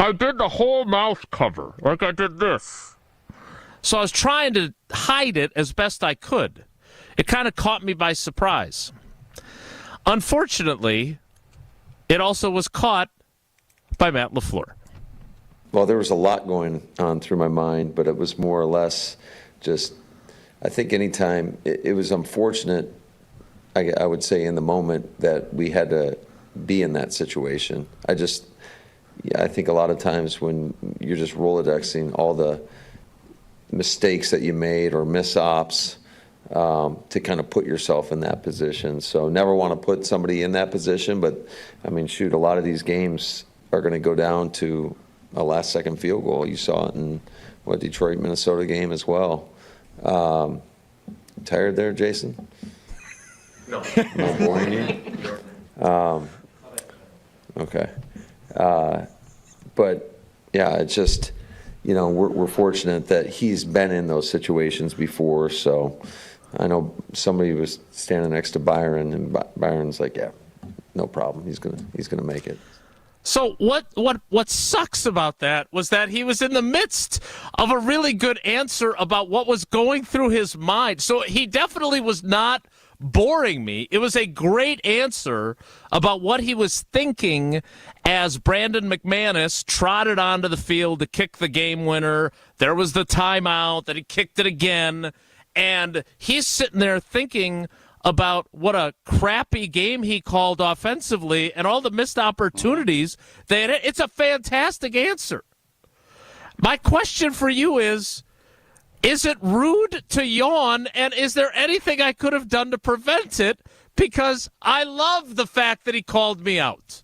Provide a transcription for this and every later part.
I did the whole mouth cover, like I did this. So I was trying to hide it as best I could. It kind of caught me by surprise. Unfortunately, it also was caught by Matt LaFleur. Well, there was a lot going on through my mind, but it was more or less just, I think anytime, it was unfortunate, I would say in the moment, that we had to be in that situation. I think a lot of times when you're just Rolodexing all the mistakes that you made or misops, to kind of put yourself in that position. So never want to put somebody in that position, but I mean, shoot, a lot of these games are going to go down to a last-second field goal. You saw it in Detroit-Minnesota game as well. Tired there, Jason? No. Not boring you? Okay. But yeah, it's just, we're fortunate that he's been in those situations before. So I know somebody was standing next to Byron, and Byron's like, "Yeah, no problem. He's gonna make it." So what sucks about that was that he was in the midst of a really good answer about what was going through his mind. So he definitely was not boring me. It was a great answer about what he was thinking as Brandon McManus trotted onto the field to kick the game winner. There was the timeout, that he kicked it again, and he's sitting there thinking about what a crappy game he called offensively and all the missed opportunities. It's a fantastic answer. My question for you is it rude to yawn, and is there anything I could have done to prevent it? Because I love the fact that he called me out.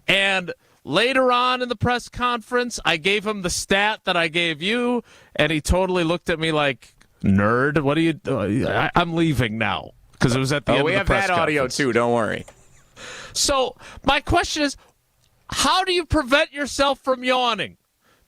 And later on in the press conference, I gave him the stat that I gave you, and he totally looked at me like, "Nerd, what are you doing? I'm leaving now." Because it was at the end of the press conference. We have that audio too, don't worry. So my question is, how do you prevent yourself from yawning?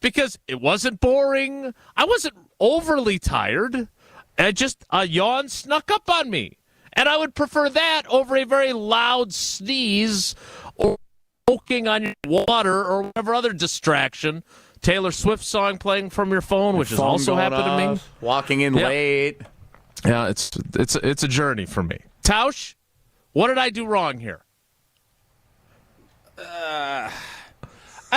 Because it wasn't boring. I wasn't overly tired. And just a yawn snuck up on me. And I would prefer that over a very loud sneeze or poking on your water or whatever other distraction. Taylor Swift song playing from your phone, which has also happened to me. Walking in late. Yeah, it's a journey for me. Tausch, what did I do wrong here? I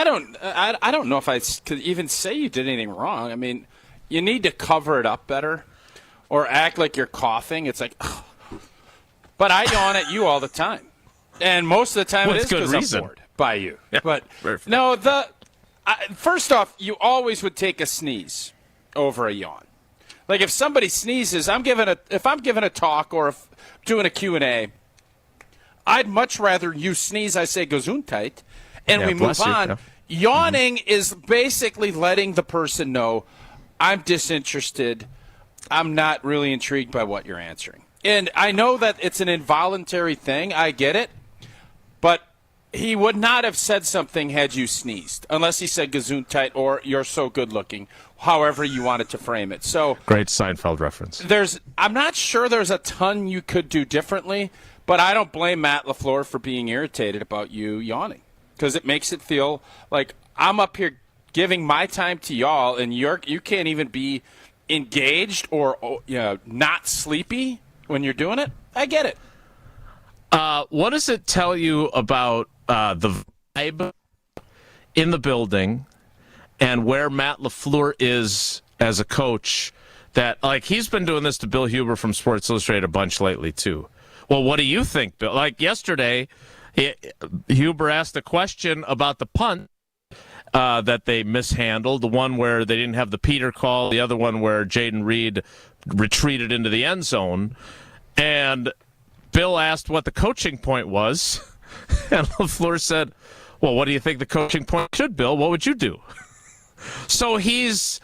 don't know if I could even say you did anything wrong. I mean, you need to cover it up better or act like you're coughing. It's like, ugh. But I yawn at you all the time. And most of the time it is because I'm bored by you. Yeah, but no, first off, you always would take a sneeze over a yawn. Like if somebody sneezes, if I'm giving a talk or if doing a Q&A, I'd much rather you sneeze, I say Gesundheit, and we move on. Yeah. Yawning is basically letting the person know I'm disinterested. I'm not really intrigued by what you're answering. And I know that it's an involuntary thing. I get it. But he would not have said something had you sneezed, unless he said Gesundheit or you're so good looking, however you wanted to frame it. So great Seinfeld reference. I'm not sure there's a ton you could do differently, but I don't blame Matt LaFleur for being irritated about you yawning, because it makes it feel like I'm up here giving my time to y'all, and you can't even be engaged or not sleepy when you're doing it. I get it. What does it tell you about the vibe in the building and where Matt LaFleur is as a coach? That, like, he's been doing this to Bill Huber from Sports Illustrated a bunch lately too. Well, what do you think, Bill? Like yesterday, Huber asked a question about the punt that they mishandled, the one where they didn't have the Peter call, the other one where Jaden Reed retreated into the end zone, and Bill asked what the coaching point was, and LaFleur said, "Well, what do you think the coaching point should, Bill? What would you do?" So he's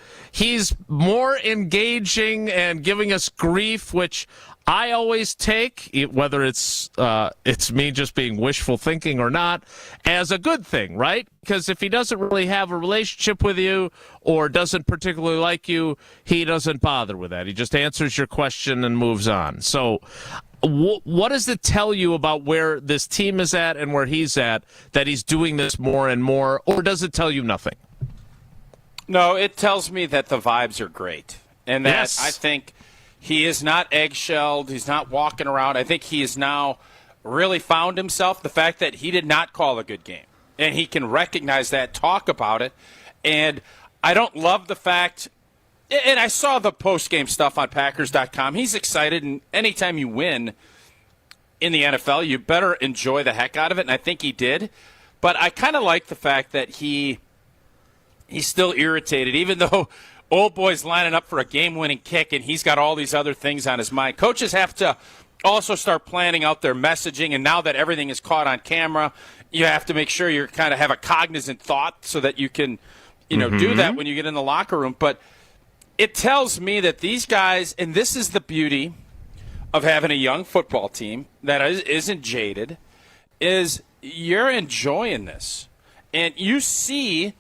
more engaging and giving us grief, which I always take, whether it's me just being wishful thinking or not, as a good thing, right? Because if he doesn't really have a relationship with you or doesn't particularly like you, he doesn't bother with that. He just answers your question and moves on. So what does it tell you about where this team is at and where he's at, that he's doing this more and more, or does it tell you nothing? No, it tells me that the vibes are great. And that Yes. I think he is not eggshelled. He's not walking around. I think he has now really found himself. The fact that he did not call a good game. And he can recognize that, talk about it. And I don't love the fact, and I saw the post-game stuff on Packers.com. He's excited, and anytime you win in the NFL, you better enjoy the heck out of it, and I think he did. But I kind of like the fact that he's still irritated, even though old boy's lining up for a game-winning kick, and he's got all these other things on his mind. Coaches have to also start planning out their messaging, and now that everything is caught on camera, you have to make sure you kind of have a cognizant thought so that you can, do that when you get in the locker room. But it tells me that these guys, and this is the beauty of having a young football team that isn't jaded, is you're enjoying this. And you see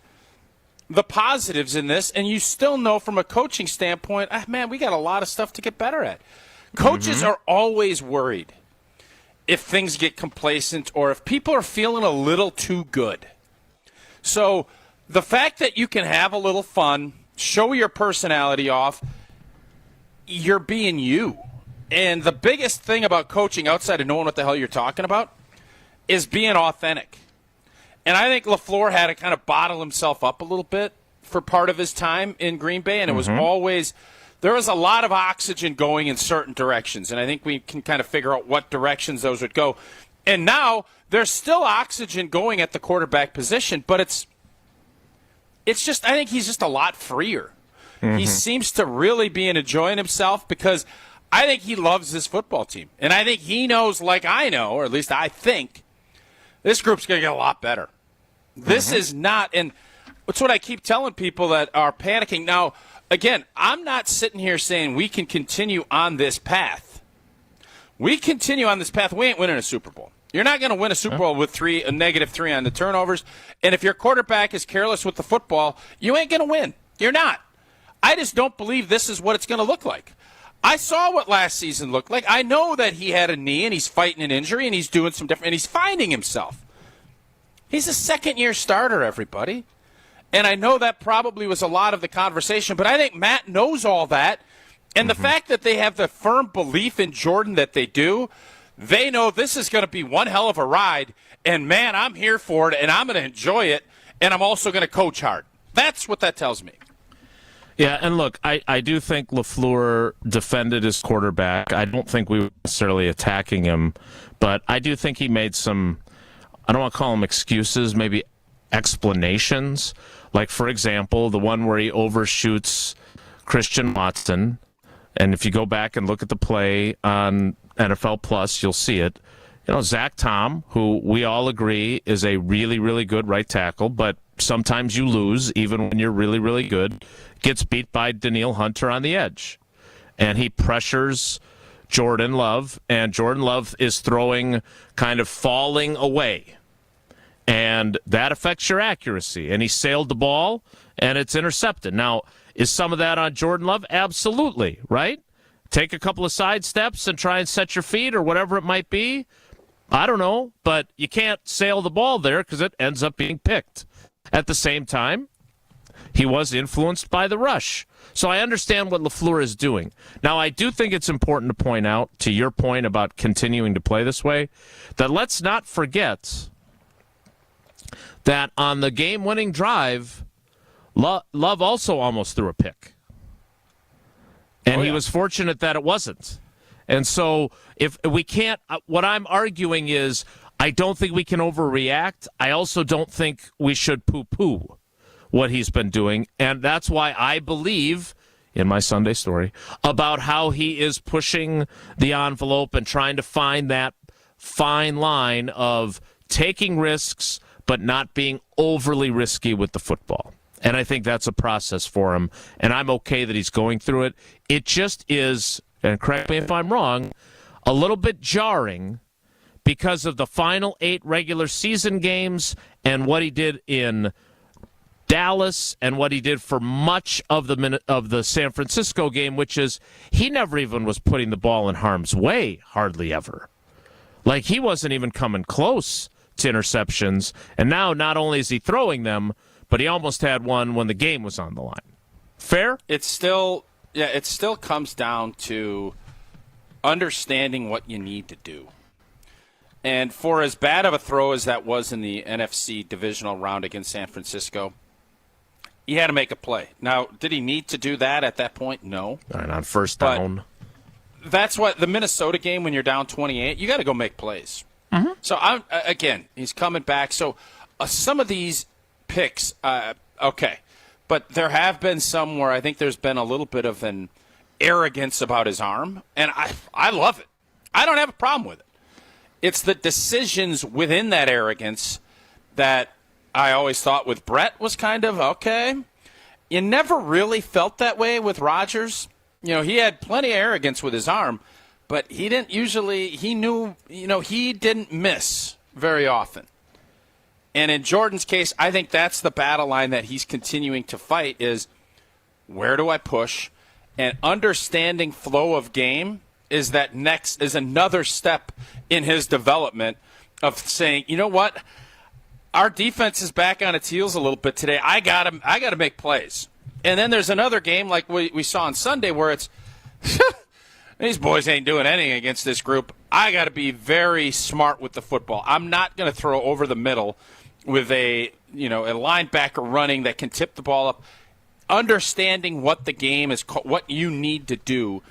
the positives in this, and you still know from a coaching standpoint, man, we got a lot of stuff to get better at. Coaches are always worried if things get complacent or if people are feeling a little too good. So the fact that you can have a little fun, show your personality off, you're being you. And the biggest thing about coaching outside of knowing what the hell you're talking about is being authentic. And I think LaFleur had to kind of bottle himself up a little bit for part of his time in Green Bay, and it was always – there was a lot of oxygen going in certain directions, and I think we can kind of figure out what directions those would go. And now there's still oxygen going at the quarterback position, but it's just – I think he's just a lot freer. He seems to really be enjoying himself because I think he loves this football team. And I think he knows, like I know, or at least I think, this group's going to get a lot better. This is not – and it's what I keep telling people that are panicking. Now, again, I'm not sitting here saying we can continue on this path. We continue on this path, we ain't winning a Super Bowl. You're not going to win a Super Bowl with a -3 on the turnovers. And if your quarterback is careless with the football, you ain't going to win. You're not. I just don't believe this is what it's going to look like. I saw what last season looked like. I know that he had a knee and he's fighting an injury and he's doing some different, and he's finding himself. He's a second-year starter, everybody. And I know that probably was a lot of the conversation, but I think Matt knows all that. And the fact that they have the firm belief in Jordan that they do, they know this is going to be one hell of a ride. And, man, I'm here for it, and I'm going to enjoy it, and I'm also going to coach hard. That's what that tells me. Yeah, and look, I do think LaFleur defended his quarterback. I don't think we were necessarily attacking him, but I do think he made some, I don't want to call them excuses, maybe explanations. Like, for example, the one where he overshoots Christian Watson. And if you go back and look at the play on NFL Plus, you'll see it. Zach Tom, who we all agree is a really, really good right tackle, but sometimes you lose even when you're really, really good, gets beat by Danielle Hunter on the edge. And he pressures Jordan Love, and Jordan Love is throwing kind of falling away. And that affects your accuracy. And he sailed the ball, and it's intercepted. Now, is some of that on Jordan Love? Absolutely, right? Take a couple of side steps and try and set your feet or whatever it might be. I don't know, but you can't sail the ball there because it ends up being picked. At the same time, he was influenced by the rush. So I understand what LaFleur is doing. Now, I do think it's important to point out, to your point about continuing to play this way, that let's not forget that on the game-winning drive, Love also almost threw a pick. And he was fortunate that it wasn't. And so if we can't, what I'm arguing is I don't think we can overreact. I also don't think we should poo-poo what he's been doing. And that's why I believe, in my Sunday story, about how he is pushing the envelope and trying to find that fine line of taking risks but not being overly risky with the football. And I think that's a process for him. And I'm okay that he's going through it. It just is, and correct me if I'm wrong, a little bit jarring because of the final 8 regular season games and what he did in Dallas and what he did for much of the San Francisco game, which is he never even was putting the ball in harm's way, hardly ever. Like, he wasn't even coming close to interceptions. And now not only is he throwing them, but he almost had one when the game was on the line. Fair? It still comes down to understanding what you need to do. And for as bad of a throw as that was in the NFC divisional round against San Francisco, he had to make a play. Now, did he need to do that at that point? No. And on first down. But that's what the Minnesota game, when you're down 28, you got to go make plays. Mm-hmm. So, again, he's coming back. So, some of these picks, okay. But there have been some where I think there's been a little bit of an arrogance about his arm, and I love it. I don't have a problem with it. It's the decisions within that arrogance that I always thought with Brett was kind of, okay. You never really felt that way with Rodgers. He had plenty of arrogance with his arm, but he didn't usually, he knew, he didn't miss very often. And in Jordan's case, I think that's the battle line that he's continuing to fight is, where do I push? And understanding flow of game is another step in his development of saying, you know what? Our defense is back on its heels a little bit today. I got to make plays. And then there's another game like we saw on Sunday where it's, these boys ain't doing anything against this group. I got to be very smart with the football. I'm not going to throw over the middle with a linebacker running that can tip the ball up. Understanding what the game is, what you need to do,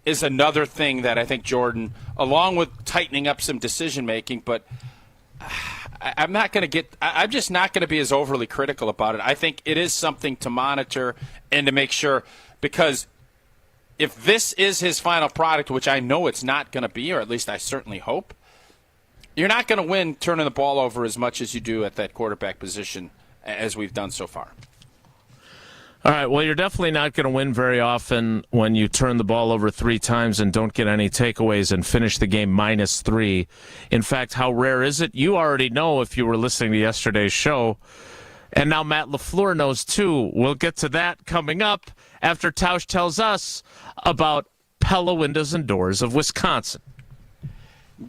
is another thing that I think Jordan, along with tightening up some decision making, but I'm just not going to be as overly critical about it. I think it is something to monitor and to make sure, because if this is his final product, which I know it's not going to be, or at least I certainly hope, you're not going to win turning the ball over as much as you do at that quarterback position as we've done so far. All right, well, you're definitely not going to win very often when you turn the ball over 3 times and don't get any takeaways and finish the game -3. In fact, how rare is it? You already know if you were listening to yesterday's show. And now Matt LaFleur knows, too. We'll get to that coming up after Tausch tells us about Pella Windows and Doors of Wisconsin.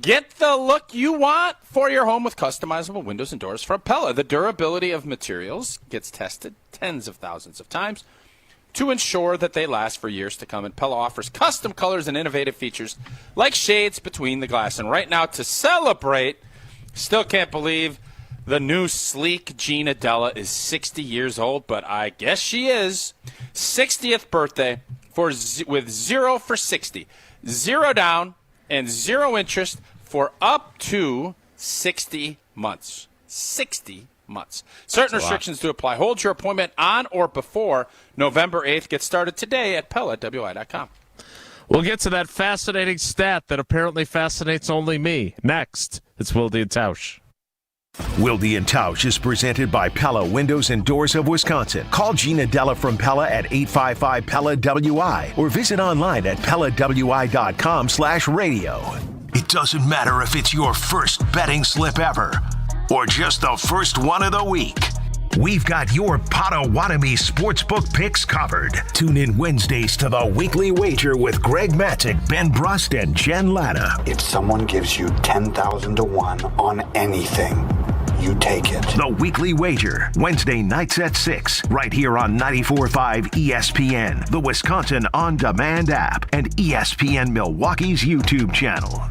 Get the look you want for your home with customizable windows and doors from Pella. The durability of materials gets tested tens of thousands of times to ensure that they last for years to come. And Pella offers custom colors and innovative features like shades between the glass. And right now, to celebrate, still can't believe the new sleek Gina Della is 60 years old, but I guess she is. 60th birthday with 0 for 60. 0 down and 0 interest for up to 60 months. 60 months. Certain restrictions do apply. Hold your appointment on or before November 8th. Get started today at PellaWI.com. We'll get to that fascinating stat that apparently fascinates only me. Next, it's Wilde Taushy. Wilde and Tausch is presented by Pella Windows and Doors of Wisconsin. Call Gina Della from Pella at 855-PELLA-WI or visit online at PellaWI.com/radio. It doesn't matter if it's your first betting slip ever or just the first one of the week. We've got your Potawatomi sportsbook picks covered. Tune in Wednesdays to the Weekly Wager with Greg Matzik, Ben Brust, and Jen Latta. If someone gives you 10,000 to 1 on anything, you take it. The Weekly Wager, Wednesday nights at 6, right here on 94.5 ESPN, the Wisconsin On Demand app, and ESPN Milwaukee's YouTube channel.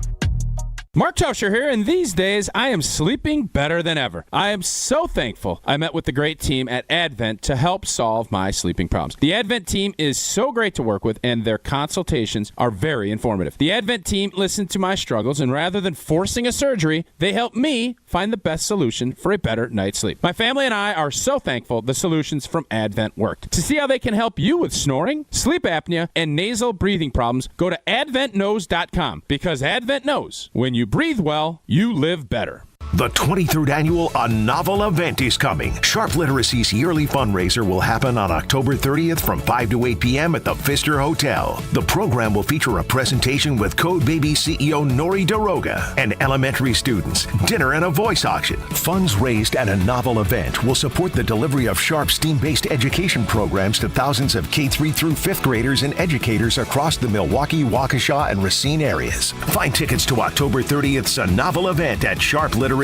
Mark Tauscher here, and these days I am sleeping better than ever. I am so thankful I met with the great team at Advent to help solve my sleeping problems. The Advent team is so great to work with, and their consultations are very informative. The Advent team listened to my struggles, and rather than forcing a surgery, they helped me find the best solution for a better night's sleep. My family and I are so thankful the solutions from Advent worked. To see how they can help you with snoring, sleep apnea, and nasal breathing problems, go to adventknows.com, because Advent knows when you breathe well, you live better. The 23rd annual A Novel event is coming. Sharp Literacy's yearly fundraiser will happen on October 30th from 5 to 8 p.m. at the Pfister Hotel. The program will feature a presentation with Code Baby CEO Nori Daroga and elementary students, dinner, and a voice auction. Funds raised at A Novel event will support the delivery of Sharp STEAM-based education programs to thousands of K-3 through 5th graders and educators across the Milwaukee, Waukesha, and Racine areas. Find tickets to October 30th's A Novel event at sharpliteracy.org.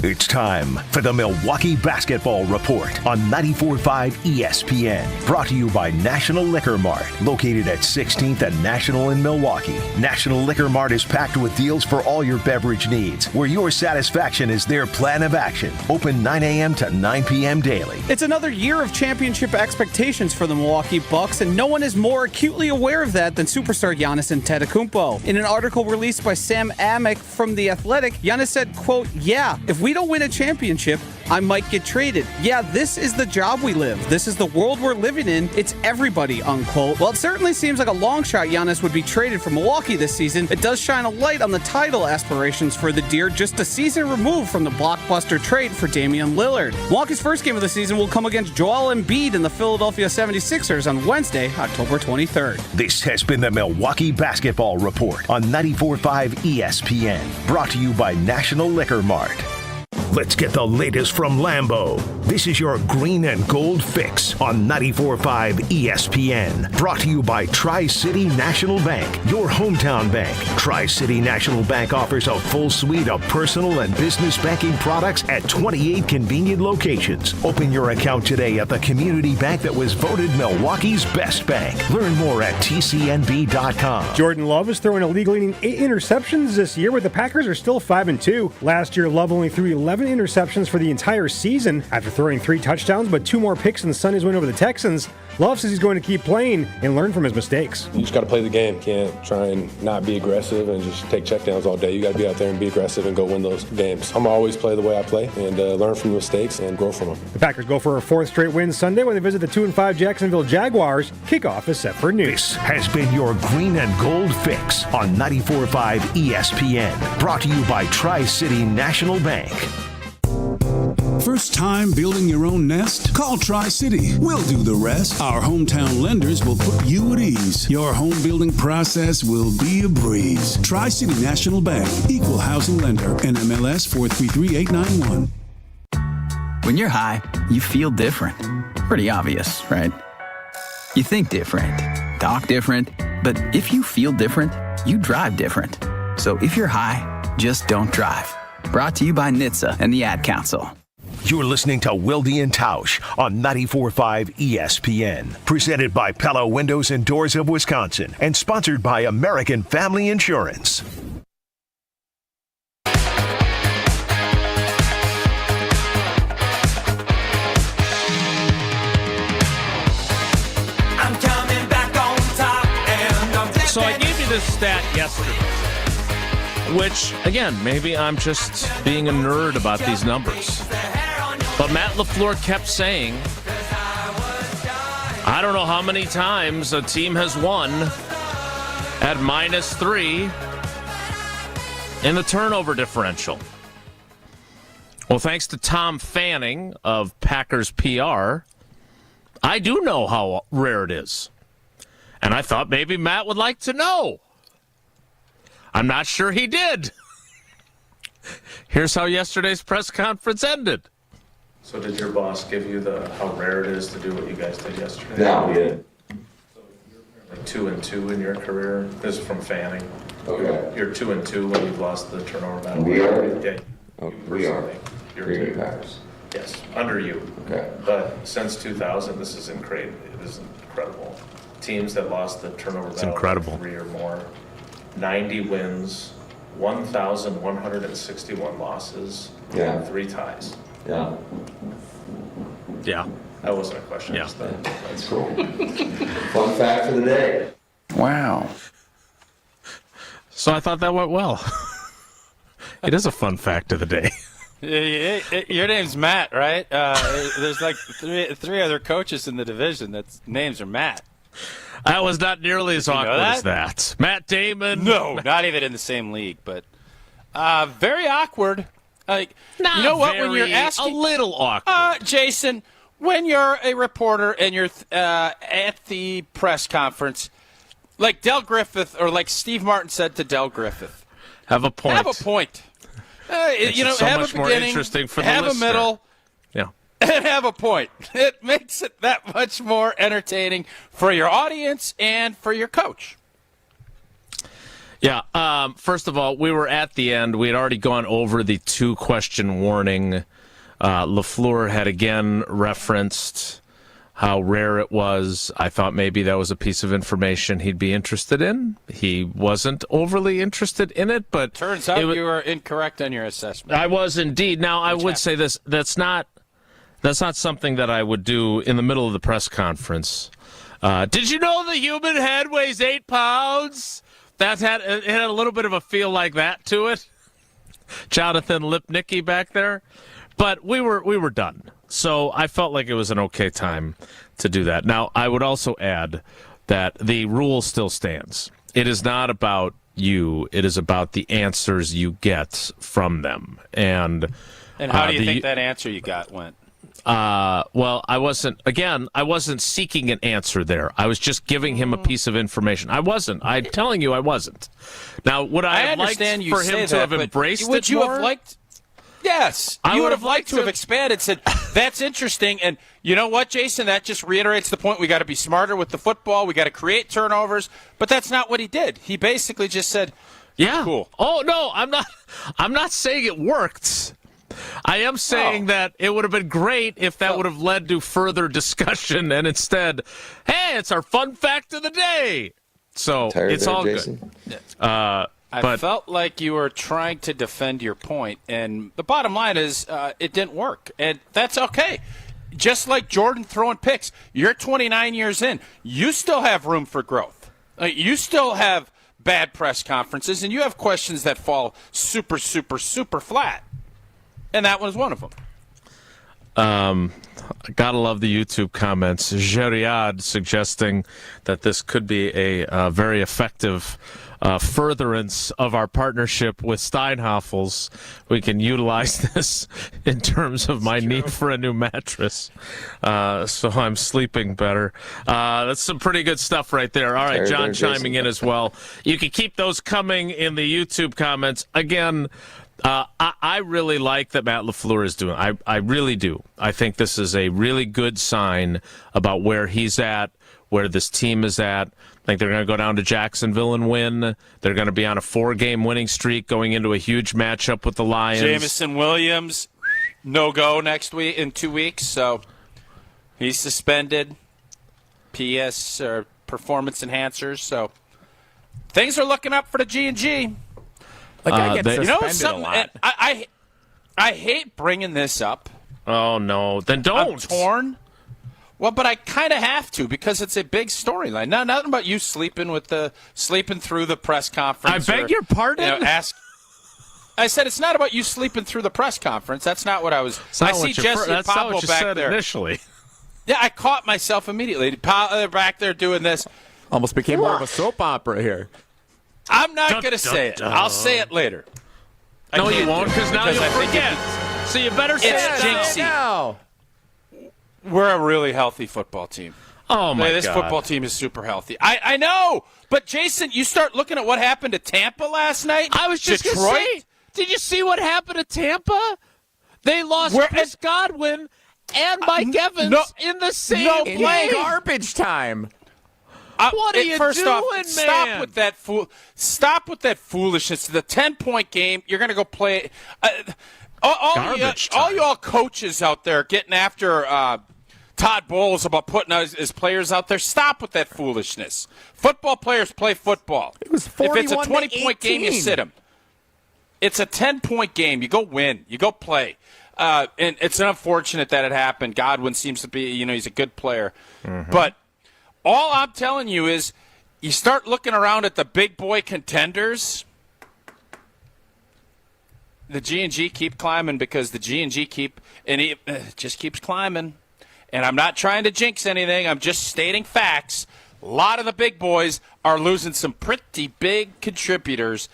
It's time for the Milwaukee Basketball Report on 94.5 ESPN. Brought to you by National Liquor Mart, located at 16th and National in Milwaukee. National Liquor Mart is packed with deals for all your beverage needs, where your satisfaction is their plan of action. Open 9 a.m. to 9 p.m. daily. It's another year of championship expectations for the Milwaukee Bucks, and no one is more acutely aware of that than superstar Giannis Antetokounmpo. In an article released by Sam Amick from The Athletic, Giannis said, quote, "Yeah, if we don't win a championship, I might get traded. Yeah, this is the job we live. This is the world we're living in. It's everybody," unquote. While it certainly seems like a long shot Giannis would be traded from Milwaukee this season, it does shine a light on the title aspirations for the Deer just a season removed from the blockbuster trade for Damian Lillard. Milwaukee's first game of the season will come against Joel Embiid and the Philadelphia 76ers on Wednesday, October 23rd. This has been the Milwaukee Basketball Report on 94.5 ESPN. Brought to you by National Liquor Mart. Let's get the latest from Lambeau. This is your green and gold fix on 94.5 ESPN. Brought to you by Tri-City National Bank, your hometown bank. Tri-City National Bank offers a full suite of personal and business banking products at 28 convenient locations. Open your account today at the community bank that was voted Milwaukee's best bank. Learn more at tcnb.com. Jordan Love is throwing a league-leading 8 interceptions this year, but the Packers are still 5-2. Last year, Love only threw 11 interceptions for the entire season. After throwing 3 touchdowns but 2 more picks in Sunday's win over the Texans, Love says he's going to keep playing and learn from his mistakes. You just got to play the game. Can't try and not be aggressive and just take checkdowns all day. You got to be out there and be aggressive and go win those games. I'm always play the way I play and learn from the mistakes and grow from them. The Packers go for a 4th straight win Sunday when they visit the 2-5 Jacksonville Jaguars. Kickoff is set for noon. This has been your green and gold fix on 94.5 ESPN. Brought to you by Tri-City National Bank. First time building your own nest? Call Tri-City. We'll do the rest. Our hometown lenders will put you at ease. Your home building process will be a breeze. Tri-City National Bank. Equal housing lender. NMLS 433891. When you're high, you feel different. Pretty obvious, right? You think different, talk different, but if you feel different, you drive different. So if you're high, just don't drive. Brought to you by NHTSA and the Ad Council. You're listening to Wilde Taushy on 94.5 ESPN. Presented by Pella Windows and Doors of Wisconsin and sponsored by American Family Insurance. So I gave you this stat yesterday, which, again, maybe I'm just being a nerd about these numbers. But Matt LaFleur kept saying, I don't know how many times a team has won at -3 in the turnover differential. Well, thanks to Tom Fanning of Packers PR, I do know how rare it is. And I thought maybe Matt would like to know. I'm not sure he did. Here's how yesterday's press conference ended. So did your boss give you how rare it is to do what you guys did yesterday? No, we did. So you're like 2-2 in your career. This is from Fanning. Okay. You're 2-2 when you've lost the turnover battle. We are? Yeah. We are. Your Green team. Bay Packers. Yes, under you. Okay. But since 2000, this is incredible. It is incredible. Teams that lost the turnover battle incredible. 3 or more, 90 wins, 1,161 losses, Yeah. and 3 ties. Yeah. Yeah. That wasn't a question. Yeah. That's cool. Fun fact of the day. Wow. So I thought that went well. It is a fun fact of the day. Your name's Matt, right? There's like three other coaches in the division that's names are Matt. That was not nearly as awkward as that. Matt Damon. No, not even in the same league, but very awkward. Like, Not you know what? very, When you're asking, a little awkward. Jason, when you're a reporter and you're at the press conference, like Del Griffith or like Steve Martin said to Del Griffith, have a point. Have a point. You know, so have much a more beginning, interesting for the have listener. a middle, Yeah. and have a point. It makes it that much more entertaining for your audience and for your coach. Yeah. First of all, we were at the end. We had already gone over the 2-question warning. LaFleur had again referenced how rare it was. I thought maybe that was a piece of information he'd be interested in. He wasn't overly interested in it, but turns out you were incorrect on your assessment. I was indeed. Now, I would say this: that's not something that I would do in the middle of the press conference. Did you know the human head weighs 8 pounds? It had a little bit of a feel like that to it. Jonathan Lipnicki back there, but we were done. So I felt like it was an okay time to do that. Now, I would also add that the rule still stands. It is not about you. It is about the answers you get from them. And how do you think that answer you got went? Well, I wasn't seeking an answer there. I was just giving him a piece of information. I wasn't. I'm telling you I wasn't. Now, would I have liked for him to have embraced it more? Would you have liked... Yes, you would have liked to have expanded, said, that's interesting, and you know what, Jason, that just reiterates the point. We got to be smarter with the football. We got to create turnovers, but that's not what he did. He basically just said, yeah, cool. Oh, no, I'm not saying it worked. I am saying that it would have been great if that would have led to further discussion, and instead, hey, it's our fun fact of the day. So it's all Jason? Good. I felt like you were trying to defend your point, and the bottom line is it didn't work, and that's okay. Just like Jordan throwing picks, you're 29 years in. You still have room for growth. You still have bad press conferences, and you have questions that fall super, super, super flat, and that was one of them. Gotta love the YouTube comments. Geriad suggesting that this could be a very effective furtherance of our partnership with Steinhafels. We can utilize this in terms of my need for a new mattress. So I'm sleeping better. That's some pretty good stuff right there. All right, John chiming in as well. You can keep those coming in the YouTube comments. Again, I really like that Matt LaFleur is doing. I really do. I think this is a really good sign about where he's at, where this team is at. I think they're going to go down to Jacksonville and win. They're going to be on a 4-game winning streak going into a huge matchup with the Lions. Jameson Williams, no-go next week in 2 weeks, so he's suspended. PS or performance enhancers. So things are looking up for the G&G. Like I get suspended a lot. I hate bringing this up. Oh no, then don't. I'm torn. Well, but I kind of have to because it's a big storyline. Now, nothing about you sleeping through the press conference. I beg your pardon. I said it's not about you sleeping through the press conference. That's not what I was. I see Jesse and Pablo back there initially. Yeah, I caught myself immediately. They're back there doing this. Almost became more of a soap opera here. I'm not going to say it. I'll say it later. No, you won't, because now you'll forget. So you better say it jinxy. Now. We're a really healthy football team. Oh, my God. This football team is super healthy. I know. But, Jason, you start looking at what happened to Tampa last night. I was just going to say, did you see what happened to Tampa? They lost Chris Godwin and Mike Evans in the same play. Garbage time. What are you doing, man? Stop with that foolishness. The 10-point game, you're going to go play. All y'all coaches out there getting after Todd Bowles about putting his players out there. Stop with that foolishness. Football players play football. It was 41-18. If it's a 20-point game, you sit them. It's a 10-point game. You go win. You go play. And it's unfortunate that it happened. Godwin seems to be, he's a good player. Mm-hmm. But all I'm telling you is you start looking around at the big boy contenders. The G&G keep climbing because the G&G just keeps climbing. And I'm not trying to jinx anything. I'm just stating facts. A lot of the big boys are losing some pretty big contributors.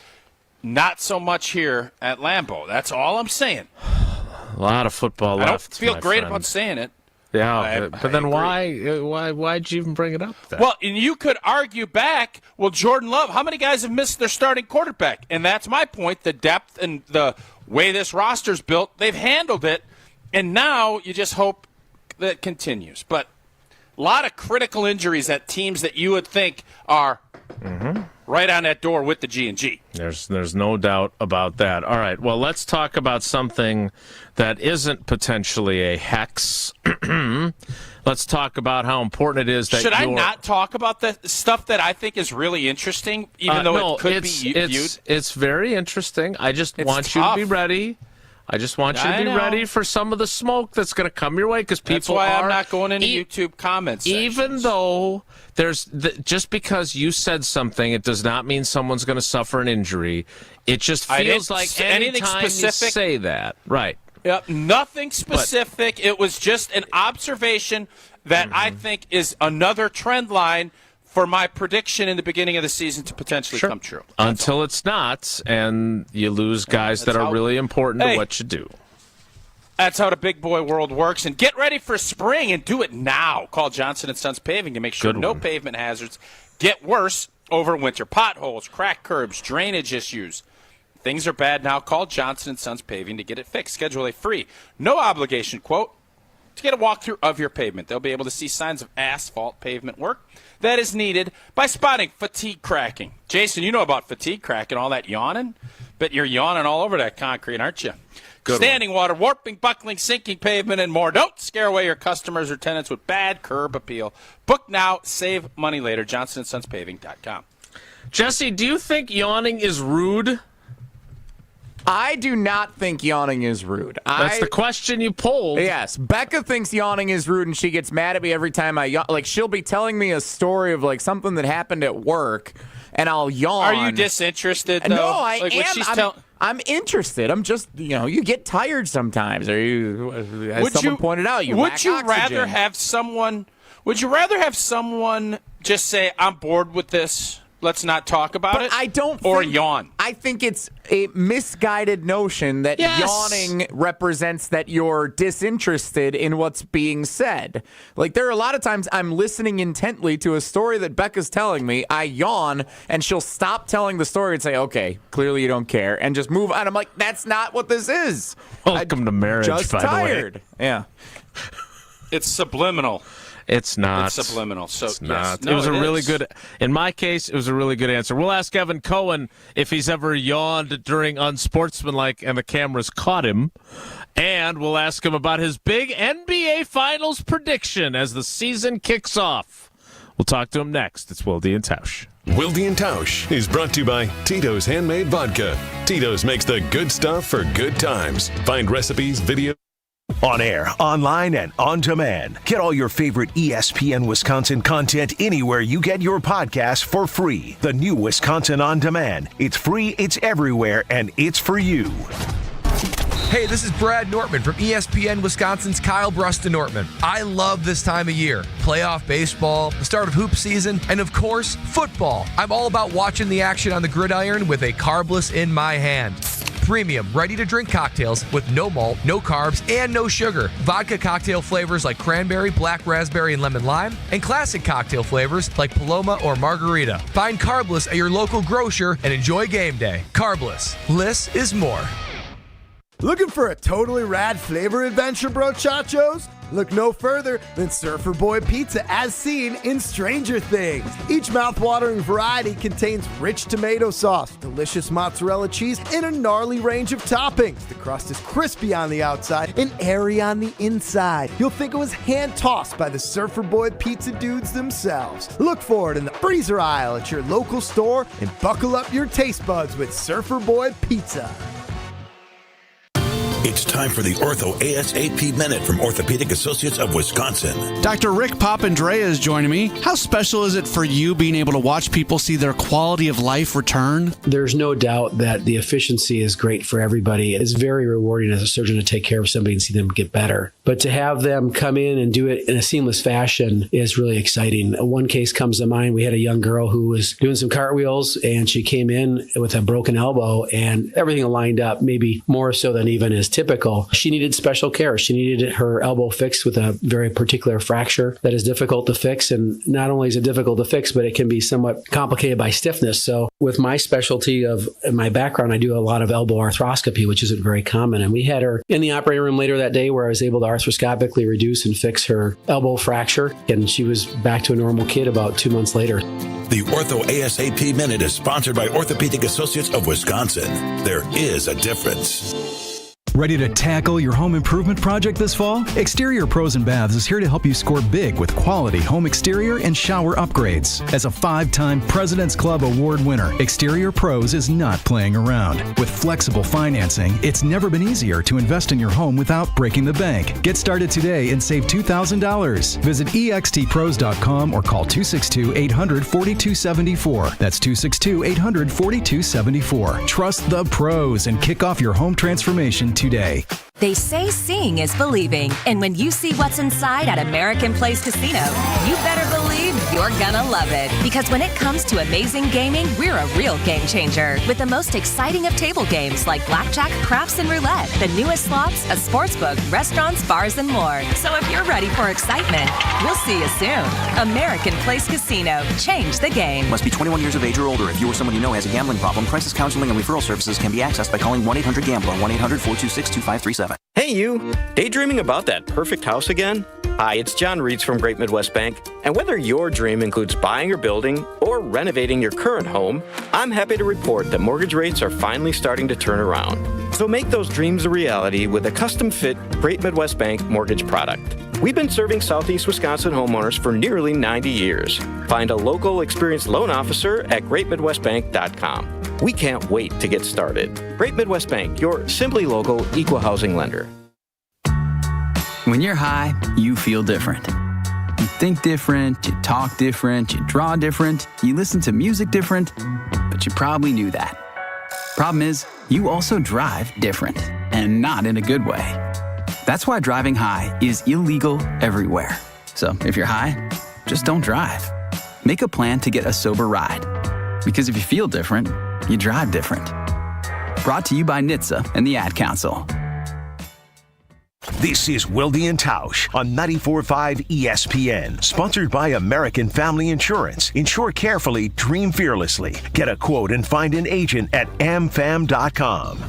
Not so much here at Lambeau. That's all I'm saying. A lot of football left. I don't feel great about saying it. Yeah, but then why'd you even bring it up then? Well, and you could argue back, Jordan Love, how many guys have missed their starting quarterback? And that's my point, the depth and the way this roster's built, they've handled it, and now you just hope that it continues. But a lot of critical injuries at teams that you would think are right on that door with the G&G. There's no doubt about that. All right, well, let's talk about something that isn't potentially a hex. Let's talk about how important it is that Should I not talk about the stuff that I think is really interesting, even though it could be viewed? It's very interesting. I just want you to be ready. I just want you to be ready for some of the smoke that's going to come your way, because people That's why I'm not going into YouTube comments. Even though just because you said something, it does not mean someone's going to suffer an injury. It just feels like anything specific, you say that. Right. Yep, nothing specific. It was just an observation that I think is another trend line for my prediction in the beginning of the season to potentially come true. Until it's not, and you lose guys that are really important to what you do. That's how the big boy world works. And get ready for spring and do it now. Call Johnson & Sons Paving to make sure no pavement hazards get worse over winter. Potholes, cracked curbs, drainage issues. Things are bad now. Call Johnson & Sons Paving to get it fixed. Schedule a free, no-obligation quote to get a walkthrough of your pavement. They'll be able to see signs of asphalt pavement work that is needed by spotting fatigue cracking. Jason, you know about fatigue cracking, all that yawning? Bet you're yawning all over that concrete, aren't you? Standing water, warping, buckling, sinking pavement, and more. Don't scare away your customers or tenants with bad curb appeal. Book now, save money later. JohnsonSonsPaving.com. Jesse, do you think yawning is rude? I do not think yawning is rude. That's the question you polled. Yes. Becca thinks yawning is rude, and she gets mad at me every time I yawn. Like, she'll be telling me a story of, like, something that happened at work, and I'll yawn. Are you disinterested, though? No, I am. I'm interested. I'm just, you get tired sometimes. Or as someone pointed out, you lack oxygen. Would you rather have someone just say, I'm bored with this, let's not talk about it? I don't Or yawn. I think it's a misguided notion that yawning represents that you're disinterested in what's being said. Like, there are a lot of times I'm listening intently to a story that Becca's telling me, I yawn, and she'll stop telling the story and say, okay, clearly you don't care, and just move on. I'm like, that's not what this is. Welcome to marriage, just by tired. the way. Yeah. It's subliminal. It's not. It's subliminal. So it's not. Yes. No, it was a really good. In my case, it was a really good answer. We'll ask Evan Cohen if he's ever yawned during unsportsmanlike and the cameras caught him, and we'll ask him about his big NBA Finals prediction as the season kicks off. We'll talk to him next. It's Wilde Tausch. Wilde Tausch is brought to you by Tito's Handmade Vodka. Tito's makes the good stuff for good times. Find recipes, videos. On air, online, and on demand. Get all your favorite ESPN Wisconsin content anywhere you get your podcasts for free. The new Wisconsin On Demand. It's free, it's everywhere, and it's for you. Hey, this is Brad Nortman from ESPN Wisconsin's Kyle Bruston Nortman. I love this time of year. Playoff baseball, the start of hoop season, and of course, football. I'm all about watching the action on the gridiron with a carbless in my hand. Premium, ready-to-drink cocktails with no malt, no carbs, and no sugar. Vodka cocktail flavors like cranberry, black raspberry, and lemon lime, and classic cocktail flavors like Paloma or Margarita. Find Carbless at your local grocer and enjoy game day. Carbless. Less is more. Looking for a totally rad flavor adventure, brochachos? Look no further than Surfer Boy Pizza as seen in Stranger Things. Each mouthwatering variety contains rich tomato sauce, delicious mozzarella cheese, and a gnarly range of toppings. The crust is crispy on the outside and airy on the inside. You'll think it was hand-tossed by the Surfer Boy Pizza dudes themselves. Look for it in the freezer aisle at your local store and buckle up your taste buds with Surfer Boy Pizza. It's time for the Ortho ASAP Minute from Orthopedic Associates of Wisconsin. Dr. Rick Papandrea is joining me. How special is it for you being able to watch people see their quality of life return? There's no doubt that the efficiency is great for everybody. It's very rewarding as a surgeon to take care of somebody and see them get better. But to have them come in and do it in a seamless fashion is really exciting. One case comes to mind. We had a young girl who was doing some cartwheels, and she came in with a broken elbow, and everything lined up, maybe more so than even is typical. She needed special care. She needed her elbow fixed with a very particular fracture that is difficult to fix. And not only is it difficult to fix, but it can be somewhat complicated by stiffness. So with my specialty of my background, I do a lot of elbow arthroscopy, which isn't very common. And we had her in the operating room later that day where I was able to arthroscopically reduce and fix her elbow fracture. And she was back to a normal kid about 2 months later. The Ortho ASAP Minute is sponsored by Orthopedic Associates of Wisconsin. There is a difference. Ready to tackle your home improvement project this fall? Exterior Pros and Baths is here to help you score big with quality home exterior and shower upgrades. As a 5-time President's Club Award winner, Exterior Pros is not playing around. With flexible financing, it's never been easier to invest in your home without breaking the bank. Get started today and save $2,000. Visit extpros.com or call 262-800-4274. That's 262-800-4274. Trust the pros and kick off your home transformation today. They say seeing is believing, and when you see what's inside at American Place Casino, you better believe you're gonna love it. Because when it comes to amazing gaming, we're a real game changer. With the most exciting of table games like blackjack, craps, and roulette, the newest slots, a sportsbook, restaurants, bars, and more. So if you're ready for excitement, we'll see you soon. American Place Casino. Change the game. Must be 21 years of age or older. If you or someone you know has a gambling problem, crisis counseling and referral services can be accessed by calling 1-800-GAMBLER, 1-800-426-2537. Hey you! Daydreaming about that perfect house again? Hi, it's John Reeds from Great Midwest Bank. And whether your dream includes buying or building or renovating your current home, I'm happy to report that mortgage rates are finally starting to turn around. So make those dreams a reality with a custom-fit Great Midwest Bank mortgage product. We've been serving Southeast Wisconsin homeowners for nearly 90 years. Find a local experienced loan officer at greatmidwestbank.com. We can't wait to get started. Great Midwest Bank, your simply local equal housing lender. When you're high, you feel different. You think different, you talk different, you draw different, you listen to music different, but you probably knew that. Problem is, you also drive different, and not in a good way. That's why driving high is illegal everywhere. So if you're high, just don't drive. Make a plan to get a sober ride. Because if you feel different, you drive different. Brought to you by NHTSA and the Ad Council. This is Wilde Tausch on 94.5 ESPN. Sponsored by American Family Insurance. Insure carefully, dream fearlessly. Get a quote and find an agent at amfam.com.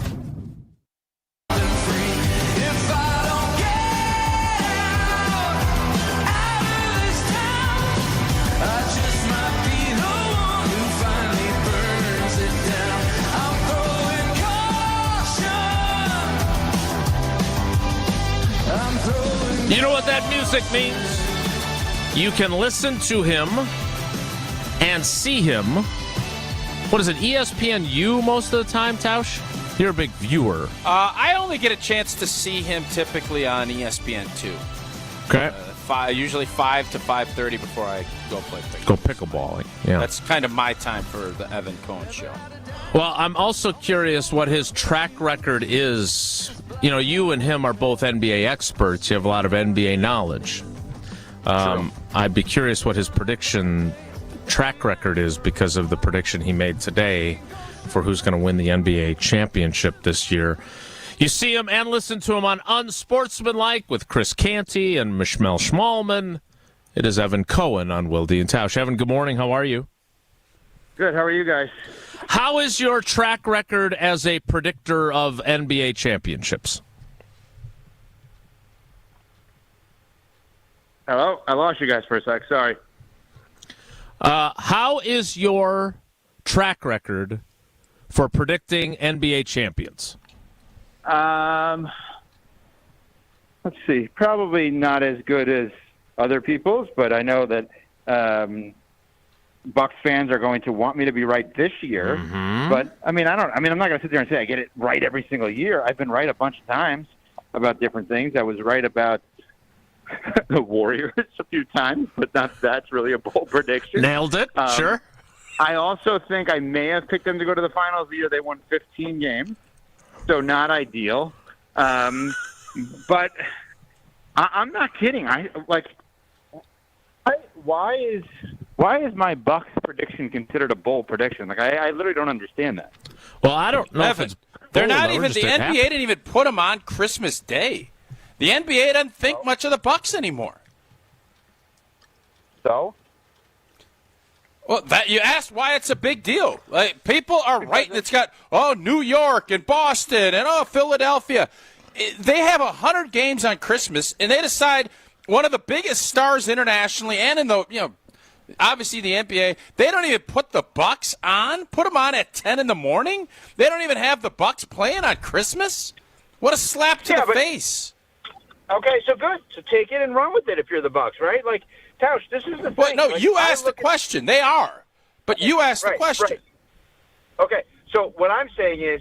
You know what that music means? You can listen to him and see him. What is it, ESPNU most of the time, Tausch? You're a big viewer. I only get a chance to see him typically on ESPN2. Okay. Usually 5 to 5:30 before I go play pickleball. Go pickleballing. Yeah. That's kind of my time for the Evan Cohen show. Well, I'm also curious what his track record is. You know, you and him are both NBA experts. You have a lot of NBA knowledge. I'd be curious what his prediction track record is because of the prediction he made today for who's going to win the NBA championship this year. You see him and listen to him on Unsportsmanlike with Chris Canty and Mishmel Schmalman. It is Evan Cohen on Wilde Tausch. Evan, good morning. How are you? Good. How are you guys? How is your track record as a predictor of NBA championships? Hello? I lost you guys for a sec. Sorry. How is your track record for predicting NBA champions? Let's see. Probably not as good as other people's, but I know that Bucks fans are going to want me to be right this year. Mm-hmm. But I'm not going to sit there and say I get it right every single year. I've been right a bunch of times about different things. I was right about the Warriors a few times, but that's really a bold prediction. Nailed it. Sure. I also think I may have picked them to go to the finals the year they won 15 games, so not ideal. But I'm not kidding. Why is my Bucks prediction considered a bold prediction? Like I literally don't understand that. Well, I don't know Evan, if it's they're bold not or even just the it NBA happened. didn't even put them on Christmas Day. The NBA doesn't think much of the Bucks anymore. So? Well, that you asked why it's a big deal. Like people are writing. It's got New York and Boston and Philadelphia. They have 100 games on Christmas, and they decide one of the biggest stars internationally and in the Obviously, the NBA, they don't even put the Bucks on. Put them on at 10 in the morning. They don't even have the Bucks playing on Christmas. What a slap to the face. Okay, so good. So take it and run with it if you're the Bucks, right? Like, Tausch, this is the thing. Well, no, like, you asked the question. They are. But you asked the question. Right. Okay, so what I'm saying is,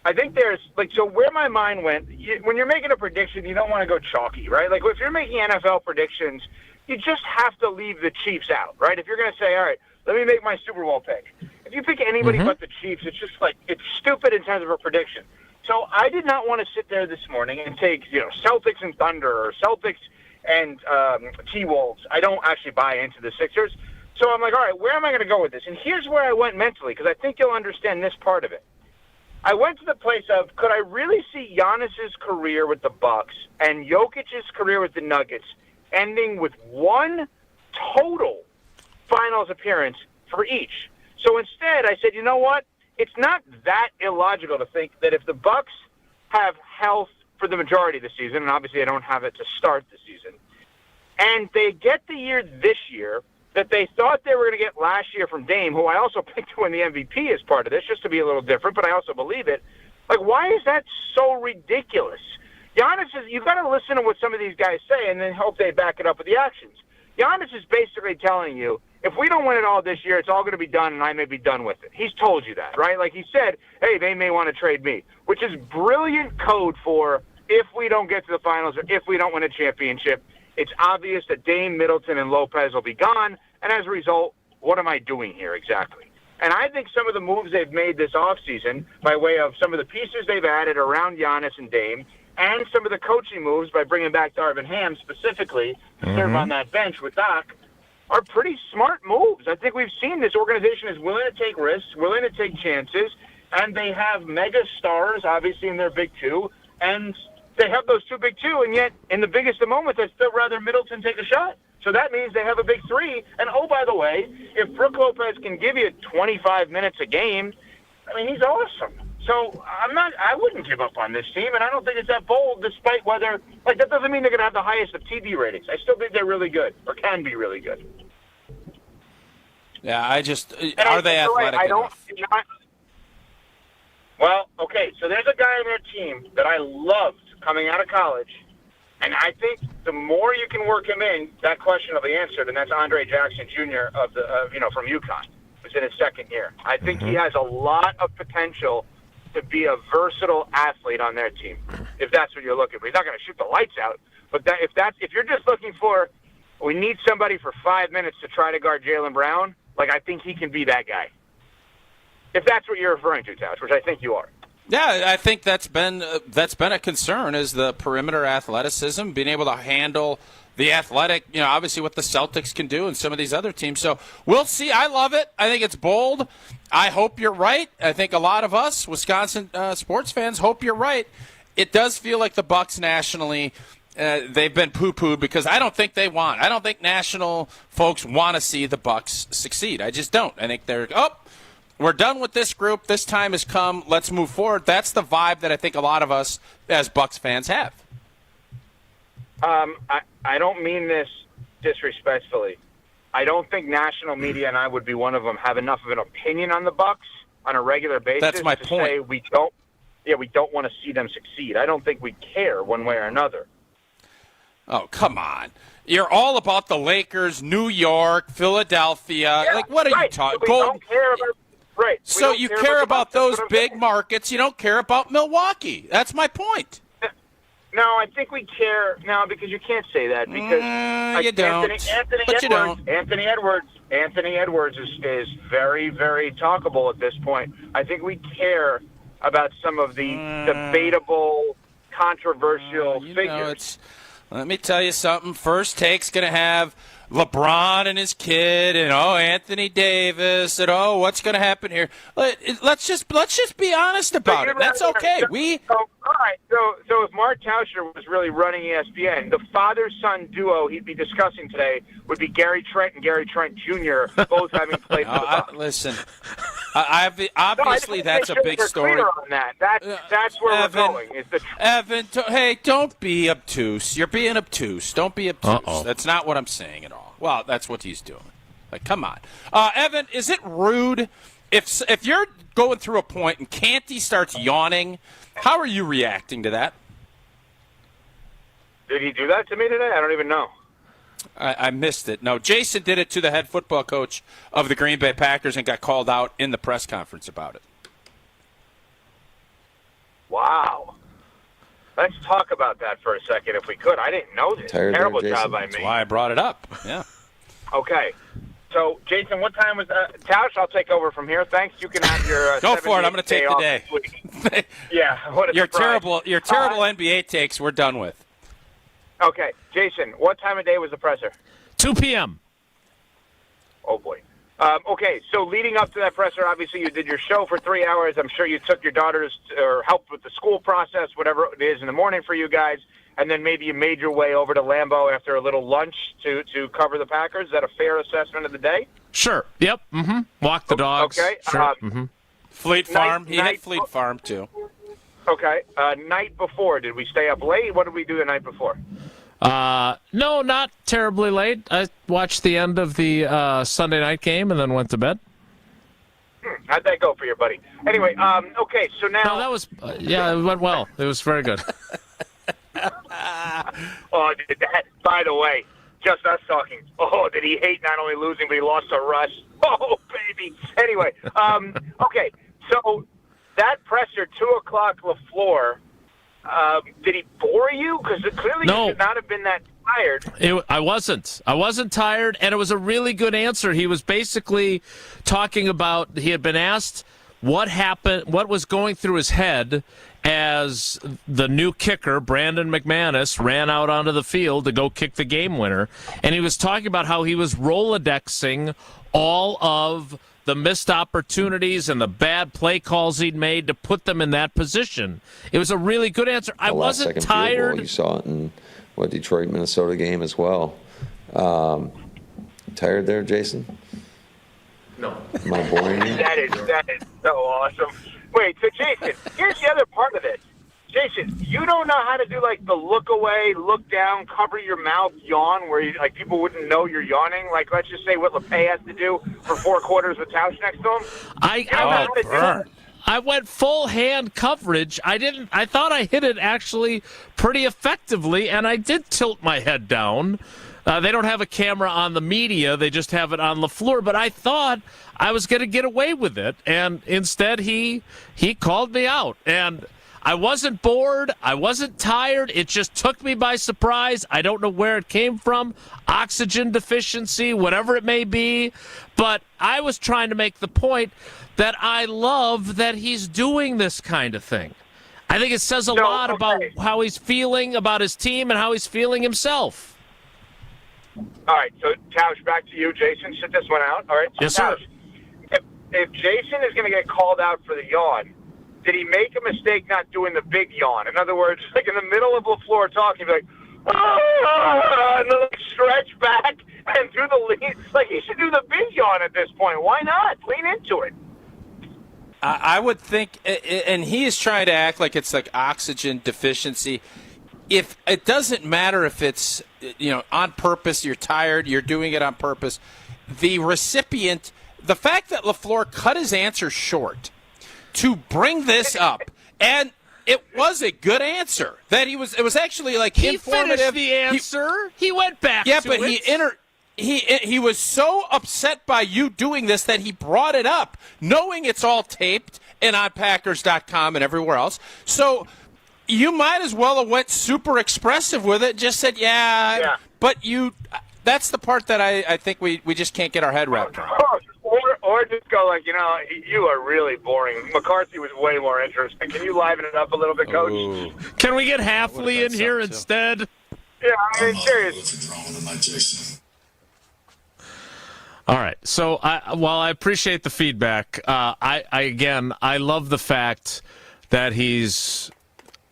I think there's, like, so where my mind went, when you're making a prediction, you don't want to go chalky, right? Like, if you're making NFL predictions, you just have to leave the Chiefs out, right? If you're going to say, all right, let me make my Super Bowl pick. If you pick anybody but the Chiefs, it's just like, it's stupid in terms of a prediction. So I did not want to sit there this morning and take, Celtics and Thunder or Celtics and T-Wolves. I don't actually buy into the Sixers. So I'm like, all right, where am I going to go with this? And here's where I went mentally, because I think you'll understand this part of it. I went to the place of, could I really see Giannis's career with the Bucks and Jokic's career with the Nuggets ending with one total finals appearance for each? So instead, I said, you know what? It's not that illogical to think that if the Bucks have health for the majority of the season, and obviously they don't have it to start the season, and they get the year this year that they thought they were going to get last year from Dame, who I also picked to win the MVP as part of this, just to be a little different, but I also believe it. Like, why is that so ridiculous? Giannis is, you've got to listen to what some of these guys say and then hope they back it up with the actions. Giannis is basically telling you, if we don't win it all this year, it's all going to be done, and I may be done with it. He's told you that, right? Like he said, hey, they may want to trade me, which is brilliant code for if we don't get to the finals or if we don't win a championship. It's obvious that Dame, Middleton, and Lopez will be gone, and as a result, what am I doing here exactly? And I think some of the moves they've made this offseason by way of some of the pieces they've added around Giannis and Dame and some of the coaching moves by bringing back Darvin Ham specifically to serve on that bench with Doc are pretty smart moves. I think we've seen this organization is willing to take risks, willing to take chances, and they have mega stars, obviously, in their big two, and they have those two big two, and yet in the biggest of moments, I'd still rather Middleton take a shot. So that means they have a big three. And, oh, by the way, if Brook Lopez can give you 25 minutes a game, I mean, he's awesome. So I wouldn't give up on this team, and I don't think it's that bold, despite whether, like, that doesn't mean they're going to have the highest of TV ratings. I still think they're really good, or can be really good. Yeah, are they athletic enough? Well, okay, so there's a guy on their team that I loved coming out of college, and I think the more you can work him in, that question will be answered, and that's Andre Jackson Jr. From UConn, who's in his second year. I think he has a lot of potential to be a versatile athlete on their team, if that's what you're looking for. He's not going to shoot the lights out, but if you're just looking for, we need somebody for 5 minutes to try to guard Jaylen Brown, like, I think he can be that guy. If that's what you're referring to, Tausch, which I think you are. Yeah, I think that's been a concern, is the perimeter athleticism, being able to handle the athletic, obviously what the Celtics can do and some of these other teams. So we'll see. I love it. I think it's bold. I hope you're right. I think a lot of us, Wisconsin sports fans, hope you're right. It does feel like the Bucks nationally, they've been poo-pooed because I don't think national folks want to see the Bucks succeed. I just don't. I think we're done with this group. This time has come. Let's move forward. That's the vibe that I think a lot of us as Bucks fans have. I don't mean this disrespectfully. I don't think national media, and I would be one of them, have enough of an opinion on the Bucks on a regular basis. That's my point. Say we don't want to see them succeed. I don't think we care one way or another. Oh, come on. You're all about the Lakers, New York, Philadelphia. Yeah, what are you talking about? We don't care about. Right. So you care about those big markets. You don't care about Milwaukee. That's my point. No, I think we care now because you can't say that because you don't. Anthony Edwards is very, very talkable at this point. I think we care about some of the debatable, controversial figures. Let me tell you something. First Take's going to have LeBron and his kid, and Anthony Davis, and what's going to happen here? Let's just be honest about it. That's okay. All right. So if Mark Tauscher was really running ESPN, the father-son duo he'd be discussing today would be Gary Trent and Gary Trent Jr., both having played for the Bucks. Listen, obviously that's a big story. On that. That's where we're going. Evan, hey, don't be obtuse. You're being obtuse. Don't be obtuse. Uh-oh. That's not what I'm saying at all. Well, that's what he's doing. Like, come on. Evan, is it rude if you're going through a point and Canty starts yawning, how are you reacting to that? Did he do that to me today? I don't even know. I missed it. No, Jason did it to the head football coach of the Green Bay Packers and got called out in the press conference about it. Wow. Let's talk about that for a second if we could. I didn't know this. Terrible job by me. That's why I brought it up. Yeah. Okay. So, Jason, what time was Tausch, I'll take over from here. Thanks. You can have your go for it. I'm going to take the day. Yeah. What a your surprise. terrible NBA takes we're done with. Okay. Jason, what time of day was the presser? 2 p.m. Oh, boy. Okay, so leading up to that presser, obviously you did your show for 3 hours. I'm sure you took your daughters or helped with the school process, whatever it is in the morning for you guys, and then maybe you made your way over to Lambeau after a little lunch to cover the Packers. Is that a fair assessment of the day? Sure. Yep. Mm-hmm. Walk the dogs. Okay. Sure. Mm-hmm. Fleet Farm. He hit Fleet Farm, too. Okay. Night before, did we stay up late? What did we do the night before? No, not terribly late. I watched the end of the Sunday night game and then went to bed. How'd that go for you, buddy? Anyway, okay, so now... No, that was... yeah, it went well. It was very good. Oh, did that, by the way, just us talking. Oh, did he hate not only losing, but he lost to Russ? Oh, baby. Anyway, okay, so that presser, 2 o'clock LaFleur... did he bore you? Because clearly you should not have been that tired. I wasn't. I wasn't tired, and it was a really good answer. He was basically talking about, he had been asked what happened, what was going through his head as the new kicker, Brandon McManus, ran out onto the field to go kick the game winner. And he was talking about how he was Rolodexing all of the missed opportunities and the bad play calls he'd made to put them in that position. It was a really good answer. I wasn't tired. You saw it in Detroit, Minnesota game as well. Tired there, Jason? No. Am I boring you? That is so awesome. Wait, so Jason, here's the other part of this. Jason, you don't know how to do like the look away, look down, cover your mouth, yawn, where you, like people wouldn't know you're yawning. Like let's just say what LePay has to do for 4 quarters with Tausch next to him. I went full hand coverage. I thought I hit it actually pretty effectively, and I did tilt my head down. They don't have a camera on the media. They just have it on LaFleur. But I thought I was going to get away with it, and instead he called me out. And I wasn't bored. I wasn't tired. It just took me by surprise. I don't know where it came from. Oxygen deficiency, whatever it may be. But I was trying to make the point that I love that he's doing this kind of thing. I think it says a lot about how he's feeling about his team and how he's feeling himself. All right, so Tausch, back to you. Jason, sit this one out. All right, so yes, sir. Tausch, if Jason is going to get called out for the yawn, did he make a mistake not doing the big yawn? In other words, like in the middle of LaFleur talking, he'd be like, and then like stretch back and do the lean. Like he should do the big yawn at this point. Why not? Lean into it. I would think, and he is trying to act like it's like oxygen deficiency. If it doesn't matter if it's on purpose, you're tired, you're doing it on purpose. The recipient, the fact that LaFleur cut his answer short to bring this up, and it was a good answer. That it was actually like informative. Finished the answer. He went back. Yeah, to but it. he was so upset by you doing this that he brought it up, knowing it's all taped and on Packers.com and everywhere else. So you might as well have went super expressive with it. Just said, yeah. But that's the part that I think we just can't get our head wrapped around. Or just go like, you are really boring. McCarthy was way more interesting. Can you liven it up a little bit, Coach? Ooh. Can we get Hafley in here instead? Yeah, I mean, serious. All right. So while I appreciate the feedback, I love the fact that he's.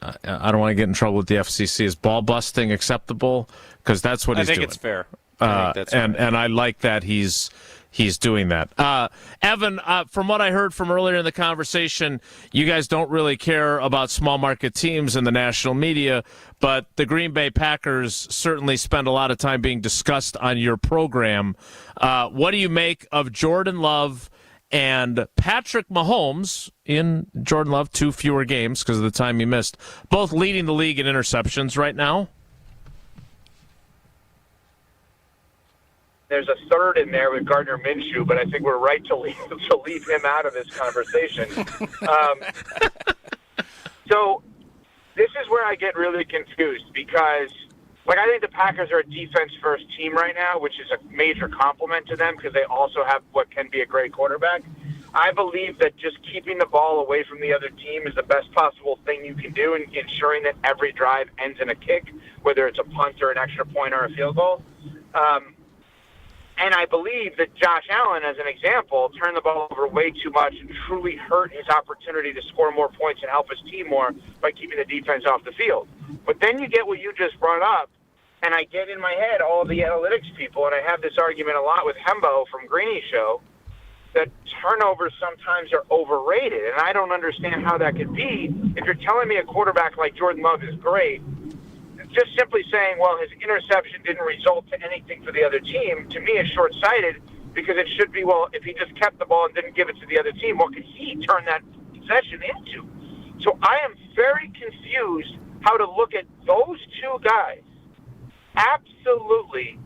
I don't want to get in trouble with the FCC. Is ball busting acceptable? Because that's what he's doing. I think it's fair. And I like that he's he's doing that. Evan, from what I heard from earlier in the conversation, you guys don't really care about small market teams in the national media, but the Green Bay Packers certainly spend a lot of time being discussed on your program. What do you make of Jordan Love and Patrick Mahomes? In Jordan Love, 2 fewer games because of the time he missed, both leading the league in interceptions right now? There's a third in there with Gardner Minshew, but I think we're right to leave him out of this conversation. So this is where I get really confused because, I think the Packers are a defense-first team right now, which is a major compliment to them because they also have what can be a great quarterback. I believe that just keeping the ball away from the other team is the best possible thing you can do in ensuring that every drive ends in a kick, whether it's a punt or an extra point or a field goal. And I believe that Josh Allen, as an example, turned the ball over way too much and truly hurt his opportunity to score more points and help his team more by keeping the defense off the field. But then you get what you just brought up, and I get in my head all of the analytics people, and I have this argument a lot with Hembo from Greeny's show, that turnovers sometimes are overrated, and I don't understand how that could be. If you're telling me a quarterback like Jordan Love is great, just simply saying, well, his interception didn't result to anything for the other team, to me is short-sighted because it should be, well, if he just kept the ball and didn't give it to the other team, what could he turn that possession into? So I am very confused how to look at those two guys absolutely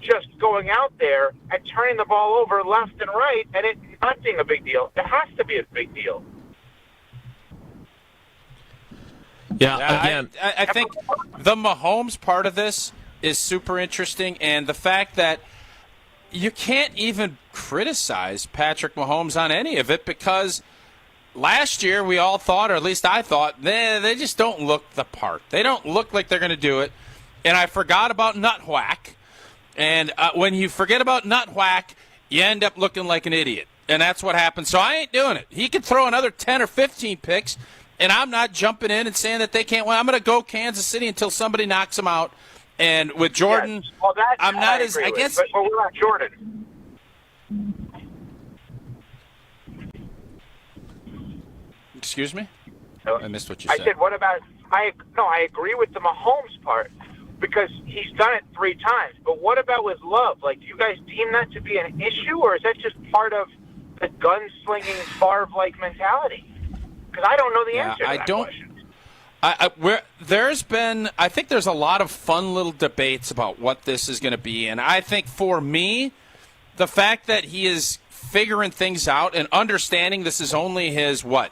just going out there and turning the ball over left and right and it not being a big deal. It has to be a big deal. Yeah, again, I think the Mahomes part of this is super interesting, and the fact that you can't even criticize Patrick Mahomes on any of it because last year we all thought, or at least I thought, they just don't look the part. They don't look like they're going to do it, and I forgot about Nut Whack, and when you forget about Nut Whack, you end up looking like an idiot, and that's what happened. So I ain't doing it. He could throw another 10 or 15 picks, and I'm not jumping in and saying that they can't win. I'm going to go Kansas City until somebody knocks them out. And with Jordan, yes. Well, I'm not as, I guess. But we're not Jordan. Excuse me? I missed what you said. I said, what about, I agree with the Mahomes part because he's done it 3 times. But what about with Love? Like, do you guys deem that to be an issue, or is that just part of the gunslinging Favre-like mentality? Because I don't know the answer to that question. I think there's a lot of fun little debates about what this is going to be. And I think for me, the fact that he is figuring things out and understanding this is only his, probably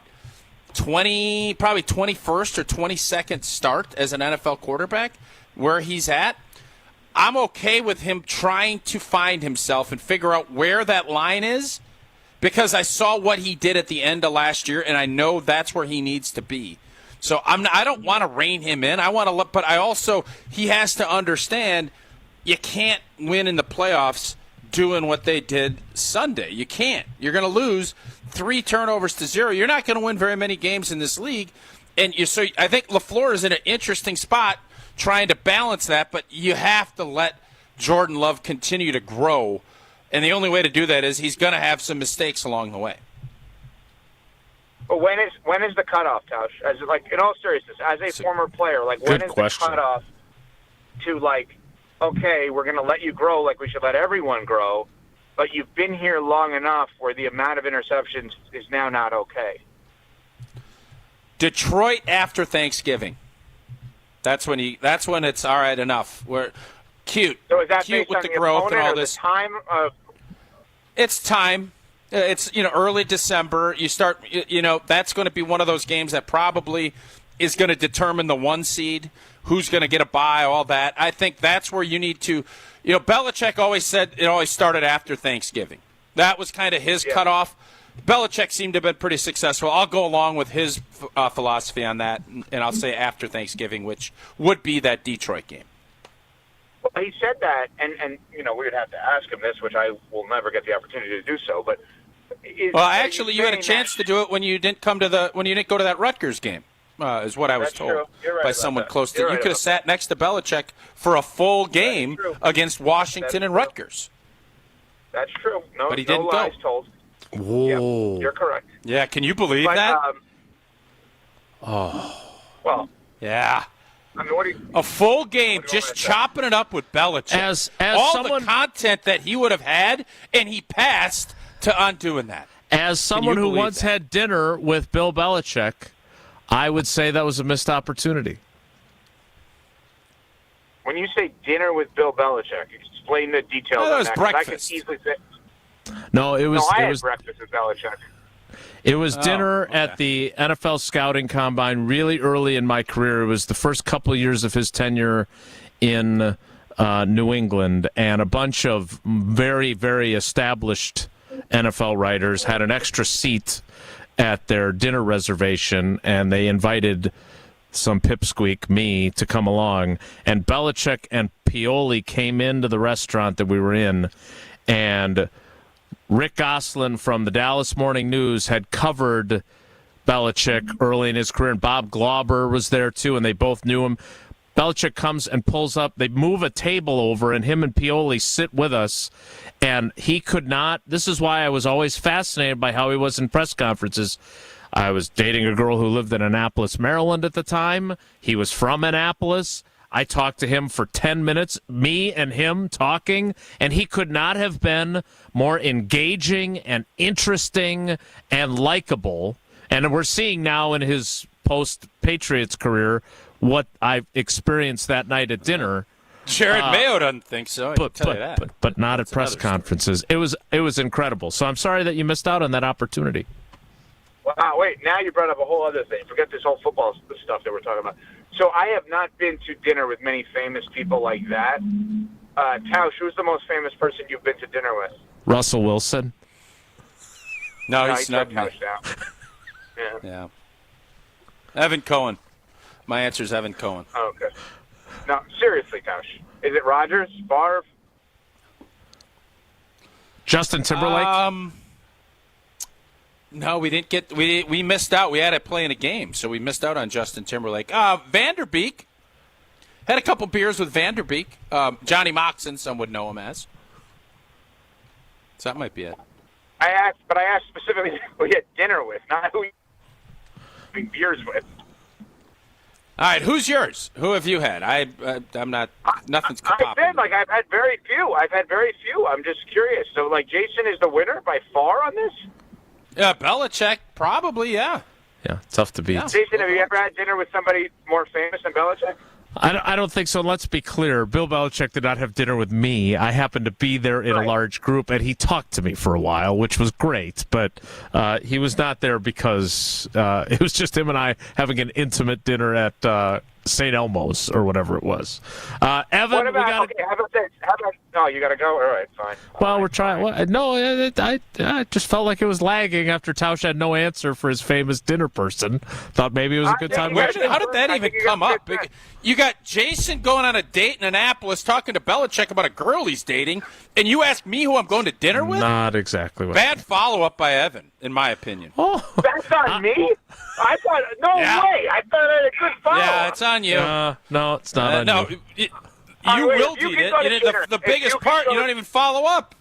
21st or 22nd start as an NFL quarterback, where he's at, I'm okay with him trying to find himself and figure out where that line is. Because I saw what he did at the end of last year, and I know that's where he needs to be. So I don't want to rein him in. But I also, he has to understand you can't win in the playoffs doing what they did Sunday. You can't. You're going to lose 3 turnovers to 0. You're not going to win very many games in this league. And so I think LaFleur is in an interesting spot trying to balance that, but you have to let Jordan Love continue to grow. And the only way to do that is he's going to have some mistakes along the way. But when is the cutoff, Tausch? As in all seriousness, as a former player, when is the cutoff to okay, we're going to let you grow like we should let everyone grow, but you've been here long enough where the amount of interceptions is now not okay? Detroit after Thanksgiving. That's when it's all right enough. We're cute. So is that cute based with on the the growth and all or this the time of? It's time. It's early December. You start. That's going to be one of those games that probably is going to determine the 1 seed, who's going to get a bye, all that. I think that's where you need to. Belichick always said it always started after Thanksgiving. That was kind of his cutoff. Belichick seemed to have been pretty successful. I'll go along with his philosophy on that, and I'll say after Thanksgiving, which would be that Detroit game. Well, he said that, and we would have to ask him this, which I will never get the opportunity to do so. But actually, you had a chance to do it when you didn't go to that Rutgers game. Is what I was told by someone close to you. You could have sat next to Belichick for a full game against Washington and Rutgers. That's true. No, But he no didn't lies go. told. Whoa. Yep, you're correct. Yeah, can you believe But, that? Well, yeah. I mean, what do you? A full game just chopping it up with Belichick. As all someone, the content that he would have had, and he passed to undoing that. As someone who once had dinner with Bill Belichick, I would say that was a missed opportunity. When you say dinner with Bill Belichick, explain the details. Oh, that on was that, 'cause breakfast. I could easily say, No, it was. no, I it had was breakfast with Belichick. It was dinner at the NFL Scouting Combine really early in my career. It was the first couple of years of his tenure in New England, and a bunch of very, very established NFL writers had an extra seat at their dinner reservation, and they invited some pipsqueak, me, to come along. And Belichick and Pioli came into the restaurant that we were in, and Rick Gosselin from the Dallas Morning News had covered Belichick early in his career, and Bob Glauber was there too, and they both knew him. Belichick comes and pulls up. They move a table over, and him and Pioli sit with us, and he could not. This is why I was always fascinated by how he was in press conferences. I was dating a girl who lived in Annapolis, Maryland at the time. He was from Annapolis. I talked to him for 10 minutes, me and him talking, and he could not have been more engaging and interesting and likable. And we're seeing now in his post-Patriots career what I've experienced that night at dinner. Jared Mayo doesn't think so. I can tell you that. But not at press conferences. It was incredible. So I'm sorry that you missed out on that opportunity. Wow, wait, now you brought up a whole other thing. Forget this whole football stuff that we're talking about. So I have not been to dinner with many famous people like that. Tausch, who's the most famous person you've been to dinner with? Russell Wilson. No, he he snubbed me. Tausch down. Yeah. Evan Cohen. My answer is Evan Cohen. Oh, okay. No, seriously, Tausch. Is it Rodgers, Favre? Justin Timberlake? No, we didn't get. We missed out. We had to play in a game, so we missed out on Justin Timberlake. Vanderbeek. Had a couple beers with Vanderbeek. Johnny Moxon, some would know him as. So that might be it. I asked specifically who you had dinner with, not who you had beers with. All right, who's yours? Who have you had? I'm not. Nothing's popping. I've had very few. I'm just curious. So, Jason is the winner by far on this? Belichick, probably, yeah. Yeah, tough to beat. Yeah. Jason, have you ever had dinner with somebody more famous than Belichick? I don't think so. Let's be clear. Bill Belichick did not have dinner with me. I happened to be there in a large group, and he talked to me for a while, which was great. But he was not there because it was just him and I having an intimate dinner at St. Elmo's or whatever it was. Evan, what about, how about this? No, you got to go? All right, fine. Well, we're trying. Well, no, I just felt like it was lagging after Tausch had no answer for his famous dinner person. Thought maybe it was a good time. How did that even come up? You got Jason going on a date in Annapolis talking to Belichick about a girl he's dating, and you ask me who I'm going to dinner with? Not exactly what. Bad follow-up by Evan, in my opinion. Oh, that's on me? I thought, way. I thought I had a good follow-up. Yeah, it's on you. No, it's not on you. You will do it. The biggest part, you don't even follow up.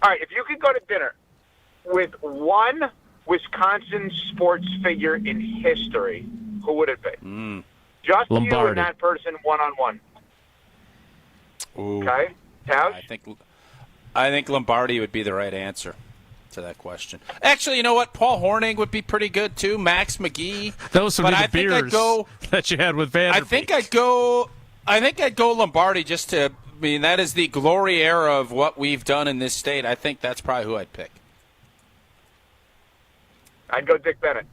All right, if you could go to dinner with one Wisconsin sports figure in history, who would it be? Just Lombardi. You and that person one-on-one. Ooh. Okay? Tausch? I think Lombardi would be the right answer to that question. Actually, you know what? Paul Hornung would be pretty good, too. Max McGee. Those would be the beers that you had with Vanderbeek. I think I'd go Lombardi just to, that is the glory era of what we've done in this state. I think that's probably who I'd pick. I'd go Dick Bennett.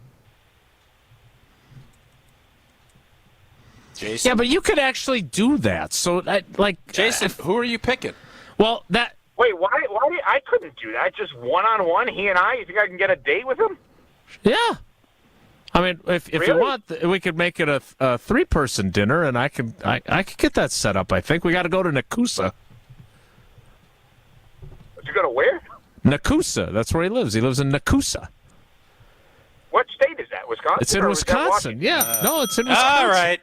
Jason? Yeah, but you could actually do that. So, Jason, who are you picking? Well, Wait, why? I couldn't do that. Just one-on-one, he and I. You think I can get a date with him? Yeah. I mean, if Really? you want, we could make it a three-person dinner, and I could get that set up. I think we got to go to Nakusa. You go to where? Nakusa. That's where he lives. He lives in Nakusa. What state is that? Wisconsin? It's in or is that Wisconsin. Washington? Yeah. No, it's in Wisconsin.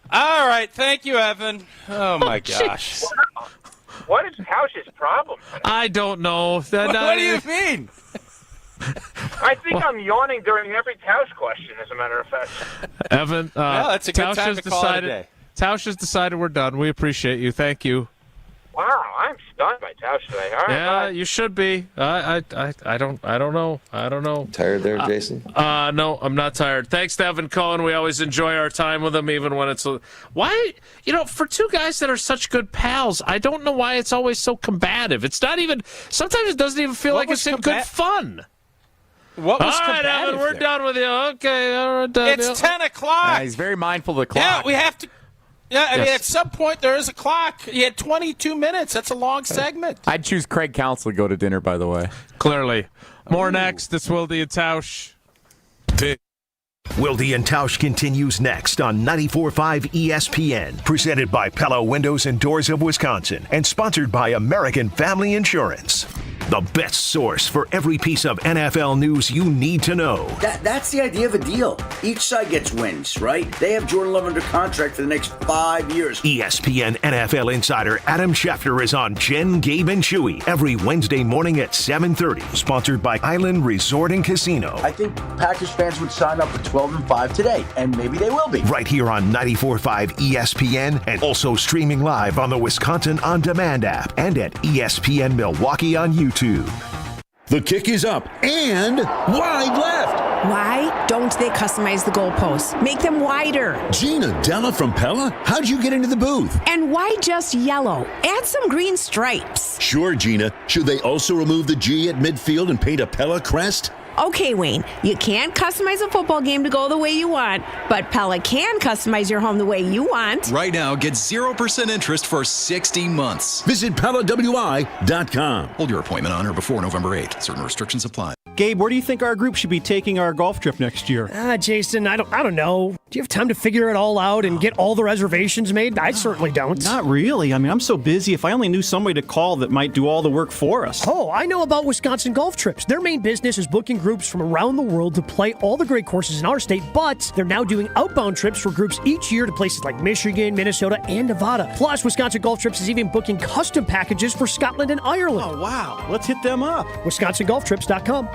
All right. Thank you, Evan. Oh, my gosh. What is Tausch's problem? I don't know. What do you mean? I think I'm yawning during every Tausch question, as a matter of fact. Evan, that's a good time to call it a day. Tausch has decided we're done. We appreciate you. Thank you. Wow, I'm stunned by Tausch today. All right, Yeah, you should be. I don't know. Tired there, Jason? No, I'm not tired. Thanks to Evan Cohen. We always enjoy our time with him, even when it's why. For two guys that are such good pals, I don't know why it's always so combative. It's not even. Sometimes it doesn't even feel like it's in good fun. What was all right, Evan, we're done with you. Okay, all right. It's 10 o'clock. He's very mindful of the clock. Yeah, we have to. Yeah, I mean, at some point there is a clock. He had 22 minutes. That's a long segment. I'd choose Craig Counsell to go to dinner, by the way. Clearly. More next. It's Wilde and Tausch. Wilde and Tausch continues next on 94.5 ESPN, presented by Pella Windows and Doors of Wisconsin, and sponsored by American Family Insurance. The best source for every piece of NFL news you need to know. That's the idea of a deal. Each side gets wins, right? They have Jordan Love under contract for the next 5 years. ESPN NFL insider Adam Schefter is on Jen, Gabe, and Chewy every Wednesday morning at 7:30. Sponsored by Island Resort and Casino. I think Packers fans would sign up for 12-5 today, and maybe they will be. Right here on 94.5 ESPN, and also streaming live on the Wisconsin On Demand app and at ESPN Milwaukee on YouTube. The kick is up and wide left. Why don't they customize the goalposts? Make them wider. Gina Della from Pella, how'd you get into the booth? And why just yellow? Add some green stripes. Sure, Gina. Should they also remove the G at midfield and paint a Pella crest? Okay, Wayne, you can't customize a football game to go the way you want, but Pella can customize your home the way you want. Right now, get 0% interest for 60 months. Visit PellaWI.com. Hold your appointment on or before November 8th. Certain restrictions apply. Gabe, where do you think our group should be taking our golf trip next year? Jason, I don't know. Do you have time to figure it all out and get all the reservations made? I certainly don't. Not really. I mean, I'm so busy. If I only knew somebody to call that might do all the work for us. Oh, I know about Wisconsin Golf Trips. Their main business is booking groups from around the world to play all the great courses in our state, but they're now doing outbound trips for groups each year to places like Michigan, Minnesota, and Nevada. Plus, Wisconsin Golf Trips is even booking custom packages for Scotland and Ireland. Oh, wow. Let's hit them up. WisconsinGolfTrips.com.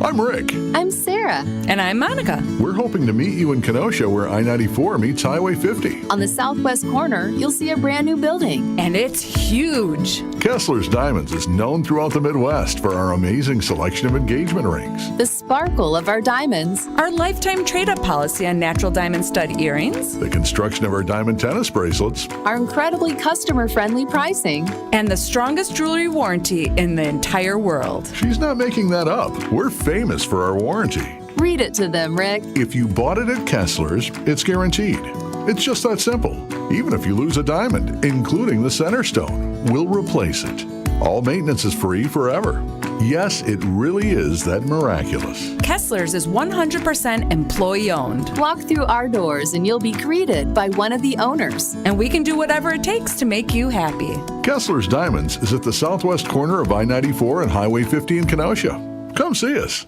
I'm Rick. I'm Sarah. And I'm Monica. We're hoping to meet you in Kenosha where I-94 meets Highway 50. On the southwest corner, you'll see a brand new building. And it's huge. Kessler's Diamonds is known throughout the Midwest for our amazing selection of engagement rings. The sparkle of our diamonds. Our lifetime trade-up policy on natural diamond stud earrings. The construction of our diamond tennis bracelets. Our incredibly customer-friendly pricing. And the strongest jewelry warranty in the entire world. She's not making that up. We're famous for our warranty. Read it to them, Rick. If you bought it at Kessler's, it's guaranteed. It's just that simple. Even if you lose a diamond, including the center stone, we'll replace it. All maintenance is free forever. Yes, it really is that miraculous. Kessler's is 100% employee-owned. Walk through our doors and you'll be greeted by one of the owners. And we can do whatever it takes to make you happy. Kessler's Diamonds is at the southwest corner of I-94 and Highway 50 in Kenosha. Come see us.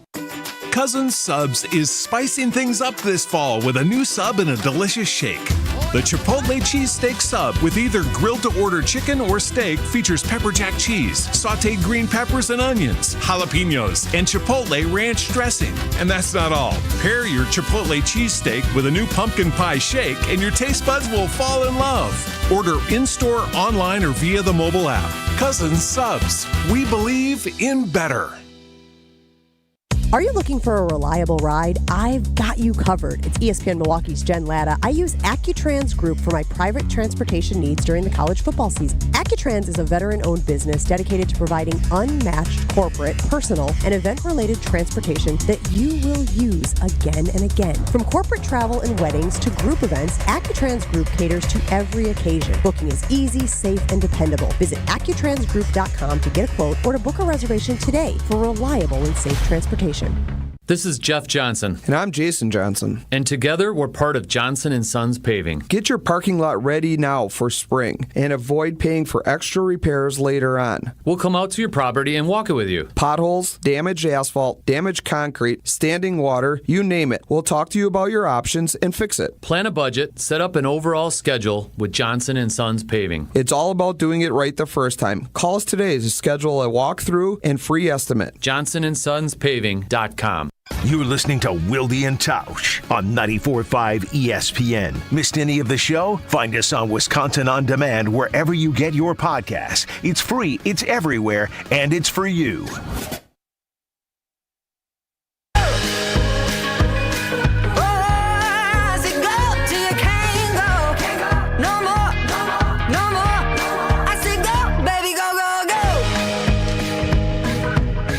Cousin Subs is spicing things up this fall with a new sub and a delicious shake. The Chipotle Cheesesteak Sub with either grilled-to-order chicken or steak features pepper jack cheese, sautéed green peppers and onions, jalapenos, and Chipotle ranch dressing. And that's not all. Pair your Chipotle Cheesesteak with a new pumpkin pie shake and your taste buds will fall in love. Order in-store, online, or via the mobile app. Cousin Subs. We believe in better. Are you looking for a reliable ride? I've got you covered. It's ESPN Milwaukee's Jen Latta. I use AccuTrans Group for my private transportation needs during the college football season. AccuTrans is a veteran-owned business dedicated to providing unmatched corporate, personal, and event-related transportation that you will use again and again. From corporate travel and weddings to group events, AccuTrans Group caters to every occasion. Booking is easy, safe, and dependable. Visit AccuTransGroup.com to get a quote or to book a reservation today for reliable and safe transportation. This is Jeff Johnson. And I'm Jason Johnson. And together, we're part of Johnson & Sons Paving. Get your parking lot ready now for spring and avoid paying for extra repairs later on. We'll come out to your property and walk it with you. Potholes, damaged asphalt, damaged concrete, standing water, you name it. We'll talk to you about your options and fix it. Plan a budget, set up an overall schedule with Johnson & Sons Paving. It's all about doing it right the first time. Call us today to schedule a walkthrough and free estimate. JohnsonandSonsPaving.com. You're listening to Wilde and Tausch on 94.5 ESPN. Missed any of the show? Find us on Wisconsin On Demand wherever you get your podcasts. It's free, it's everywhere, and it's for you.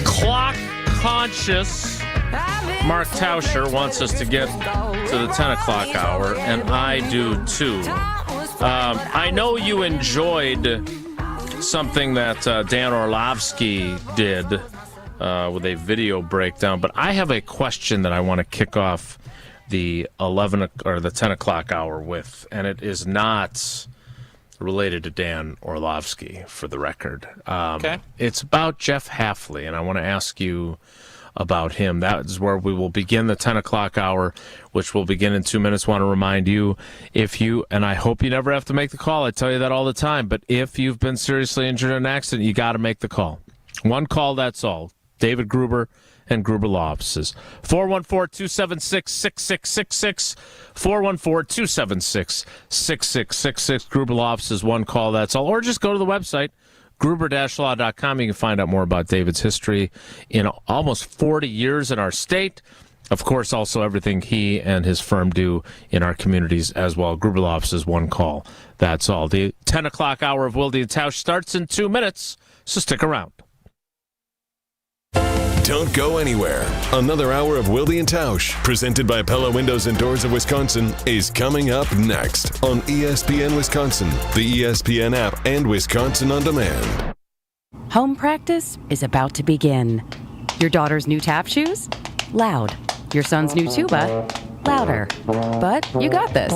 Clock conscious Mark Tauscher wants us to get to the 10 o'clock hour, and I do too. I know you enjoyed something that Dan Orlovsky did with a video breakdown, but I have a question that I want to kick off the 11 or the 10 o'clock hour with, and it is not related to Dan Orlovsky, for the record. Okay. It's about Jeff Hafley, and I want to ask you about him. That is where we will begin the 10 o'clock hour, which will begin in 2 minutes. Want to remind you, if you, and I hope you never have to make the call, I tell you that all the time, but if you've been seriously injured in an accident, you got to make the call. One call, that's all. David Gruber and Gruber Law Offices. 414-276-6666. 414-276-6666. Gruber Law Offices, one call, that's all. Or just go to the website, gruber-law.com. You can find out more about David's history in almost 40 years in our state. Of course, also everything he and his firm do in our communities as well. Gruber Law Offices, one call, that's all. The 10 o'clock hour of Wilde and Tausch starts in 2 minutes, so stick around. Don't go anywhere. Another hour of Wilde and Tausch, presented by Pella Windows and Doors of Wisconsin, is coming up next on ESPN Wisconsin, the ESPN app, and Wisconsin On Demand. Home practice is about to begin. Your daughter's new tap shoes? Loud. Your son's new tuba? Louder. But you got this.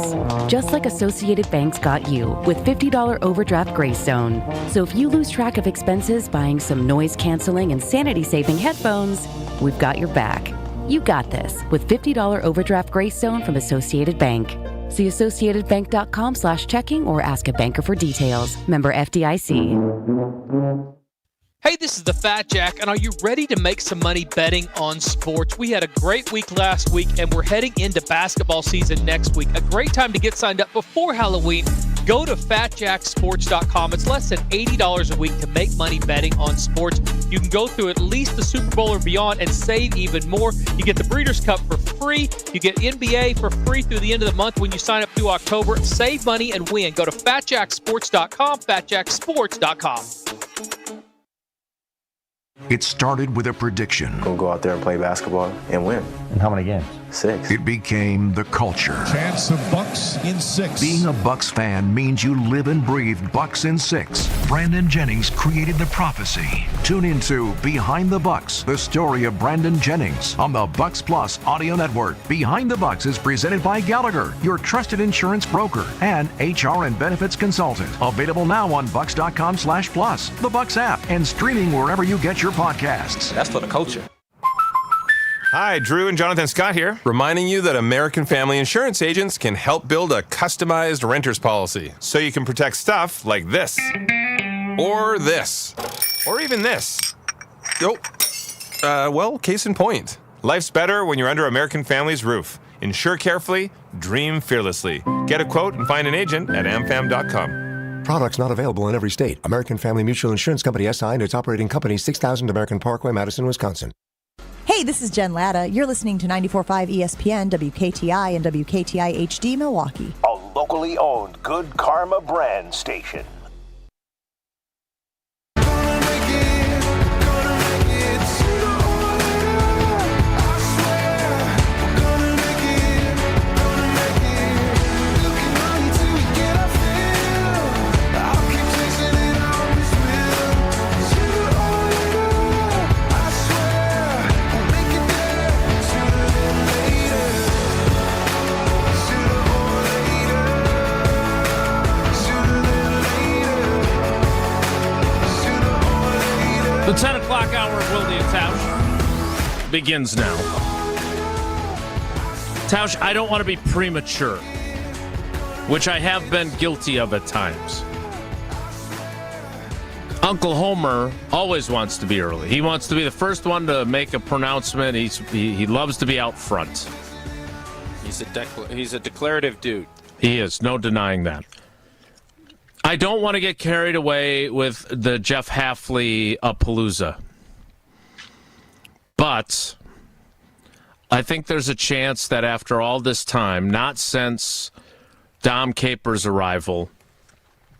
Just like Associated Bank's got you with $50 overdraft Greystone. So if you lose track of expenses buying some noise-canceling and sanity-saving headphones, we've got your back. You got this with $50 overdraft Greystone from Associated Bank. See AssociatedBank.com/checking or ask a banker for details. Member FDIC. Hey, this is the Fat Jack, and are you ready to make some money betting on sports? We had a great week last week, and we're heading into basketball season next week. A great time to get signed up before Halloween. Go to FatJackSports.com. It's less than $80 a week to make money betting on sports. You can go through at least the Super Bowl or beyond and save even more. You get the Breeders' Cup for free. You get NBA for free through the end of the month when you sign up through October. Save money and win. Go to FatJackSports.com, FatJackSports.com. It started with a prediction. We'll go out there and play basketball and win. And how many games? 6. It became the culture. Chance of Bucks in 6. Being a Bucks fan means you live and breathe Bucks in 6. Brandon Jennings created the prophecy. Tune into Behind the Bucks, the story of Brandon Jennings on the Bucks Plus audio network. Behind the Bucks is presented by Gallagher, your trusted insurance broker and HR and benefits consultant. Available now on bucks.com/plus, the Bucks app, and streaming wherever you get your podcasts. That's for the culture. Hi, Drew and Jonathan Scott here, reminding you that American Family Insurance agents can help build a customized renter's policy so you can protect stuff like this, or this, or even this. Well, case in point. Life's better when you're under American Family's roof. Insure carefully, dream fearlessly. Get a quote and find an agent at amfam.com. Products not available in every state. American Family Mutual Insurance Company SI and its operating company, 6000 American Parkway, Madison, Wisconsin. Hey, this is Jen Latta. You're listening to 94.5 ESPN, WKTI, and WKTI HD Milwaukee. A locally owned Good Karma brand station. The 10 o'clock hour of Wilde Taushy begins now. Tausch, I don't want to be premature, which I have been guilty of at times. Uncle Homer always wants to be early. He wants to be the first one to make a pronouncement. He loves to be out front. He's a declarative dude. He is, no denying that. I don't want to get carried away with the Jeff Hafley palooza. But I think there's a chance that after all this time, not since Dom Capers' arrival,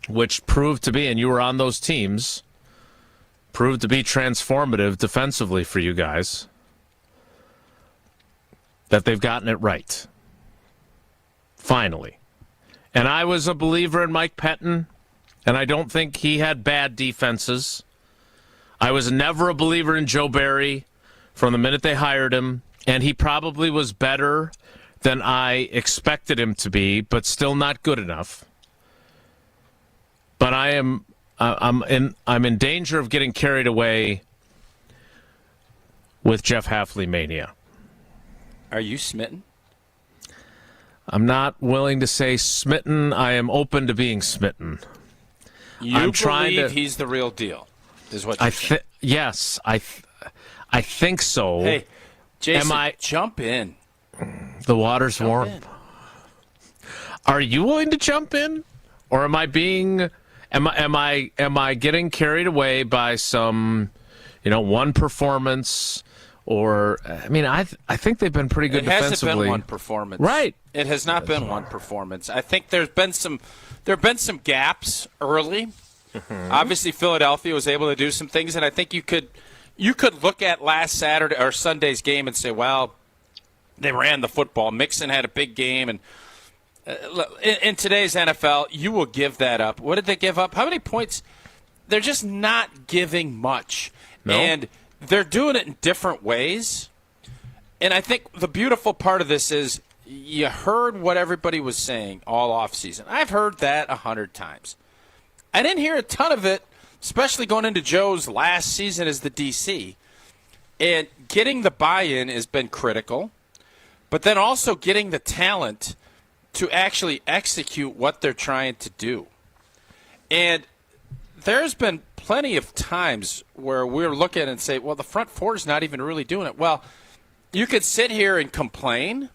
which proved to be, and you were on those teams, proved to be transformative defensively for you guys, that they've gotten it right. Finally. And I was a believer in Mike Pettin, and I don't think he had bad defenses. I was never a believer in Joe Barry from the minute they hired him, and he probably was better than I expected him to be, but still not good enough. But I'm in danger of getting carried away with Jeff Hafley mania. Are you smitten? I'm not willing to say smitten. I am open to being smitten. You believe he's the real deal, is what you're saying. Yes, I think so. Hey, Jason, jump in. The water's warm. Are you willing to jump in, or am I being? Am I getting carried away by some, one performance? Or I think they've been pretty good defensively. It hasn't been one performance, right? It has not been one performance. I think there have been some gaps early. Mm-hmm. Obviously, Philadelphia was able to do some things, and I think you could look at last Saturday or Sunday's game and say, well, they ran the football. Mixon had a big game, and in today's NFL, you will give that up. What did they give up? How many points? They're just not giving much, and they're doing it in different ways. And I think the beautiful part of this is you heard what everybody was saying all offseason. I've heard that 100 times. I didn't hear a ton of it, especially going into Joe's last season as the DC. And getting the buy-in has been critical, but then also getting the talent to actually execute what they're trying to do. And there's been plenty of times where we're looking and say, well, the front four is not even really doing it. Well, you could sit here and complain,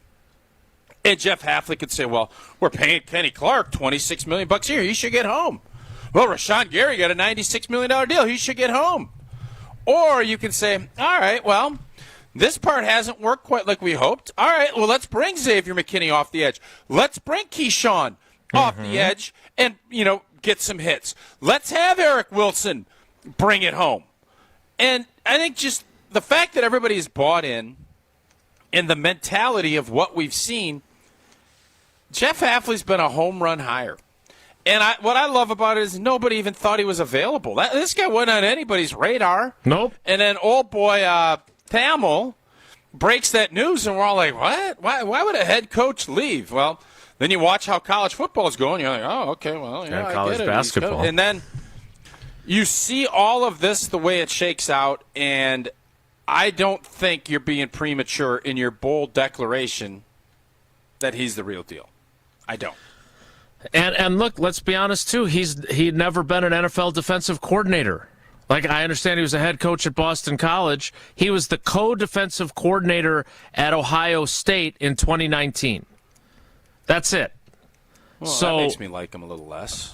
and Jeff Hafley could say, well, we're paying Kenny Clark $26 million a year. He should get home. Well, Rashawn Gary got a $96 million deal. He should get home. Or you can say, all right, well, this part hasn't worked quite like we hoped. All right, well, let's bring Xavier McKinney off the edge. Let's bring Keyshawn off the edge and, get some hits. Let's have Eric Wilson bring it home. And I think just the fact that everybody's bought in and the mentality of what we've seen, Jeff Hafley's been a home run hire. And what I love about it is nobody even thought he was available. This guy wasn't on anybody's radar. Nope. And then old boy Thamel breaks that news, and we're all like, what? Why would a head coach leave? Well, then you watch how college football is going. You're like, oh, okay, well, and college basketball. And then you see all of this the way it shakes out, and I don't think you're being premature in your bold declaration that he's the real deal. I don't. And look, let's be honest too. He'd never been an NFL defensive coordinator. Like, I understand he was a head coach at Boston College. He was the co-defensive coordinator at Ohio State in 2019. That's it. Well, that makes me like him a little less.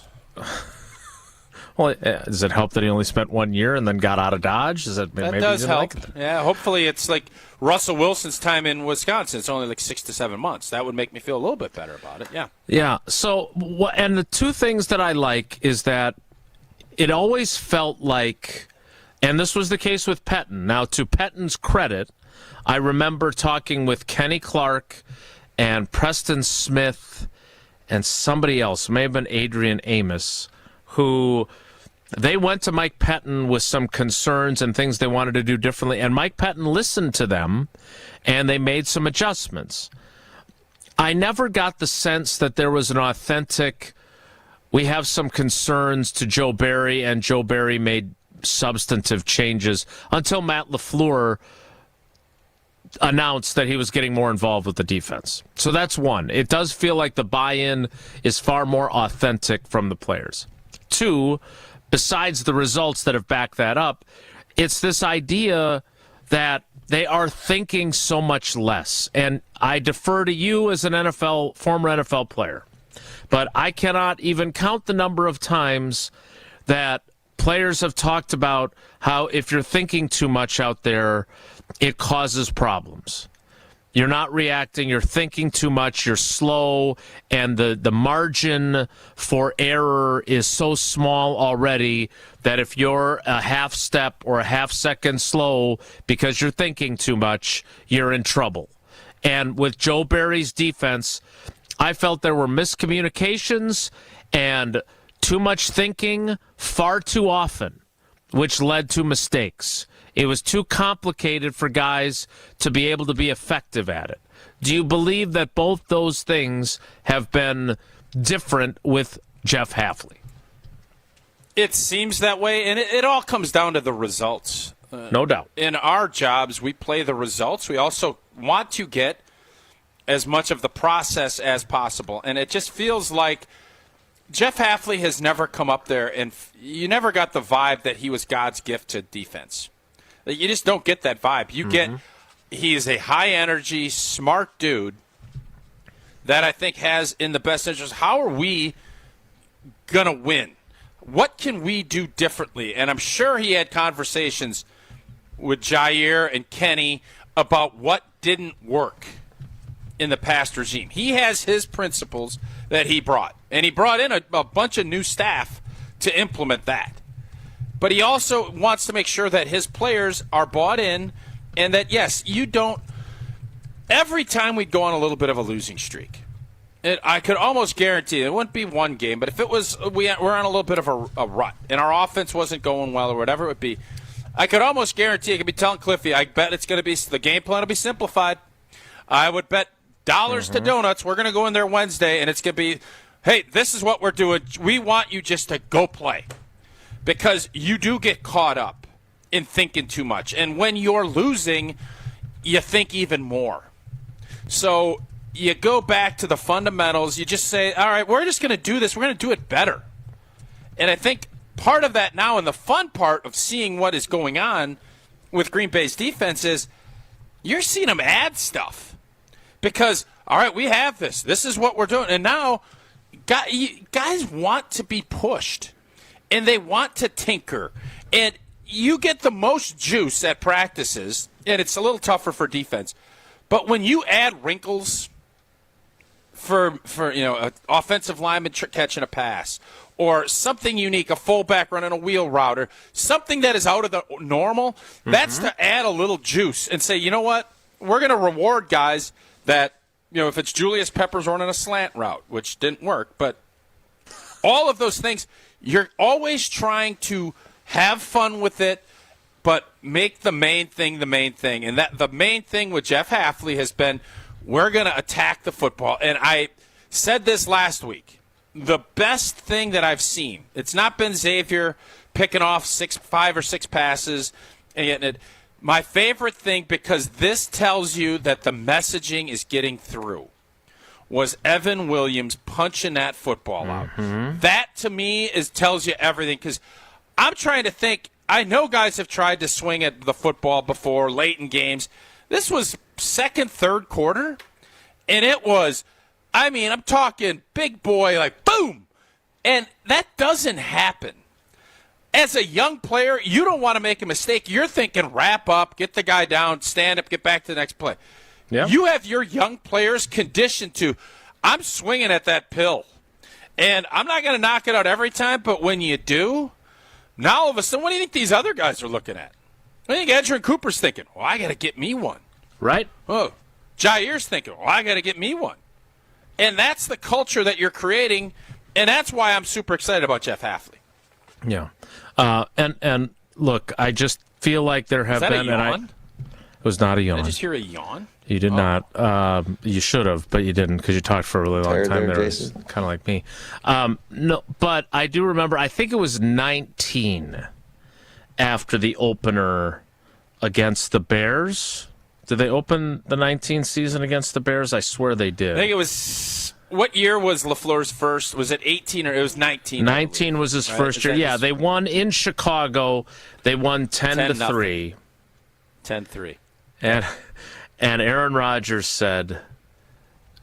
Well, does it help that he only spent 1 year and then got out of Dodge? That does help. Yeah, hopefully it's like Russell Wilson's time in Wisconsin. It's only like 6 to 7 months. That would make me feel a little bit better about it, yeah. Yeah, so, and the two things that I like is that it always felt like, and this was the case with Pettin. Now, to Pettin's credit, I remember talking with Kenny Clark and Preston Smith and somebody else, may have been Adrian Amos, who they went to Mike Pettin with some concerns and things they wanted to do differently, and Mike Pettin listened to them, and they made some adjustments. I never got the sense that there was an authentic, we have some concerns to Joe Barry, and Joe Barry made substantive changes until Matt LaFleur announced that he was getting more involved with the defense. So that's one. It does feel like the buy-in is far more authentic from the players. Two, besides the results that have backed that up, it's this idea that they are thinking so much less. And I defer to you as an former NFL player, but I cannot even count the number of times that players have talked about how if you're thinking too much out there, it causes problems. You're not reacting, you're thinking too much, you're slow, and the margin for error is so small already that if you're a half step or a half second slow because you're thinking too much, you're in trouble. And with Joe Barry's defense, I felt there were miscommunications and too much thinking far too often, which led to mistakes. It was too complicated for guys to be able to be effective at it. Do you believe that both those things have been different with Jeff Hafley? It seems that way, and it all comes down to the results. No doubt. In our jobs, we play the results. We also want to get as much of the process as possible, and it just feels like Jeff Hafley has never come up there, and you never got the vibe that he was God's gift to defense. You just don't get that vibe. You get he is a high-energy, smart dude that I think has in the best interest. How are we going to win? What can we do differently? And I'm sure he had conversations with Jair and Kenny about what didn't work in the past regime. He has his principles that he brought, and he brought in a bunch of new staff to implement that. But he also wants to make sure that his players are bought in and that, yes, you don't – every time we'd go on a little bit of a losing streak, I could almost guarantee it wouldn't be one game, but if it was we're on a little bit of a rut and our offense wasn't going well or whatever it would be, I could almost guarantee I could be telling Cliffy, I bet it's going to be – the game plan will be simplified. I would bet dollars to donuts we're going to go in there Wednesday and it's going to be, hey, this is what we're doing. We want you just to go play. Because you do get caught up in thinking too much. And when you're losing, you think even more. So you go back to the fundamentals. You just say, all right, we're just going to do this. We're going to do it better. And I think part of that now, and the fun part of seeing what is going on with Green Bay's defense is you're seeing them add stuff. Because, all right, we have this. This is what we're doing. And now guys want to be pushed. And they want to tinker. And you get the most juice at practices, and it's a little tougher for defense. But when you add wrinkles for an offensive lineman catching a pass, or something unique, a fullback running a wheel route, or something that is out of the normal, that's to add a little juice and say, you know what, we're going to reward guys that, if it's Julius Peppers running a slant route, which didn't work, but all of those things – you're always trying to have fun with it, but make the main thing the main thing. And that the main thing with Jeff Hafley has been, we're going to attack the football. And I said this last week. The best thing that I've seen, it's not been Xavier picking off 5 or 6 passes. And my favorite thing, because this tells you that the messaging is getting through, was Evan Williams punching that football out. That, to me, tells you everything, because I'm trying to think. I know guys have tried to swing at the football before, late in games. This was second, third quarter, and it was, I'm talking big boy, like boom, and that doesn't happen. As a young player, you don't want to make a mistake. You're thinking wrap up, get the guy down, stand up, get back to the next play. Yeah. You have your young players conditioned to, I'm swinging at that pill. And I'm not going to knock it out every time, but when you do, now all of a sudden, what do you think these other guys are looking at? I think Edgerrin Cooper's thinking, well, I got to get me one. Right. Oh, Jair's thinking, well, I got to get me one. And that's the culture that you're creating, and that's why I'm super excited about Jeff Hafley. Yeah. And look, I just feel like there have been. A yawn? It was not a yawn. Did I just hear a yawn? You did not. You should have, but you didn't because you talked for a really long time there. Kind of like me. No, but I do remember, I think it was 19. after the opener against the Bears. Did they open the 19 season against the Bears? I swear they did. I think it was. What year was LaFleur's first? Was it 18 or it was 19? 19 was his first year. Yeah, they won in Chicago. They won 10-3. 10-3. And Aaron Rodgers said,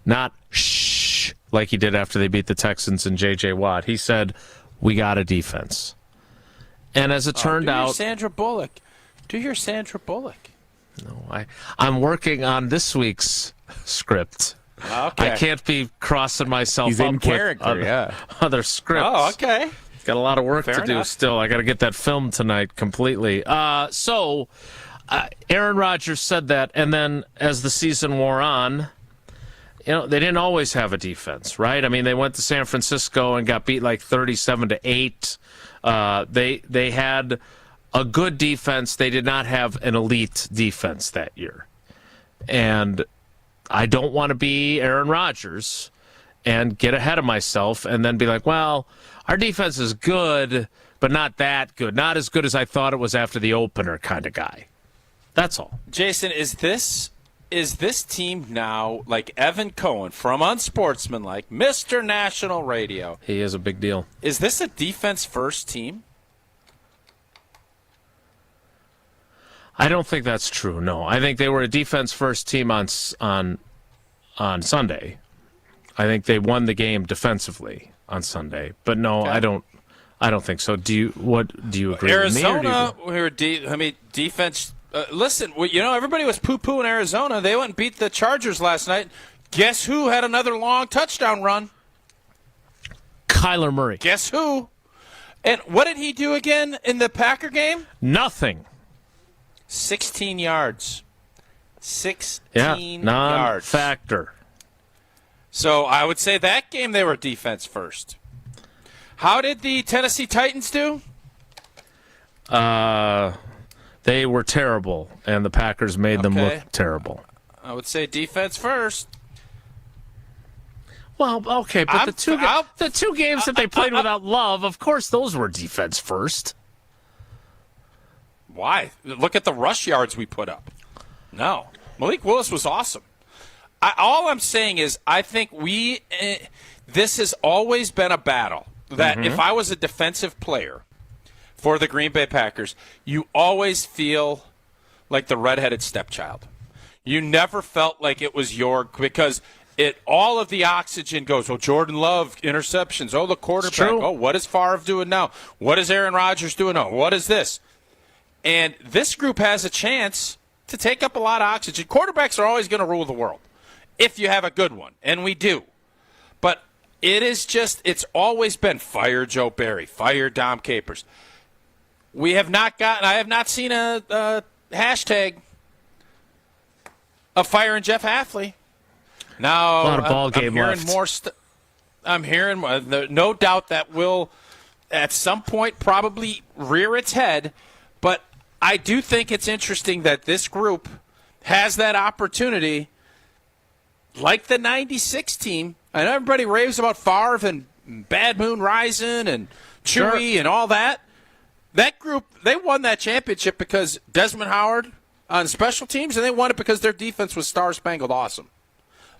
not shh, like he did after they beat the Texans and J.J. Watt. He said, we got a defense. And as it turned out... Sandra Bullock. Do your Sandra Bullock. No, I'm working on this week's script. Okay. I can't be crossing myself He's up in character, with other scripts. Oh, okay. Got a lot of work to do enough. still. I got to get that filmed tonight completely. So Aaron Rodgers said that, and then as the season wore on, they didn't always have a defense, right? I mean, they went to San Francisco and got beat like 37-8. They had a good defense. They did not have an elite defense that year. And I don't want to be Aaron Rodgers and get ahead of myself and then be like, well, our defense is good, but not that good. Not as good as I thought it was after the opener kind of guy. That's all. Jason, is this team now like Evan Cohen from Unsportsmanlike, Mr. National Radio? He is a big deal. Is this a defense-first team? I don't think that's true, no. I think they were a defense-first team on Sunday. I think they won the game defensively on Sunday. But no, okay. I don't think so. Do you agree Arizona, with me? defense. Listen, everybody was poo-pooing Arizona. They went and beat the Chargers last night. Guess who had another long touchdown run? Kyler Murray. Guess who? And what did he do again in the Packer game? Nothing. 16 yards. 16 yards. Non-factor. So I would say that game they were defense first. How did the Tennessee Titans do? They were terrible, and the Packers made them look terrible. I would say defense first. Well, okay, but the two games that they played without Love, of course, those were defense first. Why? Look at the rush yards we put up. No. Malik Willis was awesome. All I'm saying is I think this has always been a battle that if I was a defensive player for the Green Bay Packers, you always feel like the redheaded stepchild. You never felt like it was because all of the oxygen goes, Jordan Love, interceptions, the quarterback, what is Favre doing now? What is Aaron Rodgers doing now? What is this? And this group has a chance to take up a lot of oxygen. Quarterbacks are always going to rule the world if you have a good one, and we do. But it's always been fire Joe Barry, fire Dom Capers. I have not seen a hashtag of firing Jeff Hafley. Now, a lot of ball game left. I'm hearing no doubt that will at some point probably rear its head, but I do think it's interesting that this group has that opportunity, like the 96 team. I know everybody raves about Favre and Bad Moon Rising and Chewy and all that. That group, they won that championship because Desmond Howard on special teams, and they won it because their defense was star-spangled awesome.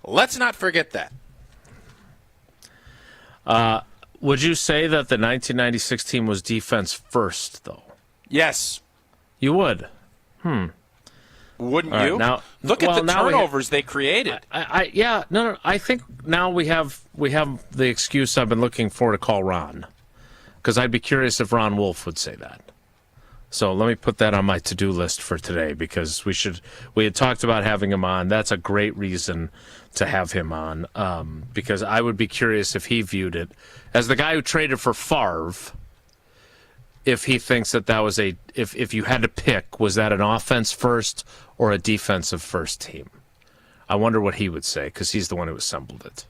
Let's not forget that. Would you say that the 1996 team was defense first, though? Yes. You would? Wouldn't All you? Right, now, look at the turnovers they created. I think now we have the excuse I've been looking for to call Ron, because I'd be curious if Ron Wolf would say that. So let me put that on my to-do list for today, because we had talked about having him on. That's a great reason to have him on, because I would be curious if he viewed it as the guy who traded for Favre. If he thinks that was if you had to pick, was that an offense first or a defensive first team? I wonder what he would say, because he's the one who assembled it.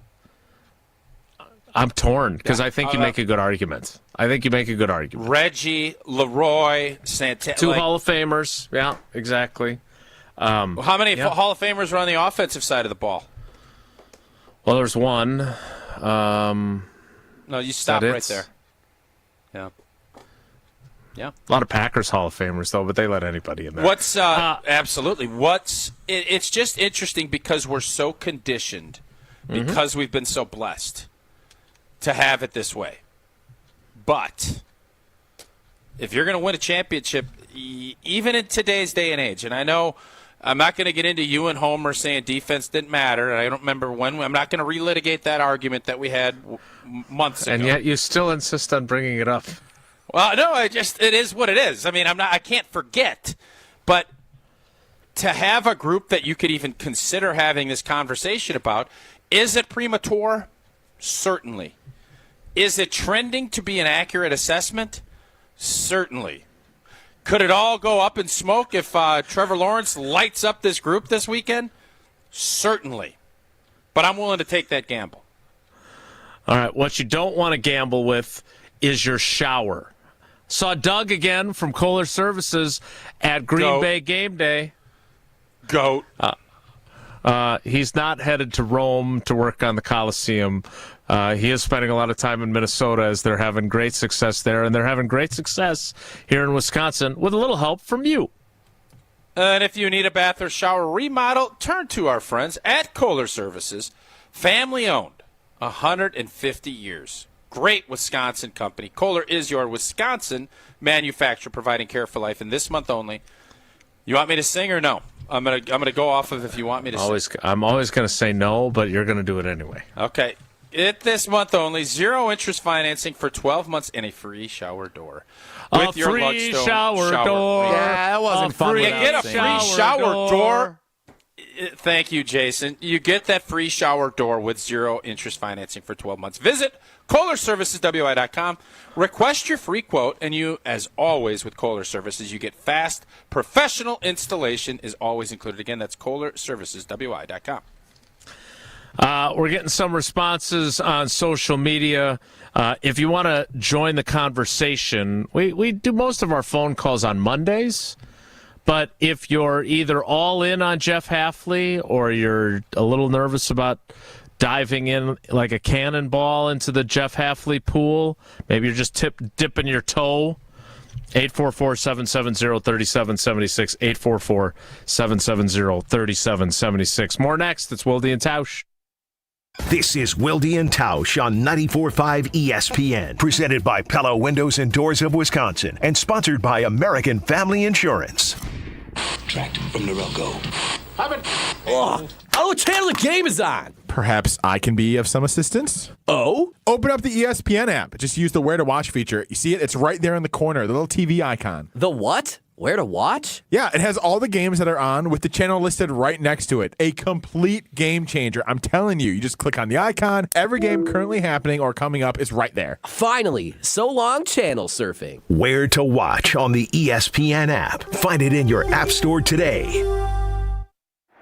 I'm torn, because I think you make a good argument. Reggie, Leroy, Santana. Two Hall of Famers. Yeah, exactly. How many Hall of Famers are on the offensive side of the ball? Well, there's one. No, you stop right there. Yeah. Yeah. A lot of Packers Hall of Famers, though, but they let anybody in there. Absolutely. It's just interesting because we're so conditioned, because we've been so blessed to have it this way. But if you're going to win a championship, even in today's day and age, and I know I'm not going to get into you and Homer saying defense didn't matter, and I don't remember when. I'm not going to relitigate that argument that we had months ago. And yet you still insist on bringing it up. Well, no, it is what it is. I mean, I can't forget. But to have a group that you could even consider having this conversation about, is it premature? Certainly. Is it trending to be an accurate assessment? Certainly. Could it all go up in smoke if Trevor Lawrence lights up this group this weekend? Certainly. But I'm willing to take that gamble. All right, what you don't want to gamble with is your shower. Saw Doug again from Kohler Services at Green Bay game day. Goat. He's not headed to Rome to work on the Coliseum. He is spending a lot of time in Minnesota as they're having great success there, and they're having great success here in Wisconsin with a little help from you. And if you need a bath or shower remodel, turn to our friends at Kohler Services. Family-owned, 150 years. Great Wisconsin company. Kohler is your Wisconsin manufacturer providing care for life. And this month only, you want me to sing or no? I'm gonna go off of if you want me to sing. I'm always going to say no, but you're going to do it anyway. Okay. This month only, 0 interest financing for 12 months and a free shower door. With your free Luxstone shower door. Yeah, that wasn't fun. You get a free shower door. Thank you, Jason. You get that free shower door with 0 interest financing for 12 months. Visit KohlerServicesWI.com. Request your free quote, and you, as always with Kohler Services, you get fast, professional installation is always included. Again, that's KohlerServicesWI.com. We're getting some responses on social media. If you want to join the conversation, we do most of our phone calls on Mondays. But if you're either all in on Jeff Hafley or you're a little nervous about diving in like a cannonball into the Jeff Hafley pool, maybe you're just dipping your toe, 844-770-3776, 844-770-3776. More next. It's Wilde and Tausch. This is Wilde and Tausch on 94.5 ESPN, presented by Pella Windows and Doors of Wisconsin, and sponsored by American Family Insurance. Tracked from Norelco. Oh, channel the game is on. Perhaps I can be of some assistance. Oh? Open up the ESPN app. Just use the Where to Watch feature. You see it? It's right there in the corner, the little TV icon. The what? Where to watch? Yeah, it has all the games that are on with the channel listed right next to it. A complete game changer. I'm telling you. You just click on the icon. Every game currently happening or coming up is right there. Finally. So long channel surfing. Where to Watch on the ESPN app. Find it in your app store today.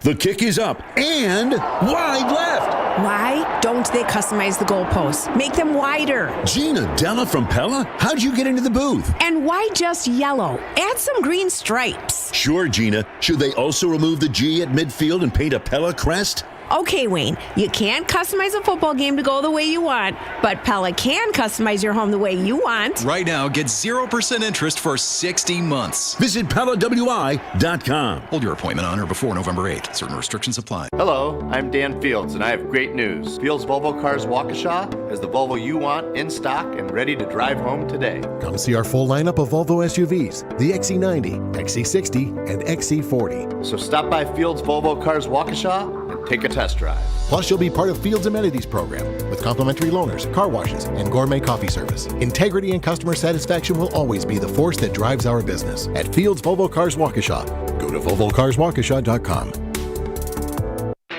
The kick is up and wide left. Why don't they customize the goalposts? Make them wider. Gina Della from Pella? How'd you get into the booth? And why just yellow? Add some green stripes. Sure, Gina. Should they also remove the G at midfield and paint a Pella crest? Okay, Wayne, you can't customize a football game to go the way you want, but Pella can customize your home the way you want. Right now, get 0% interest for 60 months. Visit PellaWI.com. Hold your appointment on or before November 8th. Certain restrictions apply. Hello, I'm Dan Fields, and I have great news. Fields Volvo Cars Waukesha has the Volvo you want in stock and ready to drive home today. Come see our full lineup of Volvo SUVs, the XC90, XC60, and XC40. So stop by Fields Volvo Cars Waukesha and take a test drive. Plus, you'll be part of Fields Amenities program with complimentary loaners, car washes, and gourmet coffee service. Integrity and customer satisfaction will always be the force that drives our business. At Fields Volvo Cars Waukesha, go to VolvoCarsWaukesha.com.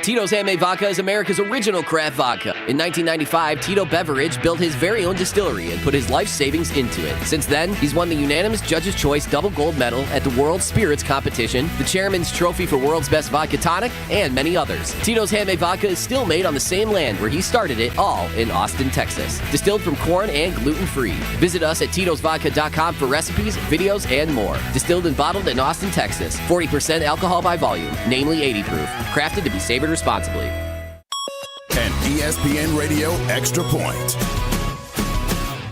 Tito's Handmade Vodka is America's original craft vodka. In 1995, Tito Beveridge built his very own distillery and put his life savings into it. Since then, he's won the unanimous Judge's Choice Double Gold Medal at the World Spirits Competition, the Chairman's Trophy for World's Best Vodka Tonic, and many others. Tito's Handmade Vodka is still made on the same land where he started it, all in Austin, Texas. Distilled from corn and gluten-free. Visit us at Tito'sVodka.com for recipes, videos, and more. Distilled and bottled in Austin, Texas. 40% alcohol by volume, namely 80 proof. Crafted to be savored responsibly. An ESPN Radio Extra Point.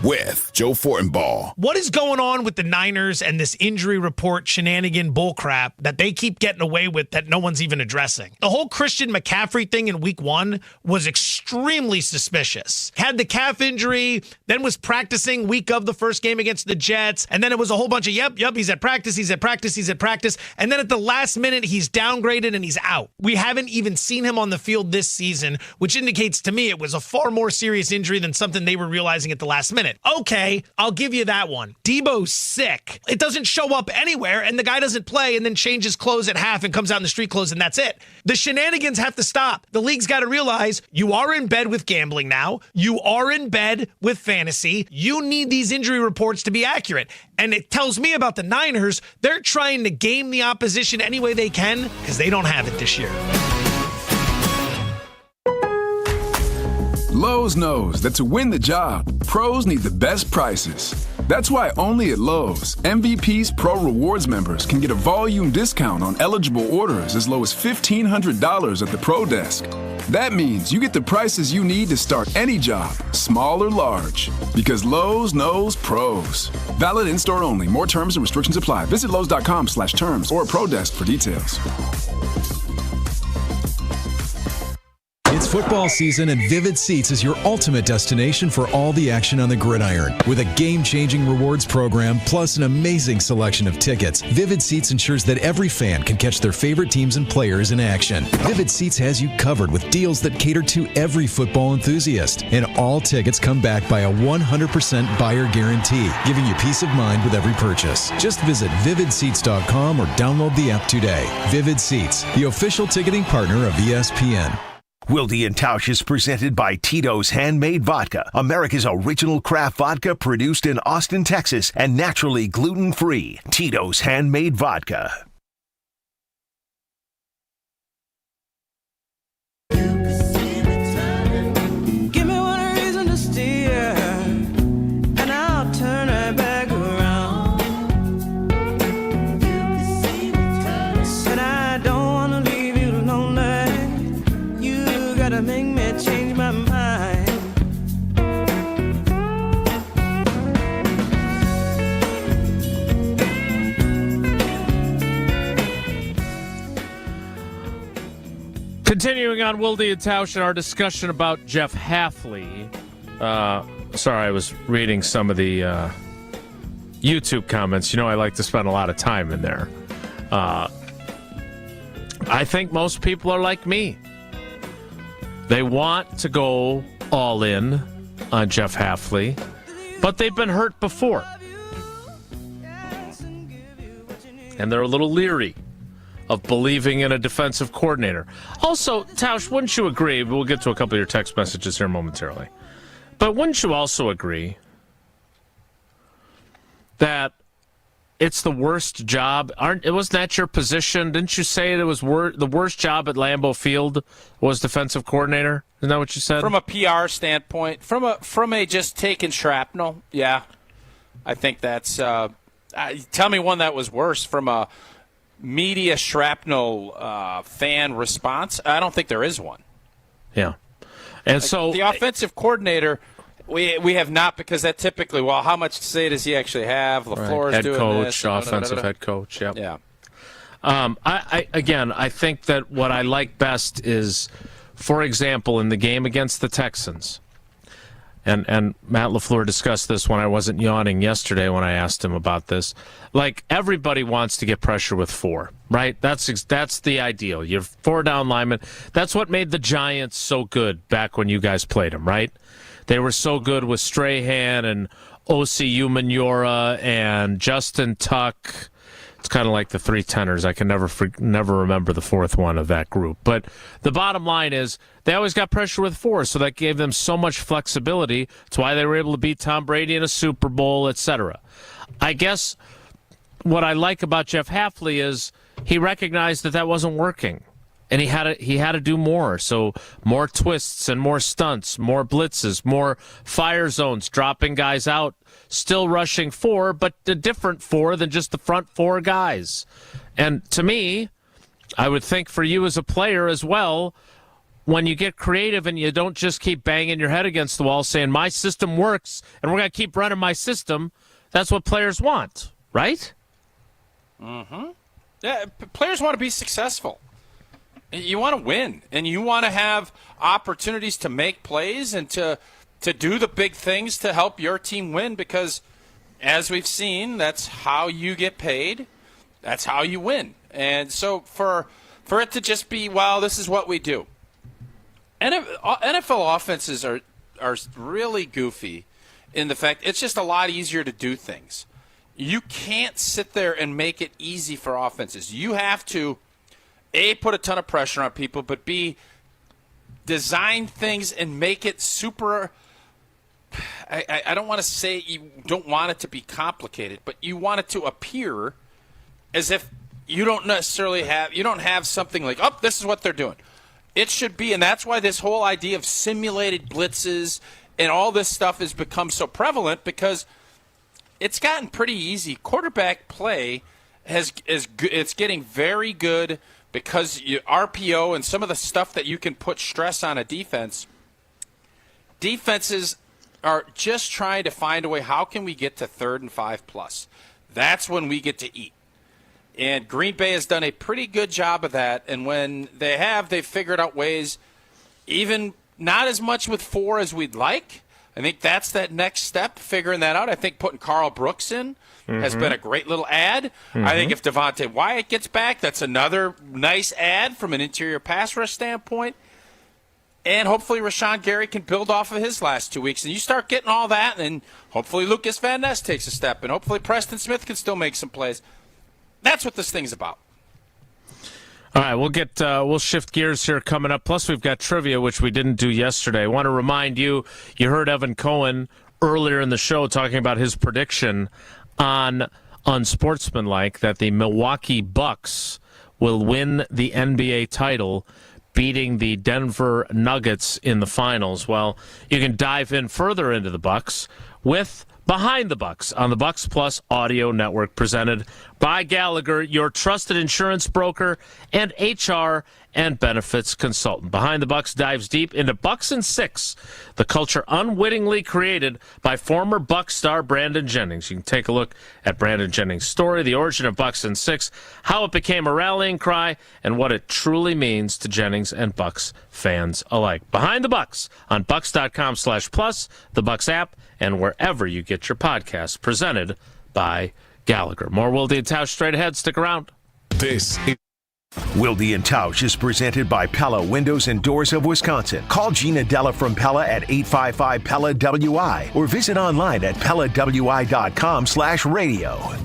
with Joe Fortenbaugh. What is going on with the Niners and this injury report shenanigan bullcrap that they keep getting away with that no one's even addressing? The whole Christian McCaffrey thing in week 1 was extremely suspicious. Had the calf injury, then was practicing week of the first game against the Jets, and then it was a whole bunch of, yep, he's at practice, and then at the last minute, he's downgraded and he's out. We haven't even seen him on the field this season, which indicates to me it was a far more serious injury than something they were realizing at the last minute. Okay, I'll give you that one. Debo's sick. It doesn't show up anywhere, and the guy doesn't play and then changes clothes at half and comes out in the street clothes, and that's it. The shenanigans have to stop. The league's got to realize you are in bed with gambling now. You are in bed with fantasy. You need these injury reports to be accurate. And it tells me about the Niners. They're trying to game the opposition any way they can because they don't have it this year. Lowe's knows that to win the job, pros need the best prices. That's why only at Lowe's, MVP's Pro Rewards members can get a volume discount on eligible orders as low as $1,500 at the Pro Desk. That means you get the prices you need to start any job, small or large. Because Lowe's knows pros. Valid in-store only. More terms and restrictions apply. Visit Lowe's.com/terms or Pro Desk for details. It's football season, and Vivid Seats is your ultimate destination for all the action on the gridiron. With a game-changing rewards program, plus an amazing selection of tickets, Vivid Seats ensures that every fan can catch their favorite teams and players in action. Vivid Seats has you covered with deals that cater to every football enthusiast. And all tickets come back by a 100% buyer guarantee, giving you peace of mind with every purchase. Just visit vividseats.com or download the app today. Vivid Seats, the official ticketing partner of ESPN. Wilde Taushy is presented by Tito's Handmade Vodka, America's original craft vodka produced in Austin, Texas, and naturally gluten-free. Tito's Handmade Vodka. Continuing on Wilde and Tausch and our discussion about Jeff Hafley. Sorry, I was reading some of the YouTube comments. You know, I like to spend a lot of time in there. I think most people are like me. They want to go all in on Jeff Hafley, but they've been hurt before. And they're a little leery of believing in a defensive coordinator. Also, Tausch, wouldn't you agree, we'll get to a couple of your text messages here momentarily, but wouldn't you also agree that it's the worst job? Wasn't that your position? Didn't you say it was the worst job at Lambeau Field was defensive coordinator? Isn't that what you said? From a PR standpoint, from a just taking shrapnel, yeah. I think that's tell me one that was worse from a media shrapnel fan response. I don't think there is one. Yeah. And so the offensive coordinator, we have not, because that typically, well, how much say does he actually have? LaFleur is doing this. Head coach, offensive head coach, yep. Yeah. I think that what I like best is, for example, in the game against the Texans, and Matt LaFleur discussed this when I wasn't yawning yesterday when I asked him about this. Like, everybody wants to get pressure with 4, right? That's the ideal. You're 4 down linemen. That's what made the Giants so good back when you guys played them, right? They were so good with Strahan and O.C. Umenyiora and Justin Tuck. It's kind of like the 3 tenors. I can never remember the 4th one of that group. But the bottom line is they always got pressure with 4, so that gave them so much flexibility. That's why they were able to beat Tom Brady in a Super Bowl, etc. I guess what I like about Jeff Hafley is he recognized that wasn't working, and he had to do more. So more twists and more stunts, more blitzes, more fire zones, dropping guys out, still rushing 4, but a different 4 than just the front 4 guys. And to me, I would think for you as a player as well, when you get creative and you don't just keep banging your head against the wall saying, my system works and we're going to keep running my system, that's what players want, right? Mm-hmm. Yeah, players want to be successful. You want to win, and you want to have opportunities to make plays and to do the big things to help your team win because, as we've seen, that's how you get paid. That's how you win. And so for it to just be, well, this is what we do. NFL offenses are really goofy in the fact it's just a lot easier to do things. You can't sit there and make it easy for offenses. You have to, A, put a ton of pressure on people, but B, design things and make it super – I don't want to say you don't want it to be complicated, but you want it to appear as if you don't necessarily have – you don't have something like, oh, this is what they're doing. It should be, and that's why this whole idea of simulated blitzes and all this stuff has become so prevalent because it's gotten pretty easy. Quarterback play it's getting very good because RPO and some of the stuff that you can put stress on a defense. Defenses are just trying to find a way, how can we get to 3rd and 5+? That's when we get to eat. And Green Bay has done a pretty good job of that. And when they've figured out ways, even not as much with 4 as we'd like. I think that's that next step, figuring that out. I think putting Carl Brooks in has been a great little add. I think if Devontae Wyatt gets back, that's another nice add from an interior pass rush standpoint. And hopefully Rashawn Gary can build off of his last 2 weeks. And you start getting all that, and hopefully Lucas Van Ness takes a step, and hopefully Preston Smith can still make some plays. That's what this thing's about. All right, we'll shift gears here coming up. Plus, we've got trivia, which we didn't do yesterday. I want to remind you heard Evan Cohen earlier in the show talking about his prediction on Unsportsmanlike that the Milwaukee Bucks will win the NBA title, beating the Denver Nuggets in the finals. Well, you can dive in further into the Bucks with Behind the Bucks on the Bucks Plus Audio Network, presented by Gallagher, your trusted insurance broker and HR and benefits consultant. Behind the Bucks dives deep into Bucks and Six, the culture unwittingly created by former Bucks star Brandon Jennings. You can take a look at Brandon Jennings' story, the origin of Bucks and Six, how it became a rallying cry, and what it truly means to Jennings and Bucks fans alike. Behind the Bucks on Bucks.com/plus, the Bucks app, and wherever you get your podcasts, presented by Gallagher. More Wilde and Tausch straight ahead. Stick around. This is Wilde and Tausch is presented by Pella Windows and Doors of Wisconsin. Call Gina Della from Pella at 855-PELLA-WI or visit online at PellaWI.com/radio.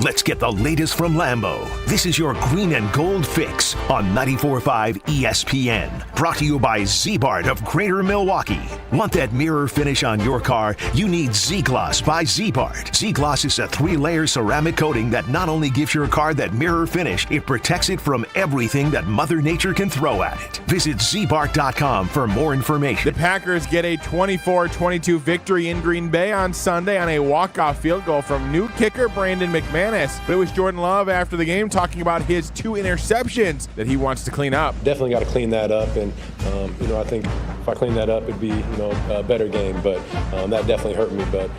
Let's get the latest from Lambeau. This is your green and gold fix on 94.5 ESPN. Brought to you by Z-Bart of Greater Milwaukee. Want that mirror finish on your car? You need Z-Gloss by Z-Bart. Z-Gloss is a 3-layer ceramic coating that not only gives your car that mirror finish, it protects it from everything that Mother Nature can throw at it. Visit ZBart.com for more information. The Packers get a 24-22 victory in Green Bay on Sunday on a walk-off field goal from new kicker Brandon McManus. But it was Jordan Love after the game talking about his 2 interceptions that he wants to clean up. Definitely got to clean that up, and I think if I clean that up, it'd be a better game. But that definitely hurt me. But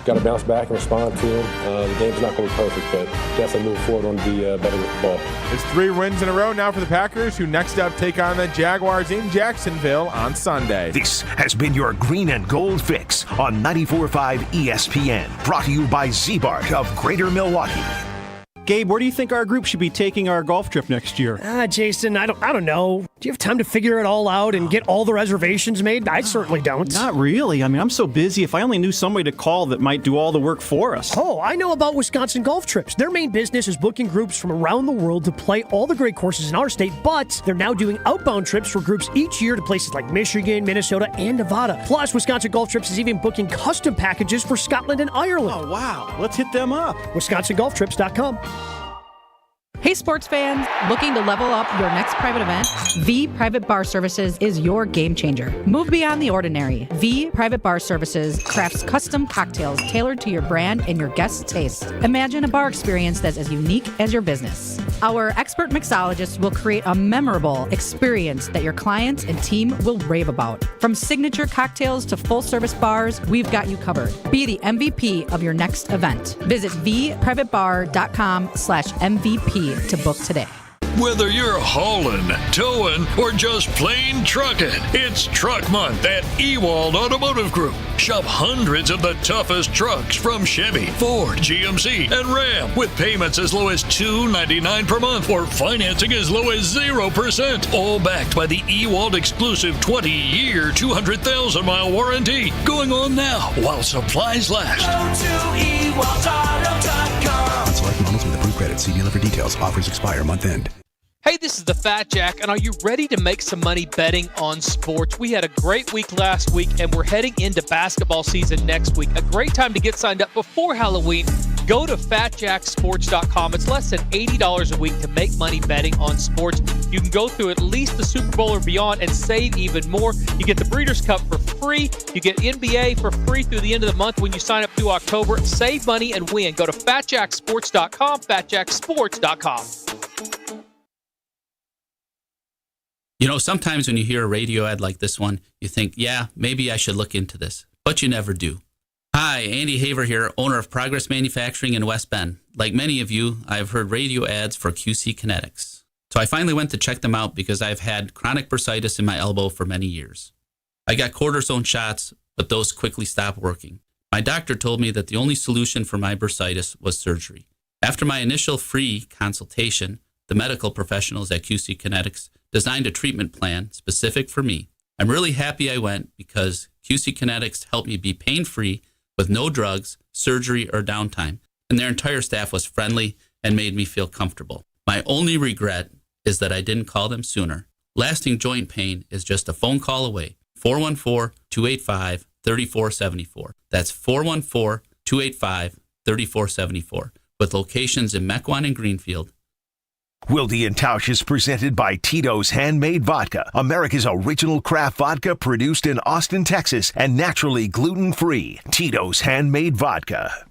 got to bounce back and respond to him. The game's not going to be perfect, but definitely move forward, want to be better with the ball. It's 3 wins in a row now for the Packers, who next up take on the Jaguars in Jacksonville on Sunday. This has been your green and gold fix on 94.5 ESPN. Brought to you by Z-Bart of Greater Milwaukee. Gabe, where do you think our group should be taking our golf trip next year? Jason, I don't know. Do you have time to figure it all out and get all the reservations made? I certainly don't. Not really. I mean, I'm so busy. If I only knew somebody to call that might do all the work for us. Oh, I know about Wisconsin Golf Trips. Their main business is booking groups from around the world to play all the great courses in our state, but they're now doing outbound trips for groups each year to places like Michigan, Minnesota, and Nevada. Plus, Wisconsin Golf Trips is even booking custom packages for Scotland and Ireland. Oh, wow. Let's hit them up. WisconsinGolfTrips.com. Hey sports fans, looking to level up your next private event? V Private Bar Services is your game changer. Move beyond the ordinary. V Private Bar Services crafts custom cocktails tailored to your brand and your guests' taste. Imagine a bar experience that's as unique as your business. Our expert mixologists will create a memorable experience that your clients and team will rave about. From signature cocktails to full-service bars, we've got you covered. Be the MVP of your next event. Visit theprivatebar.com/MVP to book today. Whether you're hauling, towing, or just plain trucking, it's Truck Month at Ewald Automotive Group. Shop hundreds of the toughest trucks from Chevy, Ford, GMC, and Ram with payments as low as $299 per month or financing as low as 0%. All backed by the Ewald exclusive 20-year, 200,000-mile warranty. Going on now while supplies last. Go to EWaldAuto.com. Select models with approved credit. See dealer for details. Offers expire month end. Hey, this is the Fat Jack, and are you ready to make some money betting on sports? We had a great week last week, and we're heading into basketball season next week. A great time to get signed up before Halloween. Go to FatJackSports.com. It's less than $80 a week to make money betting on sports. You can go through at least the Super Bowl or beyond and save even more. You get the Breeders' Cup for free. You get NBA for free through the end of the month when you sign up through October. Save money and win. Go to FatJackSports.com, FatJackSports.com. You know, sometimes when you hear a radio ad like this one, you think, yeah, maybe I should look into this, but you never do. Hi, Andy Haver here, owner of Progress Manufacturing in West Bend. Like many of you, I've heard radio ads for QC Kinetics. So I finally went to check them out because I've had chronic bursitis in my elbow for many years. I got cortisone shots, but those quickly stopped working. My doctor told me that the only solution for my bursitis was surgery. After my initial free consultation, the medical professionals at QC Kinetics designed a treatment plan specific for me. I'm really happy I went because QC Kinetics helped me be pain-free with no drugs, surgery, or downtime, and their entire staff was friendly and made me feel comfortable. My only regret is that I didn't call them sooner. Lasting joint pain is just a phone call away. 414-285-3474. That's 414-285-3474 with locations in Mequon and Greenfield. Wilde Taushy is presented by Tito's Handmade Vodka, America's original craft vodka produced in Austin, Texas, and naturally gluten-free. Tito's Handmade Vodka.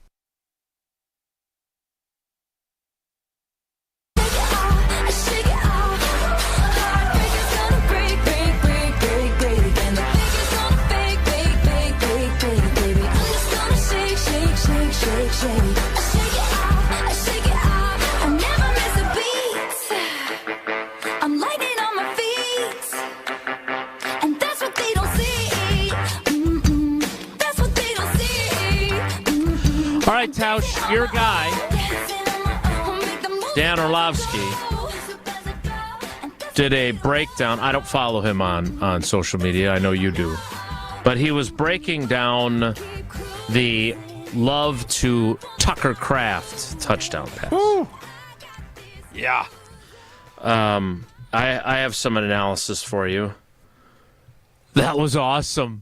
All right, Tausch, your guy, Dan Orlovsky, did a breakdown. I don't follow him on social media. I know you do. But he was breaking down the Love to Tucker Kraft touchdown pass. Woo. Yeah. I have some analysis for you. That was awesome.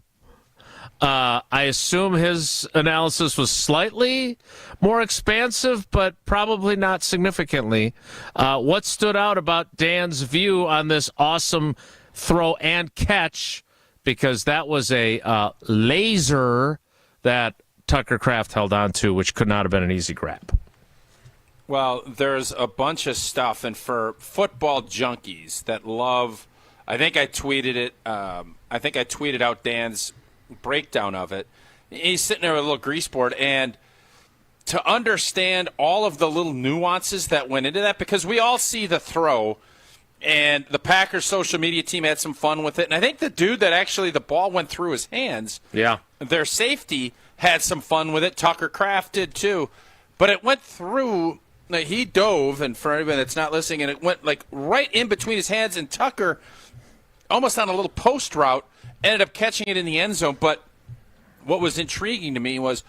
I assume his analysis was slightly more expansive, but probably not significantly. What stood out about Dan's view on this awesome throw and catch? Because that was a laser that Tucker Kraft held on to, which could not have been an easy grab. Well, there's a bunch of stuff, and for football junkies that love, I think I tweeted it. I think I tweeted out Dan's breakdown of it. He's sitting there with a little grease board, and to understand all of the little nuances that went into that, because we all see the throw, and the Packers social media team had some fun with it, and I think the dude that actually the ball went through his hands, their safety had some fun with it. Tucker Kraft did too, but it went through. Like, he dove, and for anybody that's not listening, and it went like right in between his hands, and Tucker, almost on a little post route, ended up catching it in the end zone. But what was intriguing to me was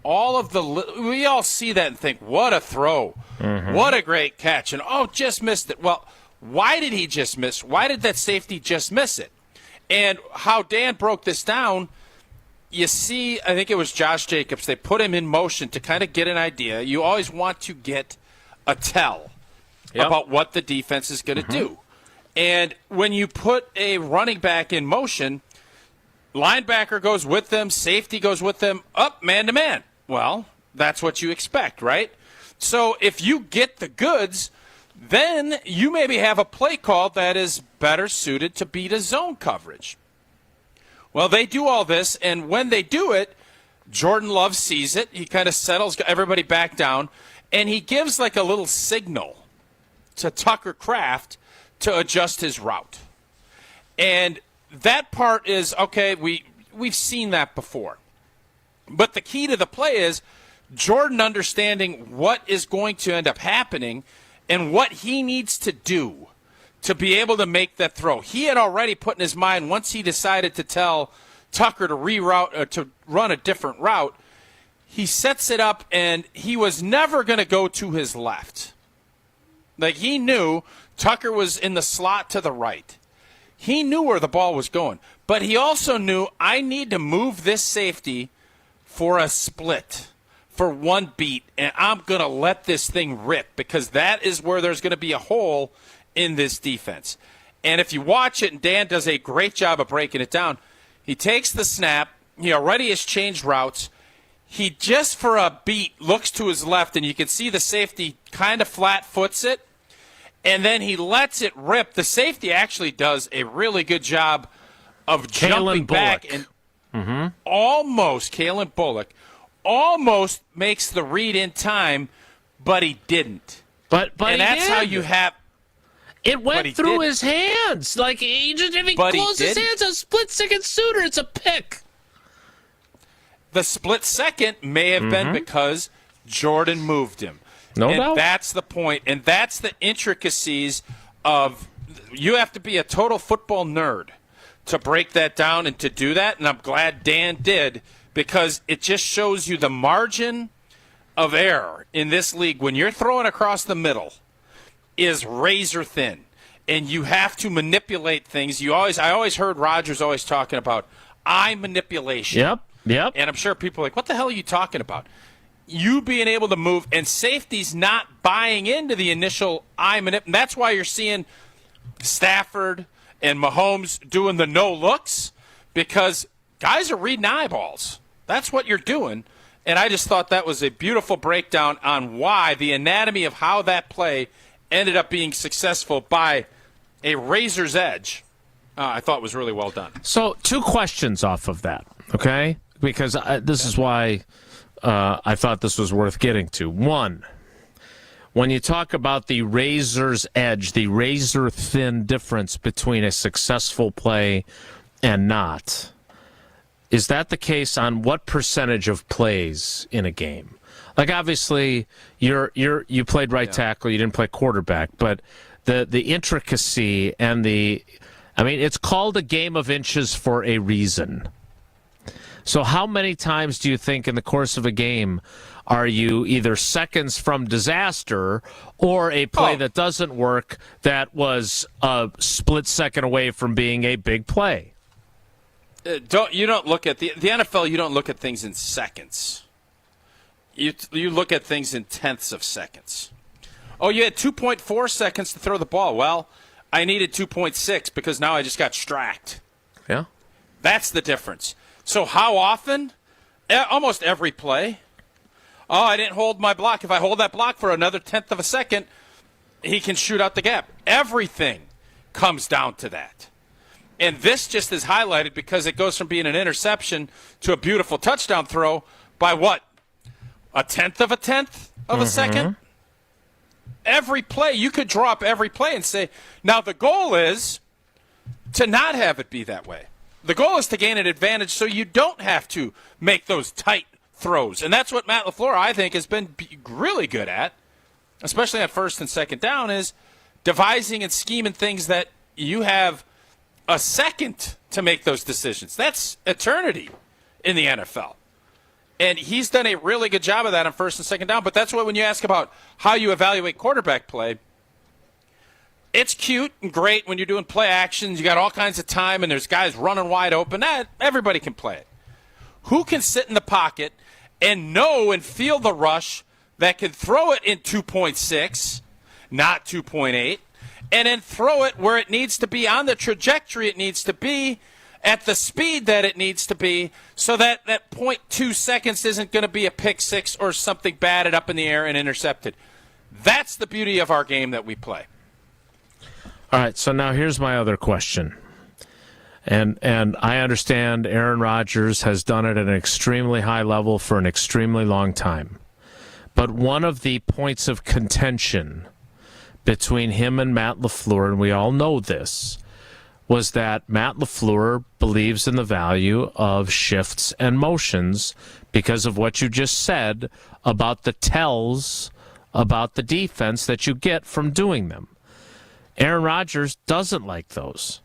all of the we all see that and think, what a throw, what a great catch, and just missed it. Well, why did he just miss? Why did that safety just miss it? And how Dan broke this down, you see, I think it was Josh Jacobs. They put him in motion to kind of get an idea. You always want to get a tell about what the defense is going to do. And when you put a running back in motion, linebacker goes with them, safety goes with them, up man-to-man. Well, that's what you expect, right? So if you get the goods, then you maybe have a play call that is better suited to beat a zone coverage. Well, they do all this, and when they do it, Jordan Love sees it. He kind of settles everybody back down, and he gives like a little signal to Tucker Kraft to adjust his route. And that part is, okay, we've seen that before. But the key to the play is Jordan understanding what is going to end up happening and what he needs to do to be able to make that throw. He had already put in his mind, once he decided to tell Tucker to reroute or to run a different route, he sets it up, and he was never going to go to his left. Like, he knew Tucker was in the slot to the right. He knew where the ball was going. But he also knew, I need to move this safety for a split, for one beat, and I'm going to let this thing rip, because that is where there's going to be a hole in this defense. And if you watch it, and Dan does a great job of breaking it down, he takes the snap, he already has changed routes, he just for a beat looks to his left, and you can see the safety kind of flat foots it, and then he lets it rip. The safety actually does a really good job of jumping back and almost, Kalen Bullock, almost makes the read in time, but he didn't. But and that's how you have. It went through his hands. Like, if he closed his hands a split second sooner, it's a pick. The split second may have been because Jordan moved him. No doubt. And that's the point. And that's the intricacies of, you have to be a total football nerd to break that down and to do that. And I'm glad Dan did, because it just shows you the margin of error in this league when you're throwing across the middle is razor thin, and you have to manipulate things. I always heard Rodgers always talking about eye manipulation. Yep. And I'm sure people are like, what the hell are you talking about? You being able to move, and safety's not buying into the initial eye manipulation. That's why you're seeing Stafford and Mahomes doing the no looks, because guys are reading eyeballs. That's what you're doing. And I just thought that was a beautiful breakdown on why the anatomy of how that play ended up being successful by a razor's edge. I thought was really well done. So 2 questions off of that, okay? Because this is why I thought this was worth getting to. 1, when you talk about the razor's edge, the razor-thin difference between a successful play and not, is that the case on what percentage of plays in a game? Like, obviously, you played right tackle, you didn't play quarterback, but the intricacy and it's called a game of inches for a reason. So how many times do you think in the course of a game are you either seconds from disaster or a play that doesn't work that was a split second away from being a big play? You don't look at the NFL, you don't look at things in seconds. You look at things in tenths of seconds. Oh, you had 2.4 seconds to throw the ball. Well, I needed 2.6 because now I just got stracked. Yeah. That's the difference. So how often? Almost every play. Oh, I didn't hold my block. If I hold that block for another tenth of a second, he can shoot out the gap. Everything comes down to that. And this just is highlighted because it goes from being an interception to a beautiful touchdown throw by what? A tenth of a second? Every play, you could draw up every play and say, now the goal is to not have it be that way. The goal is to gain an advantage so you don't have to make those tight throws. And that's what Matt LaFleur, I think, has been really good at, especially on first and second down, is devising and scheming things that you have a second to make those decisions. That's eternity in the NFL. And he's done a really good job of that on first and second down. But that's why when you ask about how you evaluate quarterback play, it's cute and great when you're doing play actions. You got all kinds of time, and there's guys running wide open. Everybody can play it. Who can sit in the pocket and know and feel the rush that can throw it in 2.6, not 2.8, and then throw it where it needs to be on the trajectory it needs to be at the speed that it needs to be so that 0.2 seconds isn't going to be a pick six or something batted up in the air and intercepted. That's the beauty of our game that we play. All right, so now here's my other question. And I understand Aaron Rodgers has done it at an extremely high level for an extremely long time. But one of the points of contention between him and Matt LaFleur, and we all know this, was that Matt LaFleur believes in the value of shifts and motions because of what you just said about the tells about the defense that you get from doing them. Aaron Rodgers doesn't like those.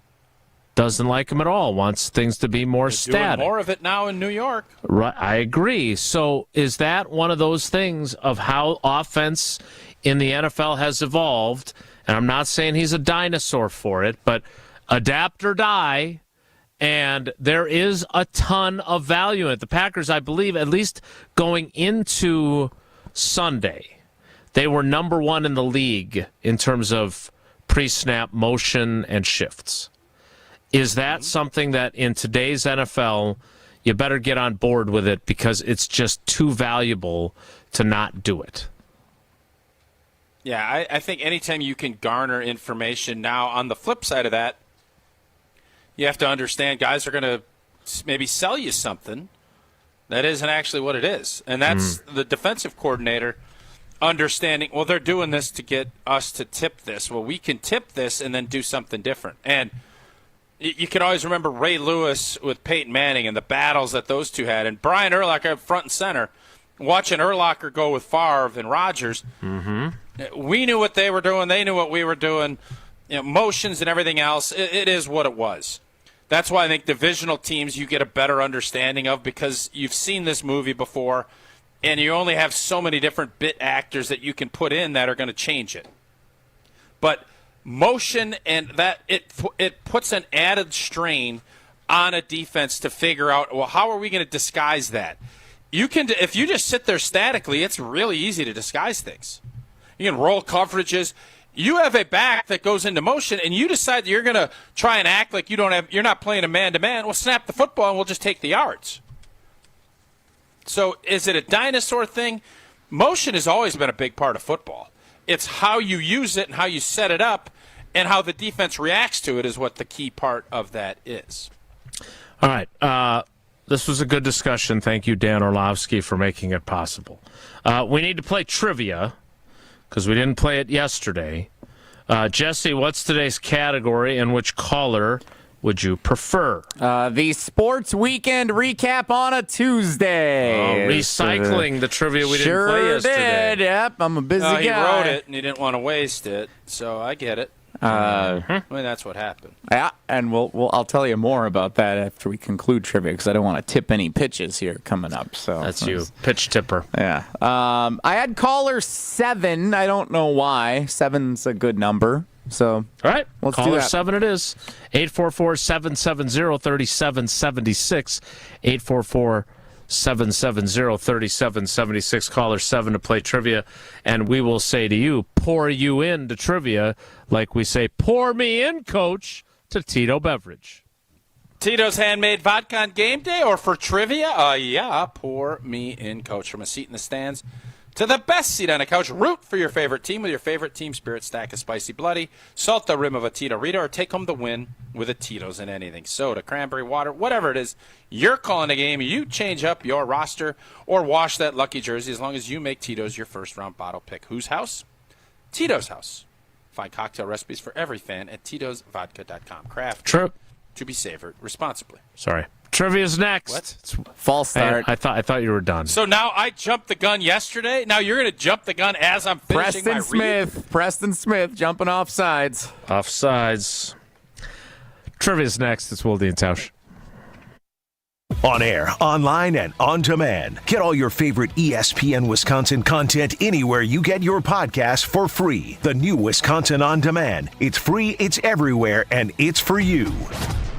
Doesn't like them at all. Wants things to be more static. Doing more of it now in New York. Right, I agree. So is that one of those things of how offense in the NFL has evolved? And I'm not saying he's a dinosaur for it, but adapt or die, and there is a ton of value in it. The Packers, I believe, at least going into Sunday, they were number one in the league in terms of pre-snap motion and shifts. Is that something that in today's NFL, you better get on board with it because it's just too valuable to not do it? Yeah, I think anytime you can garner information now, on the flip side of that, you have to understand guys are going to maybe sell you something that isn't actually what it is. And that's the defensive coordinator understanding, well, they're doing this to get us to tip this. Well, we can tip this and then do something different. And you can always remember Ray Lewis with Peyton Manning and the battles that those two had. And Brian Urlacher up front and center, watching Urlacher go with Favre and Rodgers. We knew what they were doing. They knew what we were doing. You know, motions and everything else. It is what it was. That's why I think divisional teams you get a better understanding of because you've seen this movie before, and you only have so many different bit actors that you can put in that are going to change it. But motion and that it puts an added strain on a defense to figure out, well, how are we going to disguise that? You can, if you just sit there statically, it's really easy to disguise things. You can roll coverages. You have a back that goes into motion, and you decide that you're going to try and act like you're not playing a man-to-man. Well, snap the football, and we'll just take the yards. So is it a dinosaur thing? Motion has always been a big part of football. It's how you use it and how you set it up and how the defense reacts to it is what the key part of that is. All right. This was a good discussion. Thank you, Dan Orlovsky, for making it possible. We need to play trivia because we didn't play it yesterday. Jesse, what's today's category and which caller would you prefer? The sports weekend recap on a Tuesday. Recycling the trivia we didn't play yesterday. Did. Yep, I'm a busy guy. He wrote it, and he didn't want to waste it, so I get it. I mean, that's what happened. Yeah, and I'll tell you more about that after we conclude trivia because I don't want to tip any pitches here coming up. So that's you, pitch tipper. Yeah. I had caller 7. I don't know why. 7's a good number. So, all right, let's caller do that. 7 it is. 844-770-3776. 844-770-3776. Caller 7 to play trivia, and we will say to you, pour you into trivia like we say, pour me in, coach, to Tito Beverage. Tito's handmade vodka on game day or for trivia? Yeah, pour me in, coach. From a seat in the stands to the best seat on a couch, root for your favorite team with your favorite team spirit stack of Spicy Bloody, salt the rim of a Tito Rita, or take home the win with a Tito's in anything. Soda, cranberry water, whatever it is, you're calling a game. You change up your roster or wash that lucky jersey as long as you make Tito's your first-round bottle pick. Whose house? Tito's house. Find cocktail recipes for every fan at Tito'sVodka.com. Craft. True. To be savored responsibly. Sorry. Trivia's next. What? False start. I thought you were done. So now I jumped the gun yesterday. Now you're going to jump the gun as I'm finishing my read? Preston Smith jumping off sides. Offsides. Trivia's next. It's Wilde Tausch. On air, online, and on demand. Get all your favorite ESPN Wisconsin content anywhere you get your podcasts for free. The new Wisconsin On Demand. It's free, it's everywhere, and it's for you.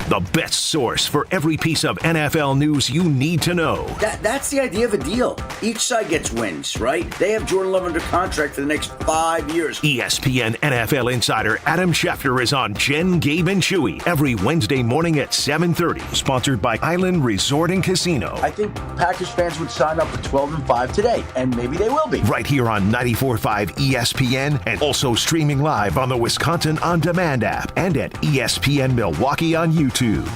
the best source for every piece of NFL news you need to know. That's the idea of a deal. Each side gets wins, right? They have Jordan Love under contract for the next 5 years. ESPN NFL insider Adam Schefter is on Jen, Gabe, and Chewy every Wednesday morning at 7:30. Sponsored by Island Resort and Casino. I think Packers fans would sign up for 12-5 today, and maybe they will be. Right here on 94.5 ESPN, and also streaming live on the Wisconsin On Demand app and at ESPN Milwaukee on YouTube.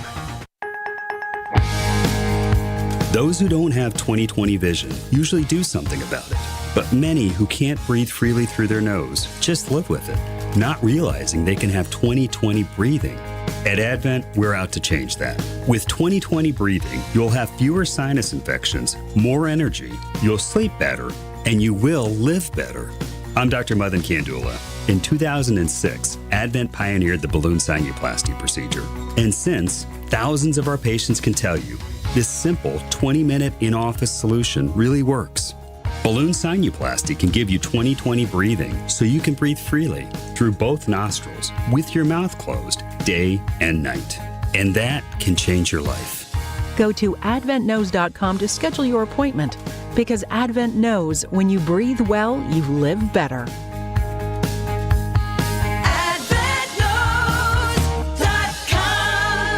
Those who don't have 20/20 vision usually do something about it. But many who can't breathe freely through their nose just live with it, not realizing they can have 20/20 breathing. At Advent, we're out to change that. With 20/20 breathing, you'll have fewer sinus infections, more energy, you'll sleep better, and you will live better. I'm Dr. Madan Kandula. In 2006, Advent pioneered the balloon sinuplasty procedure. And since, thousands of our patients can tell you, this simple 20-minute in-office solution really works. Balloon sinuplasty can give you 20/20 breathing so you can breathe freely through both nostrils with your mouth closed day and night. And that can change your life. Go to adventknows.com to schedule your appointment, because Advent knows when you breathe well, you live better.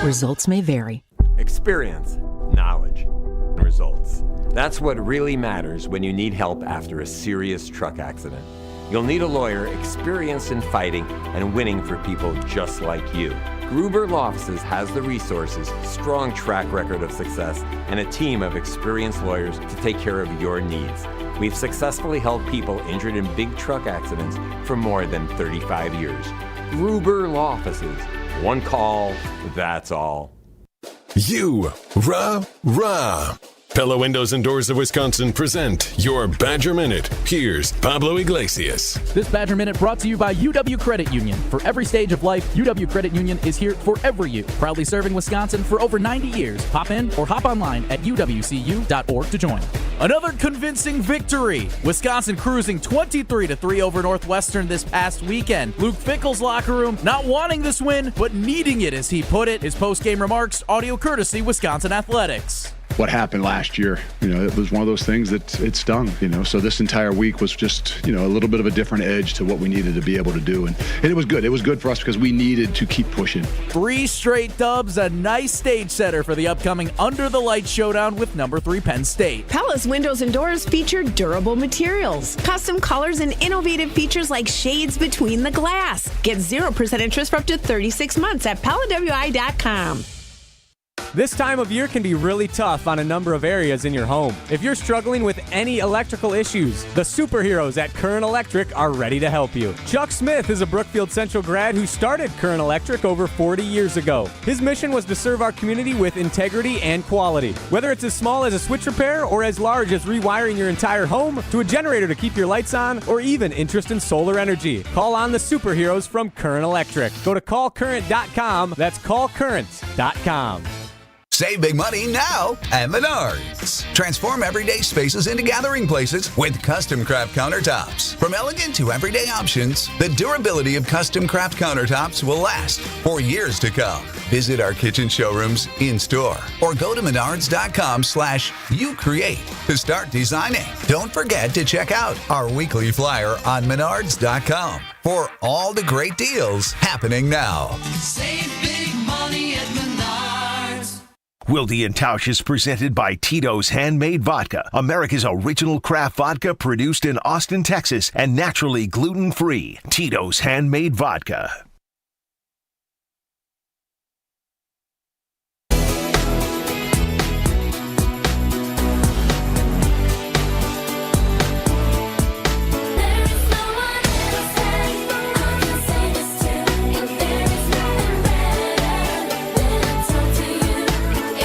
Results may vary. Experience, knowledge, results. That's what really matters when you need help after a serious truck accident. You'll need a lawyer experienced in fighting and winning for people just like you. Gruber Law Offices has the resources, strong track record of success, and a team of experienced lawyers to take care of your needs. We've successfully helped people injured in big truck accidents for more than 35 years. Gruber Law Offices. One call, that's all. Rah. Pella Windows and Doors of Wisconsin present your Badger Minute. Here's Pablo Iglesias. This Badger Minute brought to you by UW Credit Union. For every stage of life, UW Credit Union is here for every you. Proudly serving Wisconsin for over 90 years. Hop in or hop online at uwcu.org to join. Another convincing victory. Wisconsin cruising 23-3 over Northwestern this past weekend. Luke Fickell's locker room not wanting this win, but needing it, as he put it. His post-game remarks, audio courtesy Wisconsin Athletics. What happened last year, it was one of those things that it stung, so this entire week was just, a little bit of a different edge to what we needed to be able to do. And it was good. It was good for us because we needed to keep pushing. 3 straight dubs, a nice stage setter for the upcoming Under the Lights showdown with number 3 Penn State. Pella's windows and doors feature durable materials, custom colors, and innovative features like shades between the glass. Get 0% interest for up to 36 months at PellaWI.com. This time of year can be really tough on a number of areas in your home. If you're struggling with any electrical issues, the superheroes at Current Electric are ready to help you. Chuck Smith is a Brookfield Central grad who started Current Electric over 40 years ago. His mission was to serve our community with integrity and quality. Whether it's as small as a switch repair or as large as rewiring your entire home, to a generator to keep your lights on, or even interest in solar energy, call on the superheroes from Current Electric. Go to callcurrent.com. That's callcurrent.com. Save big money now at Menards. Transform everyday spaces into gathering places with custom craft countertops. From elegant to everyday options, the durability of custom craft countertops will last for years to come. Visit our kitchen showrooms in-store or go to menards.com/youcreate to start designing. Don't forget to check out our weekly flyer on menards.com for all the great deals happening now. Save big money at Menards. Wilde Taushy is presented by Tito's Handmade Vodka, America's original craft vodka produced in Austin, Texas, and naturally gluten-free. Tito's Handmade Vodka.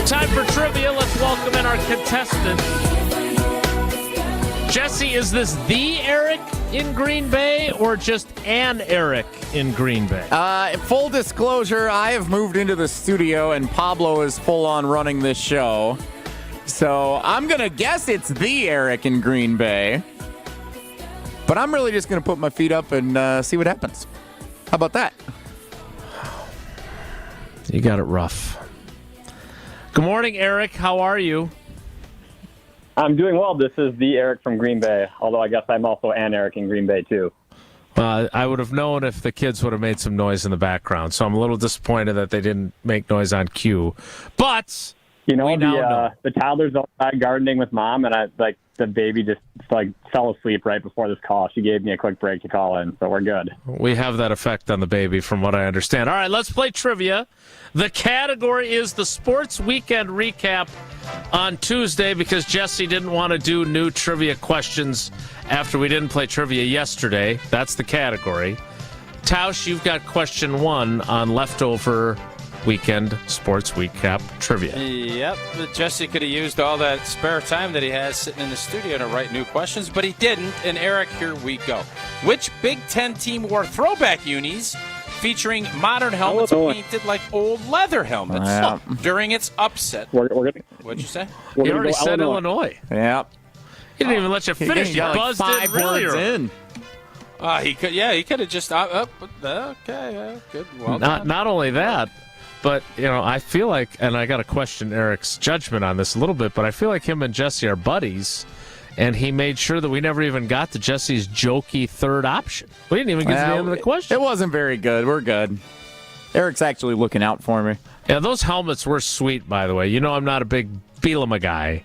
Time for trivia. Let's welcome in our contestant. Jesse, is this the Eric in Green Bay or just an Eric in Green Bay? Full disclosure, I have moved into the studio and Pablo is full on running this show. So I'm going to guess it's the Eric in Green Bay. But I'm really just going to put my feet up and see what happens. How about that? You got it rough. Good morning, Eric. How are you? I'm doing well. This is the Eric from Green Bay, although I guess I'm also an Eric in Green Bay, too. I would have known if the kids would have made some noise in the background, so I'm a little disappointed that they didn't make noise on cue. But the toddler's outside gardening with mom, and the baby just fell asleep right before this call. She gave me a quick break to call in, so we're good. We have that effect on the baby, from what I understand. All right, let's play trivia. The category is the Sports Weekend Recap on Tuesday because Jesse didn't want to do new trivia questions after we didn't play trivia yesterday. That's the category. Tausch, you've got question 1 on leftover weekend sports recap trivia. Yep, Jesse could have used all that spare time that he has sitting in the studio to write new questions, but he didn't. And Eric, here we go. Which Big Ten team wore throwback unis featuring modern helmets painted like old leather helmets during its upset? What'd you say? You already said Illinois. Yep. He didn't even let you finish. You buzzed like 5 in really words in. He could have just okay, good. Well done. Not only that, but I feel like, and I got to question Eric's judgment on this a little bit, but I feel like him and Jesse are buddies, and he made sure that we never even got to Jesse's jokey third option. We didn't even get to the end of the question. It wasn't very good. We're good. Eric's actually looking out for me. Yeah, those helmets were sweet, by the way. I'm not a big Bielema guy,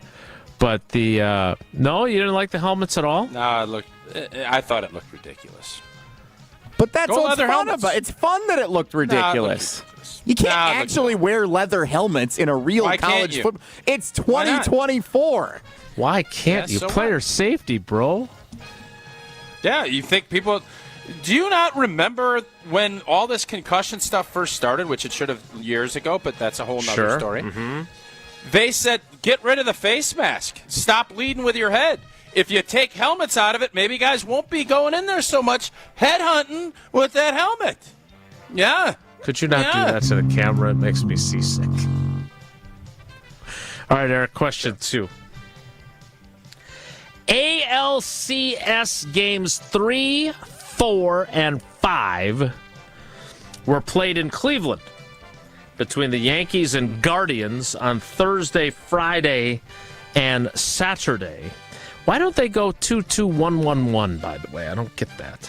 but no, you didn't like the helmets at all? No, I thought it looked ridiculous. But that's what's fun about it. It's fun that it looked ridiculous. You can't actually wear leather helmets in a real college football. It's 2024. Why can't you? Player safety, bro. Yeah, you think people... Do you not remember when all this concussion stuff first started, which it should have years ago, but that's a whole nother story? Mm-hmm. They said, get rid of the face mask. Stop leading with your head. If you take helmets out of it, maybe guys won't be going in there so much headhunting with that helmet. Yeah. Could you not do that to the camera? It makes me seasick. All right, Eric, question 2. ALCS games 3, 4, and 5 were played in Cleveland between the Yankees and Guardians on Thursday, Friday, and Saturday. Why don't they go 2-2-1-1-1, by the way? I don't get that.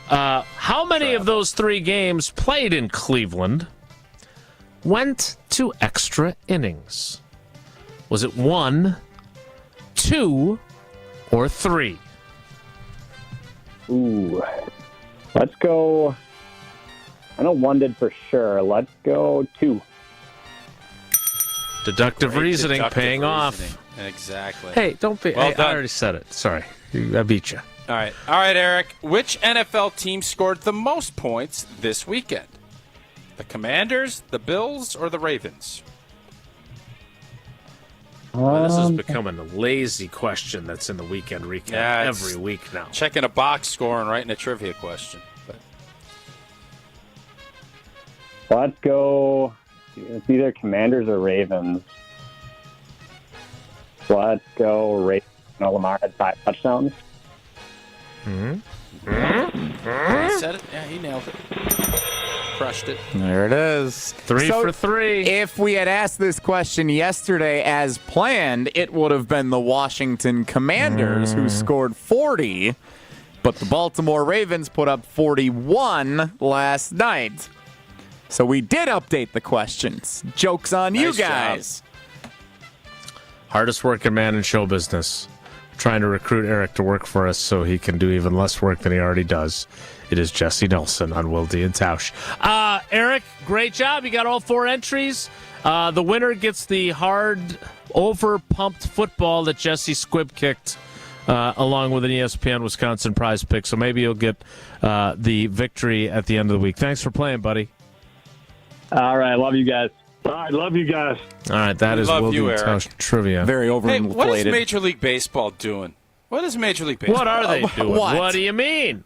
How many of those 3 games played in Cleveland went to extra innings? Was it 1, 2, or 3? Ooh. Let's go. I know 1 did for sure. Let's go 2. Deductive reasoning paying off. Exactly. Hey, don't be. Well I done. already said it. Sorry. I beat you. All right, Eric. Which NFL team scored the most points this weekend? The Commanders, the Bills, or the Ravens? This is becoming a lazy question that's in the weekend recap every week now. Checking a box score and writing a trivia question. Let's go. It's either Commanders or Ravens. Let's go Ravens. Lamar had 5 touchdowns. He said it. Yeah, he nailed it. Crushed it. There it is. 3 for 3. If we had asked this question yesterday as planned, it would have been the Washington Commanders who scored 40, but the Baltimore Ravens put up 41 last night. So we did update the questions. Joke's on you guys. Hardest working man in show business. Trying to recruit Eric to work for us so he can do even less work than he already does. It is Jesse Nelson on Wilde Taushy. Eric, great job. You got all 4 entries. The winner gets the hard, over-pumped football that Jesse squib kicked along with an ESPN Wisconsin prize pick. So maybe you'll get the victory at the end of the week. Thanks for playing, buddy. All right. Love you guys. All right. Love you guys. All right. That is Wilde Taushy trivia. Very overinflated. Hey, what is Major League Baseball doing? What is Major League Baseball? What are they doing? What do you mean?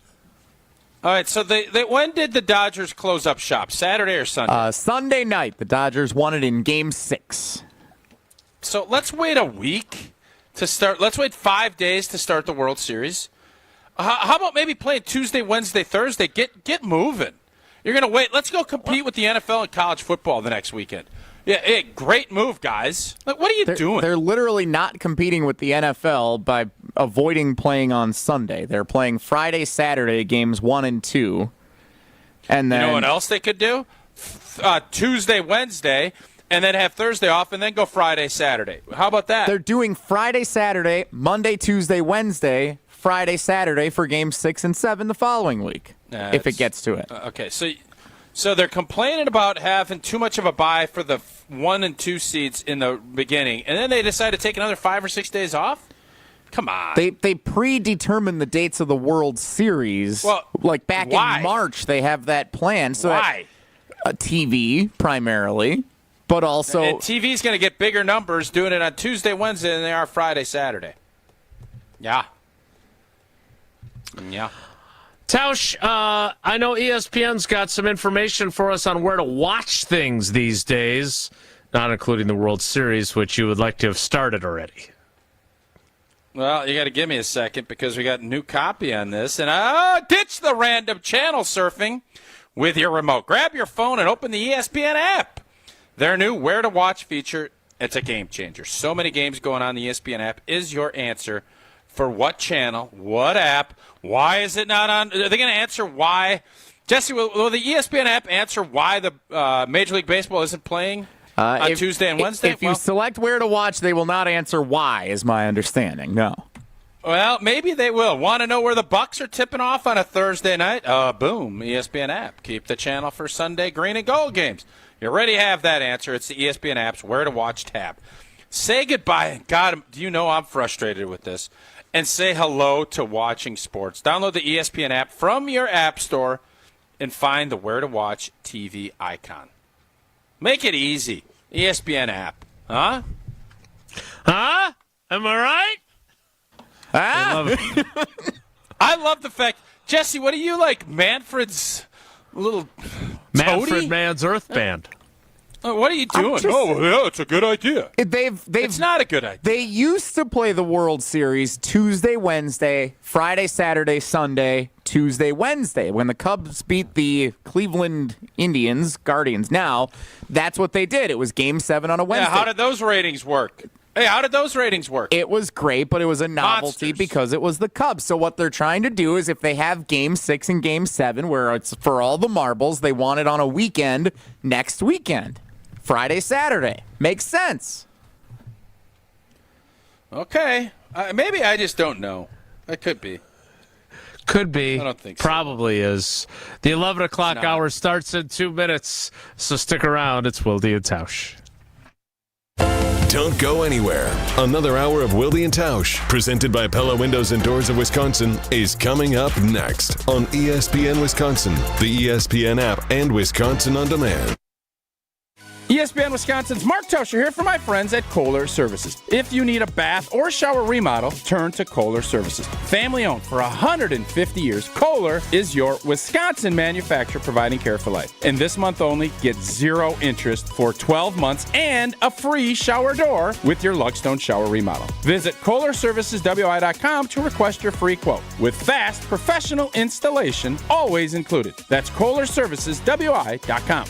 All right, so when did the Dodgers close up shop? Saturday or Sunday? Sunday night. The Dodgers won it in Game 6. So let's wait a week to start. Let's wait 5 days to start the World Series. How about maybe playing Tuesday, Wednesday, Thursday? Get moving. You're going to wait. Let's go compete with the NFL and college football the next weekend. Yeah, hey, great move, guys. Like, what are you doing? They're literally not competing with the NFL by avoiding playing on Sunday. They're playing Friday, Saturday, games 1 and 2. And then, you know what else they could do? Tuesday, Wednesday, and then have Thursday off, and then go Friday, Saturday. How about that? They're doing Friday, Saturday, Monday, Tuesday, Wednesday, Friday, Saturday for games 6 and 7 the following week, if it gets to it. Okay, so they're complaining about having too much of a bye for the 1 and 2 seeds in the beginning, and then they decide to take another 5 or 6 days off? Come on. They predetermined the dates of the World Series. Well, like back in March, they have that plan. So why? TV primarily, but also and TV's going to get bigger numbers doing it on Tuesday, Wednesday than they are Friday, Saturday. Yeah. Tausch, I know ESPN's got some information for us on where to watch things these days, not including the World Series, which you would like to have started already. Well, you got to give me a second because we got a new copy on this. And ditch the random channel surfing with your remote. Grab your phone and open the ESPN app. Their new Where to Watch feature, it's a game changer. So many games going on. The ESPN app is your answer for what channel, what app, why is it not on? Are they going to answer why? Jesse, will the ESPN app answer why the Major League Baseball isn't playing on Tuesday and Wednesday? If you select Where to Watch, they will not answer why, is my understanding. No. Well, maybe they will. Want to know where the Bucks are tipping off on a Thursday night? Boom, ESPN app. Keep the channel for Sunday green and gold games. You already have that answer. It's the ESPN app's Where to Watch tab. Say goodbye. God, do you know I'm frustrated with this? And say hello to watching sports. Download the ESPN app from your app store and find the Where to Watch TV icon. Make it easy. ESPN app. Huh? Huh? Am I right? I love the fact. Jesse, what are you like? Manfred's little Manfred Mann's Earth Band. What are you doing? Yeah, it's a good idea. It's not a good idea. They used to play the World Series Tuesday, Wednesday, Friday, Saturday, Sunday, Tuesday, Wednesday. When the Cubs beat the Cleveland Guardians now, that's what they did. It was Game 7 on a Wednesday. Yeah, how did those ratings work? It was great, but it was a novelty because it was the Cubs. So what they're trying to do is if they have Game 6 and Game 7, where it's for all the marbles, they want it on a weekend next weekend. Friday, Saturday. Makes sense. Okay. Maybe I just don't know. It could be. Could be. I don't think so. Probably is. The 11 o'clock hour starts in 2 minutes, so stick around. It's Wilde and Tausch. Don't go anywhere. Another hour of Wilde and Tausch, presented by Pella Windows and Doors of Wisconsin, is coming up next on ESPN Wisconsin, the ESPN app, and Wisconsin On Demand. ESPN Wisconsin's Mark Tauscher here for my friends at Kohler Services. If you need a bath or shower remodel, turn to Kohler Services. Family owned for 150 years, Kohler is your Wisconsin manufacturer providing care for life. And this month only, get 0 interest for 12 months and a free shower door with your Lugstone shower remodel. Visit KohlerServicesWI.com to request your free quote with fast professional installation always included. That's KohlerServicesWI.com.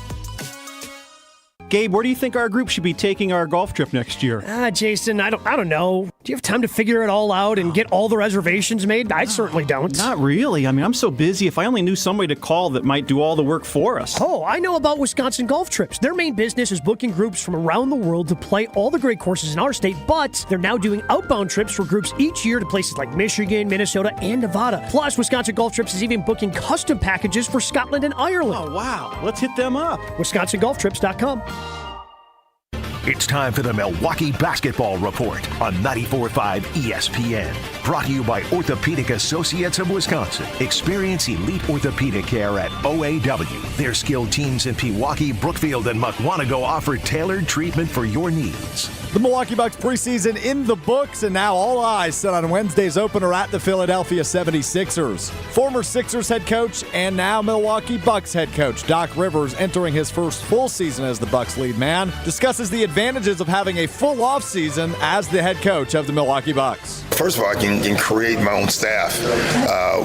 Gabe, where do you think our group should be taking our golf trip next year? Jason, I don't know. Do you have time to figure it all out and get all the reservations made? I certainly don't. Not really. I mean, I'm so busy. If I only knew somebody to call that might do all the work for us. Oh, I know about Wisconsin Golf Trips. Their main business is booking groups from around the world to play all the great courses in our state, but they're now doing outbound trips for groups each year to places like Michigan, Minnesota, and Nevada. Plus, Wisconsin Golf Trips is even booking custom packages for Scotland and Ireland. Oh, wow. Let's hit them up. WisconsinGolfTrips.com. It's time for the Milwaukee Basketball Report on 94.5 ESPN. Brought to you by Orthopedic Associates of Wisconsin. Experience elite orthopedic care at OAW. Their skilled teams in Pewaukee, Brookfield, and Mukwonago offer tailored treatment for your needs. The Milwaukee Bucks preseason in the books, and now all eyes set on Wednesday's opener at the Philadelphia 76ers. Former Sixers head coach and now Milwaukee Bucks head coach Doc Rivers, entering his first full season as the Bucks lead man, discusses the advantages of having a full offseason as the head coach of the Milwaukee Bucks. First of all, I can create my own staff,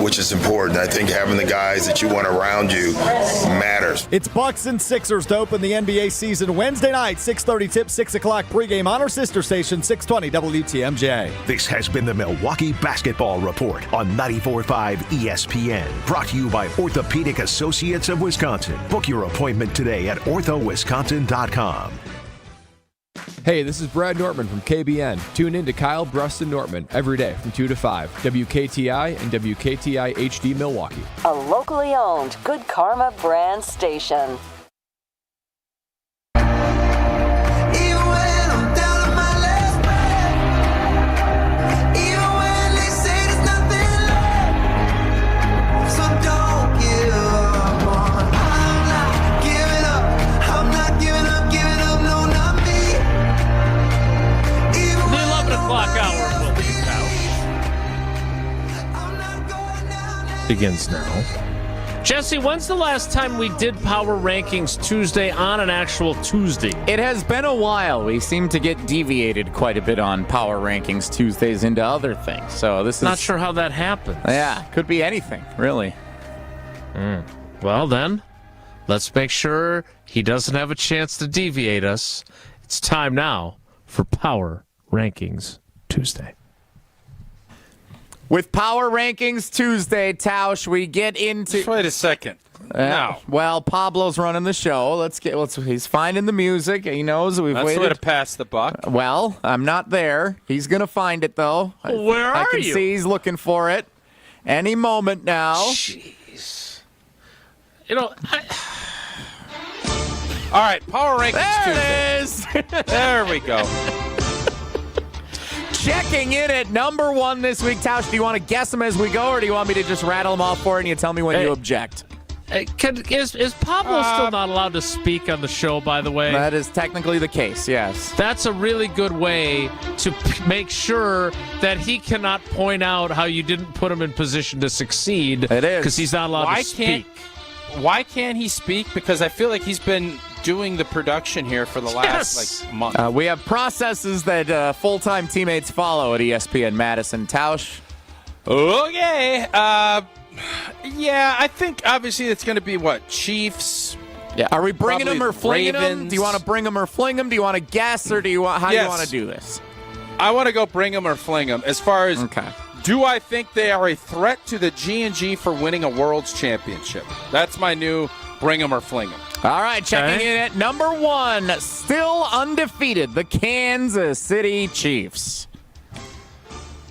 which is important. I think having the guys that you want around you matters. It's Bucks and Sixers to open the NBA season Wednesday night, 6:30 tip, 6 o'clock pregame on our sister station, 620 WTMJ. This has been the Milwaukee Basketball Report on 94.5 ESPN. Brought to you by Orthopedic Associates of Wisconsin. Book your appointment today at orthowisconsin.com. Hey, this is Brad Nortman from KBN. Tune in to Kyle Brust and Nortman every day from 2 to 5. WKTI and WKTI HD Milwaukee. A locally owned Good Karma brand station. Begins now. Jesse, when's the last time we did Power Rankings Tuesday on an actual Tuesday? It has been a while. We seem to get deviated quite a bit on Power Rankings Tuesdays into other things. So this is not sure how that happens. Yeah, could be anything, really. Well, then, let's make sure he doesn't have a chance to deviate us. It's time now for Power Rankings Tuesday. With Power Rankings Tuesday, Tausch, we get into... Just wait a second. No. Well, Pablo's running the show. He's finding the music. He knows we've That's waited. the way to pass the buck. Well, I'm not there. He's going to find it, though. Where are you? I can see he's looking for it any moment now. Jeez. You know, All right, Power Rankings there Tuesday. It is. There we go. Checking in at number 1 this week. Tausch, do you want to guess them as we go, or do you want me to just rattle them off for you and you tell me when you object? Is Pablo still not allowed to speak on the show, by the way? That is technically the case, yes. That's a really good way to make sure that he cannot point out how you didn't put him in position to succeed. It is. Because he's not allowed to speak. Why can't he speak? Because I feel like he's been doing the production here for the last month. We have processes that full-time teammates follow at ESPN Madison. Tausch? Okay. Yeah, I think obviously it's going to be what? Chiefs. Yeah. Are we bringing Probably them or flinging them? Ravens. Do you want to bring them or fling them? Do you want to guess or do you want? How do you want to do this? I want to go bring them or fling them. As far as do I think they are a threat to the G&G for winning a World's Championship? That's my new bring them or fling them. All right, checking in at number 1, still undefeated, the Kansas City Chiefs.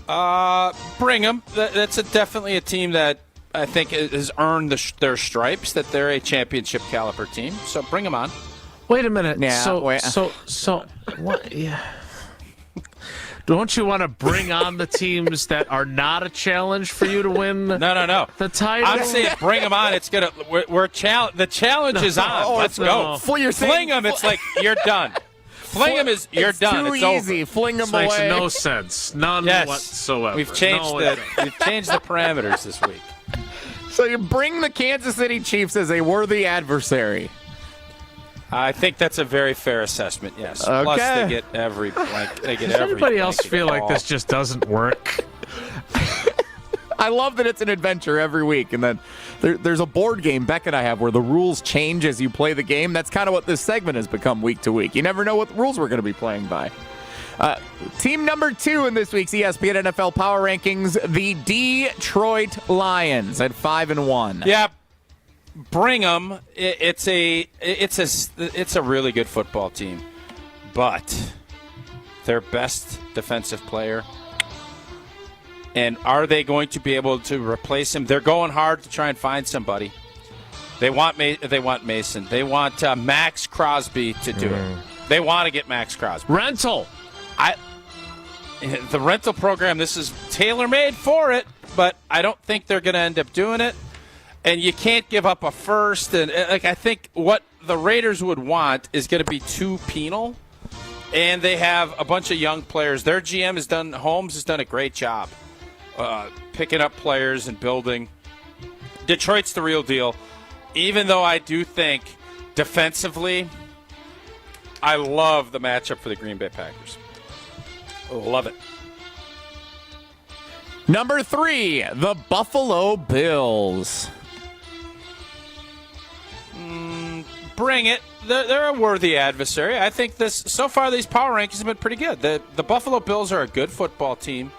Bring them. That's definitely a team that I think has earned their stripes, that they're a championship caliber team. So bring them on. Wait a minute. Yeah, So what? Yeah. Don't you want to bring on the teams that are not a challenge for you to win? No. The title. I'm saying bring them on. It's gonna. The challenge is on. Let's go. Fling them. It's like you're done. Fling them is you're done. Too it's easy. Over. Fling them Makes away. no sense. None whatsoever. We've changed we've changed the parameters this week. So you bring the Kansas City Chiefs as a worthy adversary. I think that's a very fair assessment. Yes. Okay. Plus, they get every blank. They get Does every. anybody else blanket feel like ball. this just doesn't work? I love that it's an adventure every week, and then there's a board game Beck and I have where the rules change as you play the game. That's kind of what this segment has become week to week. You never know what rules we're going to be playing by. Team number 2 in this week's ESPN NFL Power Rankings, the Detroit Lions at 5-1. Yeah. Bring them. It's a really good football team, but their best defensive player. And are they going to be able to replace him? They're going hard to try and find somebody. They want Mason. They want Max Crosby to do it. They want to get Max Crosby. Rental. The rental program. This is tailor-made for it, but I don't think they're going to end up doing it. And you can't give up a first. And I think what the Raiders would want is going to be too penal. And they have a bunch of young players. Their GM Holmes has done a great job picking up players and building. Detroit's the real deal. Even though I do think defensively, I love the matchup for the Green Bay Packers. Love it. Number 3, the Buffalo Bills. Bring it. They're a worthy adversary. I think so far these power rankings have been pretty good. The Buffalo Bills are a good football team.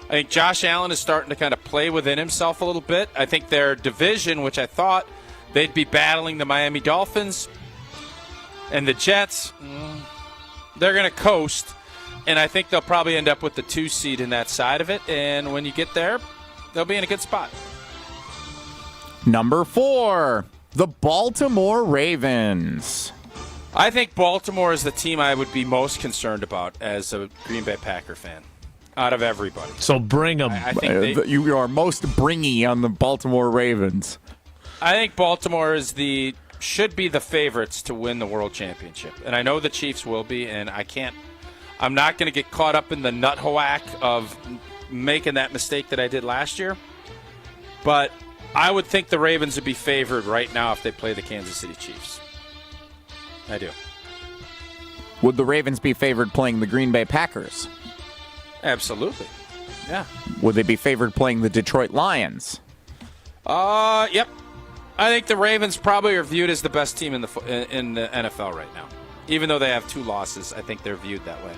I think Josh Allen is starting to kind of play within himself a little bit. I think their division, which I thought they'd be battling the Miami Dolphins and the Jets, they're going to coast. And I think they'll probably end up with the 2 seed in that side of it. And when you get there, they'll be in a good spot. Number 4, the Baltimore Ravens. I think Baltimore is the team I would be most concerned about as a Green Bay Packer fan out of everybody. So bring them. I think you are most bringy on the Baltimore Ravens. I think Baltimore should be the favorites to win the World Championship. And I know the Chiefs will be, and I'm not going to get caught up in the nut whack of making that mistake that I did last year. But I would think the Ravens would be favored right now if they play the Kansas City Chiefs. I do. Would the Ravens be favored playing the Green Bay Packers? Absolutely. Yeah. Would they be favored playing the Detroit Lions? Yep. I think the Ravens probably are viewed as the best team in the NFL right now. Even though they have 2 losses, I think they're viewed that way.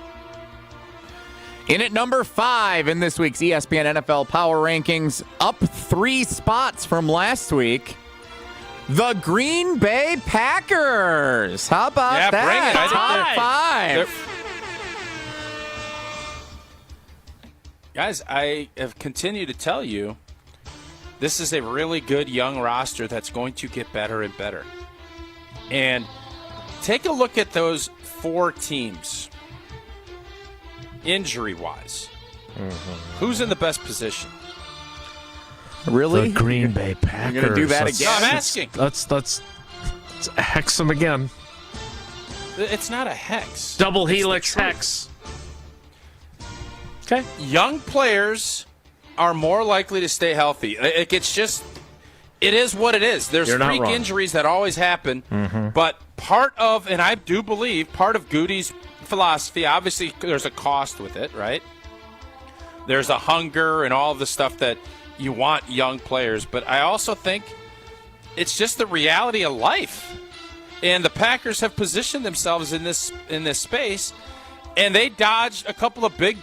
In at number 5 in this week's ESPN NFL Power Rankings, up 3 spots from last week, the Green Bay Packers. How about that? Bring it. Top 5. Guys, I have continued to tell you, this is a really good young roster that's going to get better and better. And take a look at those 4 teams, injury-wise. Who's in the best position? Really? The Green Bay Packers. You're going to do that again? No, I'm asking. Let's hex them again. It's not a hex. Double helix hex. Okay. Young players are more likely to stay healthy. It is what it is. There's freak injuries that always happen, but part of Goody's philosophy, obviously there's a cost with it, right? There's a hunger and all the stuff that you want young players, but I also think it's just the reality of life. And the Packers have positioned themselves in this space, and they dodged a couple of big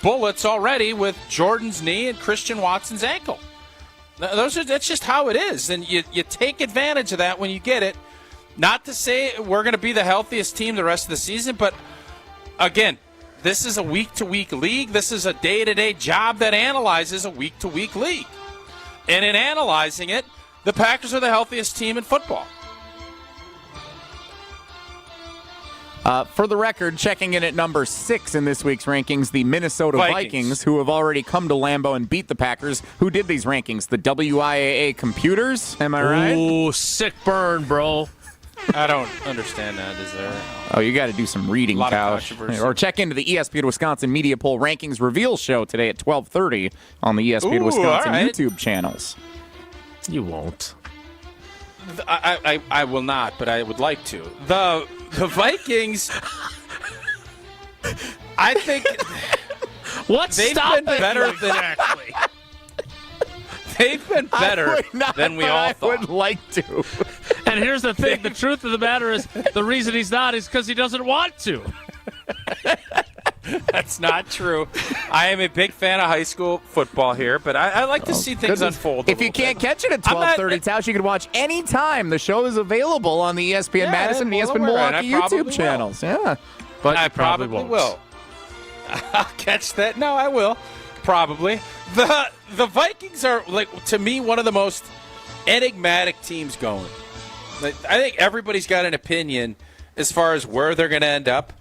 bullets already with Jordan's knee and Christian Watson's ankle. That's just how it is, and you take advantage of that when you get it. Not to say we're going to be the healthiest team the rest of the season, but again, this is a week-to-week league. This is a day-to-day job that analyzes a week-to-week league. And in analyzing it, the Packers are the healthiest team in football. For the record, checking in at number 6 in this week's rankings, the Minnesota Vikings, who have already come to Lambeau and beat the Packers. Who did these rankings? The WIAA computers? Am I right? Ooh, sick burn, bro. I don't understand that. Is there? Oh, you got to do some reading, Tausch. Or check into the ESPN Wisconsin Media Poll Rankings Reveal show today at 12:30 on the ESPN Wisconsin YouTube channels. You won't. I will not, but I would like to. The Vikings, I think they've been better exactly? They've been better than we all thought. I would like to. And here's the thing. The truth of the matter is the reason he's not is because he doesn't want to. That's not true. I am a big fan of high school football here, but I like to see things unfold. If you can't catch it at 12:30, Tausch, you can watch anytime. The show is available on the ESPN Madison and ESPN Milwaukee YouTube channels. Yeah, but I probably will. I'll catch that. No, I will. Probably. The Vikings are, to me, one of the most enigmatic teams going. I think everybody's got an opinion as far as where they're going to end up.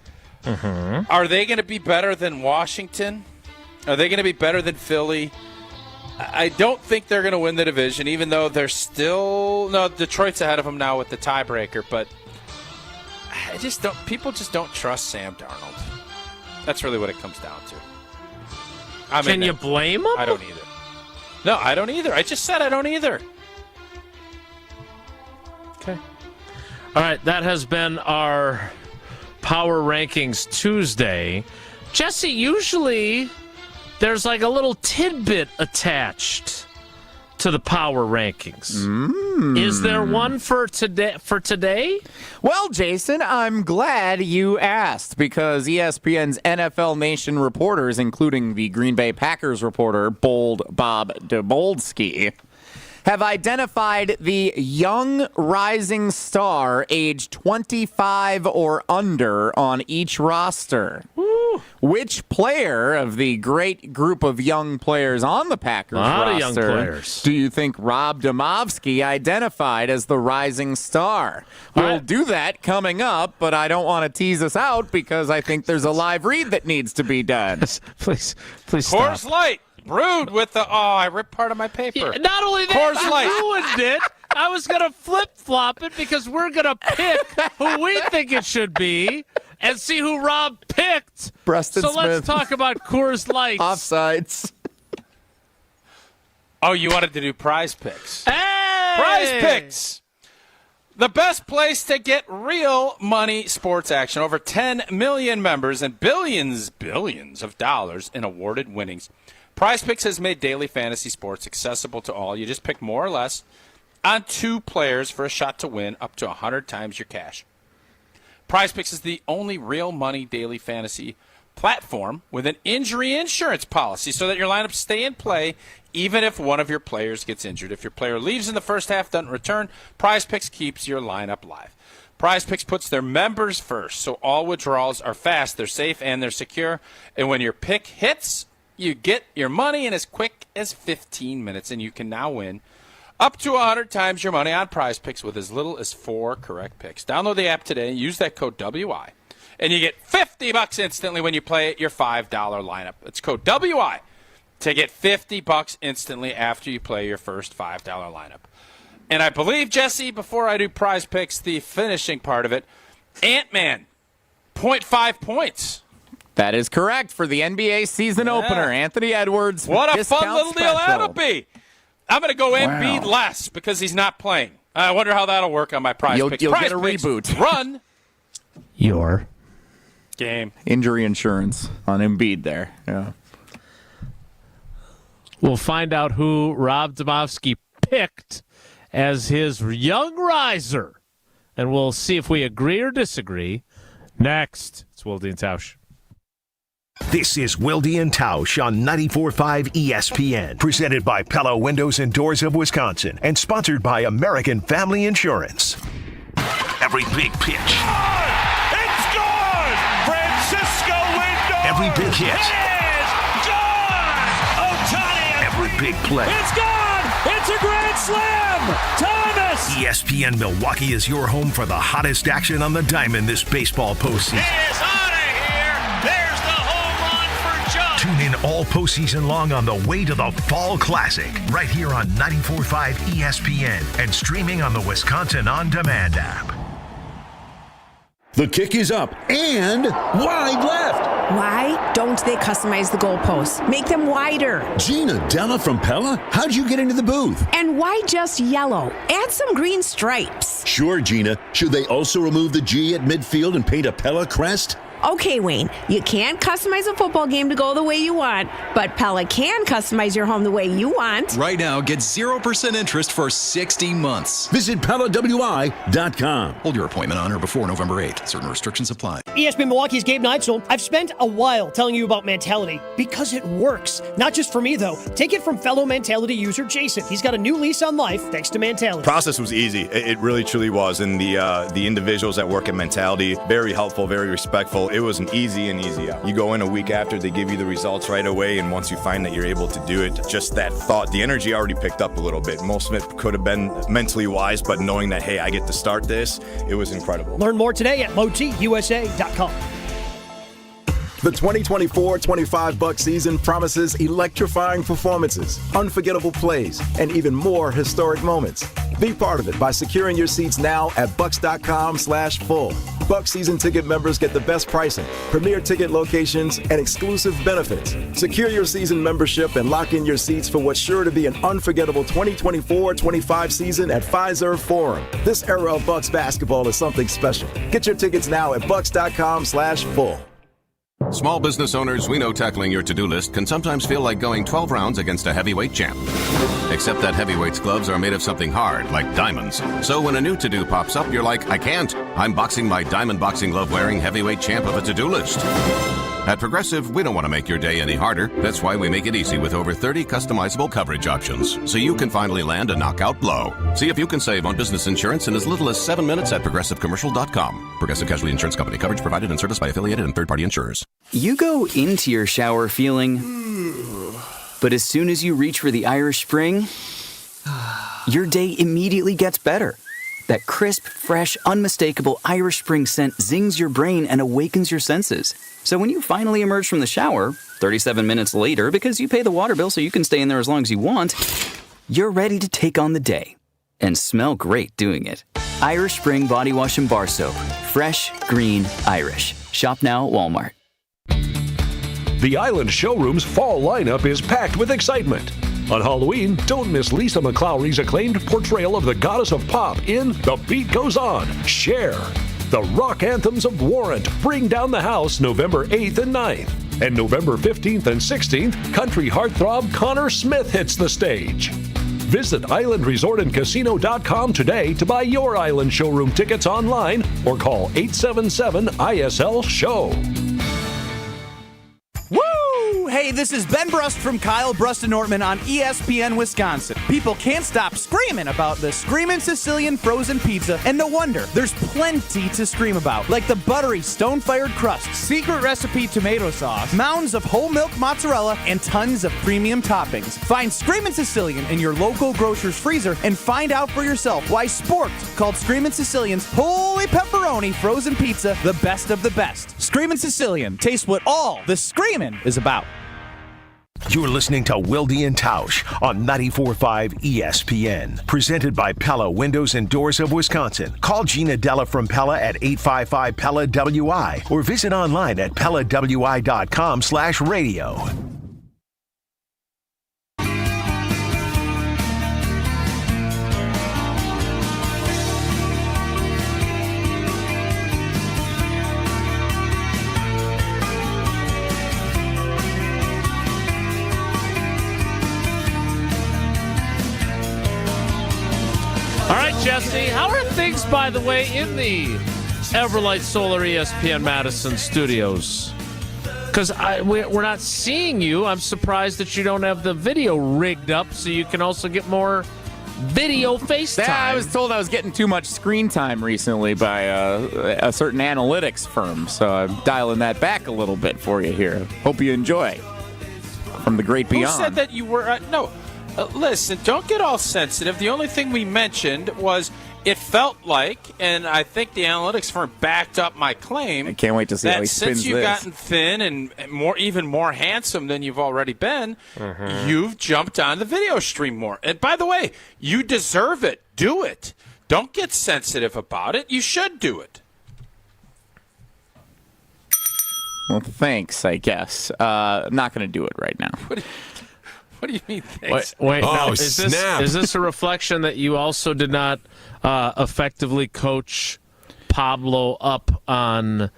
Are they going to be better than Washington? Are they going to be better than Philly? I don't think they're going to win the division, even though they're still... No, Detroit's ahead of them now with the tiebreaker, but I just don't... People just don't trust Sam Darnold. That's really what it comes down to. Can you blame him? I don't either. No, I don't either. I just said I don't either. Okay. All right, that has been our Power Rankings Tuesday. Jesse, usually there's like a little tidbit attached to the Power Rankings. Is there one for today? Well, Jason, I'm glad you asked because ESPN's NFL Nation reporters, including the Green Bay Packers reporter, Bold Bob Daboldsky, have identified the young rising star aged 25 or under on each roster. Ooh. Which player of the great group of young players on the Packers roster young players. do you think Rob Demovsky identified as the rising star? We'll do that coming up, but I don't want to tease us out because I think there's a live read that needs to be done. Please stop. Coors Light. Brewed with the... Oh, I ripped part of my paper. Yeah, not only that, Coors Light. you ruined it. I was going to flip-flop it because we're going to pick who we think it should be and see who Rob picked. Preston so Smith. Let's talk about Coors Light. Offsides. Oh, you wanted to do prize picks. Hey! Prize picks. The best place to get real money sports action. Over 10 million members and billions of dollars in awarded winnings. Prize Picks has made daily fantasy sports accessible to all. You just pick more or less on 2 players for a shot to win up to 100 times your cash. Prize Picks is the only real money daily fantasy platform with an injury insurance policy so that your lineups stay in play even if one of your players gets injured. If your player leaves in the first half, doesn't return, Prize Picks keeps your lineup live. Prize Picks puts their members first, so all withdrawals are fast, they're safe, and they're secure. And when your pick hits, you get your money in as quick as 15 minutes, and you can now win up to 100 times your money on Prize Picks with as little as 4 correct picks. Download the app today and use that code WI, and you get $50 instantly when you play your $5 lineup. It's code WI to get $50 instantly after you play your first $5 lineup. And I believe, Jesse, before I do Prize Picks, the finishing part of it, Ant-Man, 0.5 points. That is correct for the NBA season opener. Anthony Edwards. What a fun little deal special. that'll be. I'm going to go Embiid less because he's not playing. I wonder how that'll work on my Prize Picks. You'll Prize get a Picks, reboot. Run your game. Injury insurance on Embiid there. Yeah. We'll find out who Rob Demovsky picked as his young riser, and we'll see if we agree or disagree. Next, it's Wilde Tausch. This is Wilde Tausch on 94.5 ESPN, presented by Pella Windows and Doors of Wisconsin, and sponsored by American Family Insurance. Every big pitch. It's gone! Francisco Lindor! Every big hit. It is gone! Ohtani! Every big play. It's gone! It's a grand slam! Thomas! ESPN Milwaukee is your home for the hottest action on the diamond this baseball postseason. It is out of here! There's the home run for Judge! Tune in all postseason long on the way to the Fall Classic, right here on 94.5 ESPN and streaming on the Wisconsin On Demand app. The kick is up and wide left. Why don't they customize the goalposts? Make them wider. Gina Della from Pella? How'd you get into the booth? And why just yellow? Add some green stripes. Sure, Gina. Should they also remove the G at midfield and paint a Pella crest? Okay, Wayne, you can't customize a football game to go the way you want, but Pella can customize your home the way you want. Right now, get 0% interest for 60 months. Visit PellaWI.com. Hold your appointment on or before November 8th. Certain restrictions apply. ESPN Milwaukee's Gabe Neitzel. I've spent a while telling you about Mentality because it works. Not just for me, though. Take it from fellow Mentality user Jason. He's got a new lease on life thanks to Mentality. Process was easy. It really, truly was. And the individuals that work at Mentality, very helpful, very respectful. It was an easy out. You go in a week after, they give you the results right away, and once you find that you're able to do it, just that thought, the energy already picked up a little bit. Most of it could have been mentally wise, but knowing that, hey, I get to start this, it was incredible. Learn more today at MoTUSA.com. The 2024-25 Buck season promises electrifying performances, unforgettable plays, and even more historic moments. Be part of it by securing your seats now at bucks.com/full. Bucks season ticket members get the best pricing, premier ticket locations, and exclusive benefits. Secure your season membership and lock in your seats for what's sure to be an unforgettable 2024-25 season at Fiserv Forum. This era of Bucks basketball is something special. Get your tickets now at bucks.com/full. Small business owners, we know tackling your to-do list can sometimes feel like going 12 rounds against a heavyweight champ. Except that heavyweight's gloves are made of something hard, like diamonds. So when a new to-do pops up, you're like, I can't. I'm boxing my diamond boxing glove-wearing heavyweight champ of a to-do list. At Progressive, we don't want to make your day any harder. That's why we make it easy with over 30 customizable coverage options, so you can finally land a knockout blow. See if you can save on business insurance in as little as 7 minutes at ProgressiveCommercial.com. Progressive Casualty Insurance Company. Coverage provided and serviced by affiliated and third-party insurers. You go into your shower feeling, but as soon as you reach for the Irish Spring, your day immediately gets better. That crisp, fresh, unmistakable Irish Spring scent zings your brain and awakens your senses. So when you finally emerge from the shower, 37 minutes later, because you pay the water bill so you can stay in there as long as you want, you're ready to take on the day. And smell great doing it. Irish Spring Body Wash and Bar Soap. Fresh, green, Irish. Shop now at Walmart. The Island Showroom's fall lineup is packed with excitement. On Halloween, don't miss Lisa McClowry's acclaimed portrayal of the goddess of pop in The Beat Goes On, Cher. The rock anthems of Warrant bring down the house November 8th and 9th. And November 15th and 16th, country heartthrob Connor Smith hits the stage. Visit islandresortandcasino.com today to buy your Island Showroom tickets online or call 877-ISL-SHOW. Woo! Hey, this is Ben Brust from Kyle Brust and Nortman on ESPN Wisconsin. People can't stop screaming about the Screamin' Sicilian frozen pizza, and no wonder. There's plenty to scream about, like the buttery stone-fired crust, secret recipe tomato sauce, mounds of whole milk mozzarella, and tons of premium toppings. Find Screamin' Sicilian in your local grocer's freezer and find out for yourself why Sporked called Screamin' Sicilian's Holy Pepperoni frozen pizza the best of the best. Screamin' Sicilian, taste what all the screamin' is about. You're listening to Wilde Tausch on 94.5 ESPN. Presented by Pella Windows and Doors of Wisconsin. Call Gina Della from Pella at 855-PELLA-WI or visit online at PellaWI.com/radio. All right, Jesse, how are things, by the way, in the Everlight Solar ESPN Madison studios? Because we're not seeing you. I'm surprised that you don't have the video rigged up so you can also get more video FaceTime. Yeah, I was told I was getting too much screen time recently by a certain analytics firm, so I'm dialing that back a little bit for you here. Hope you enjoy. From the great beyond. Who said that you were... no. Listen, don't get all sensitive. The only thing we mentioned was it felt like, and I think the analytics firm backed up my claim. I can't wait to see how he spins since you've this. gotten thin and even more handsome than you've already been, you've jumped on the video stream more. And by the way, you deserve it. Do it. Don't get sensitive about it. You should do it. Well, thanks, I guess. I'm not going to do it right now. What do you mean, thanks? Wait now, is this a reflection that you also did not effectively coach Pablo up on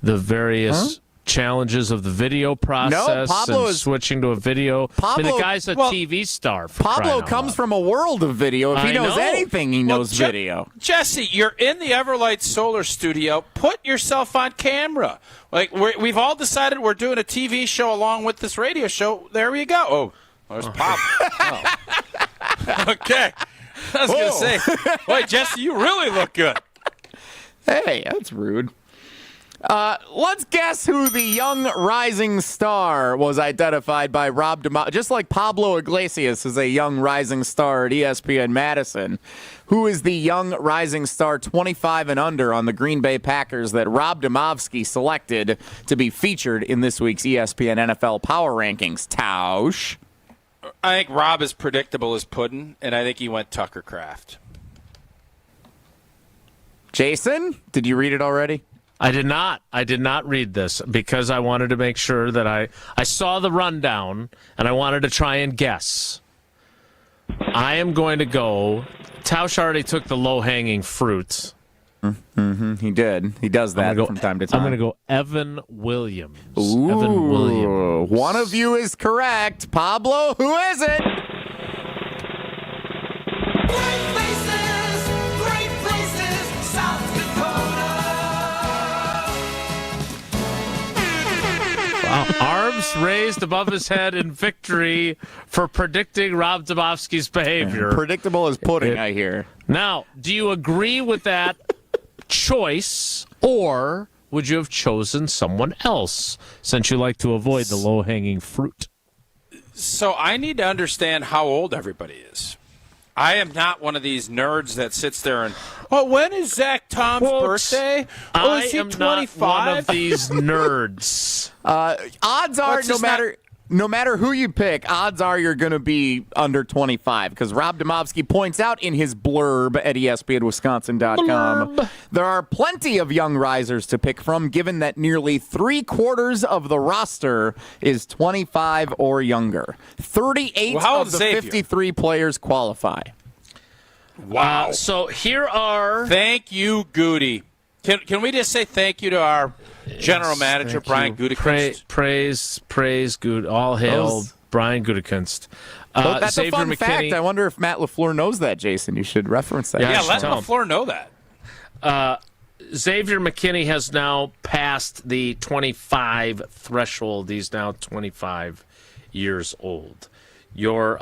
the various challenges of the video process Pablo and is switching to a video? Pablo, the guy's a TV star. Pablo comes from a world of video. If he knows anything, he knows video. Jesse, you're in the Everlight Solar studio. Put yourself on camera. Like we've all decided we're doing a TV show along with this radio show. There we go. Oh. There's Pablo. Okay. I was going to say, boy, Jesse, you really look good. Hey, that's rude. Let's guess who the young rising star was identified by Rob DeMoss. Just like Pablo Iglesias is a young rising star at ESPN Madison. Who is the young rising star 25 and under on the Green Bay Packers that Rob Demovsky selected to be featured in this week's ESPN NFL Power Rankings? Tausch. I think Rob is predictable as pudding, and I think he went Tucker Kraft. Jason, did you read it already? I did not. I did not read this because I wanted to make sure that I saw the rundown and I wanted to try and guess. I am going to go. Tausch already took the low-hanging fruit. Mm-hmm. He did. He does that from time to time. I'm going to go Evan Williams. Ooh, Evan Williams. One of you is correct. Pablo, who is it? Great places, South Dakota. Wow. Arms raised above his head in victory for predicting Rob Domofsky's behavior. Predictable as pudding, I hear. Now, do you agree with that choice, or would you have chosen someone else since you like to avoid the low-hanging fruit? So I need to understand how old everybody is. I am not one of these nerds that sits there and, when is Zach Tom's birthday? I Is he am 25? not one of these nerds. Odds are, no matter who you pick, odds are you're going to be under 25 because Rob Domofsky points out in his blurb at ESPNWisconsin.com there are plenty of young risers to pick from, given that nearly 3/4 of the roster is 25 or younger. 38 of the 53 players qualify. Wow. So here are... Thank you, Goody. Can we just say thank you to our general manager, Brian Gutekunst? Praise Good. All hail Brian Gutekunst. That's Xavier a fun McKinney. fact. I wonder if Matt LaFleur knows that, Jason. You should reference that. Yeah, let LaFleur know that. Xavier McKinney has now passed the 25 threshold. He's now 25 years old. You're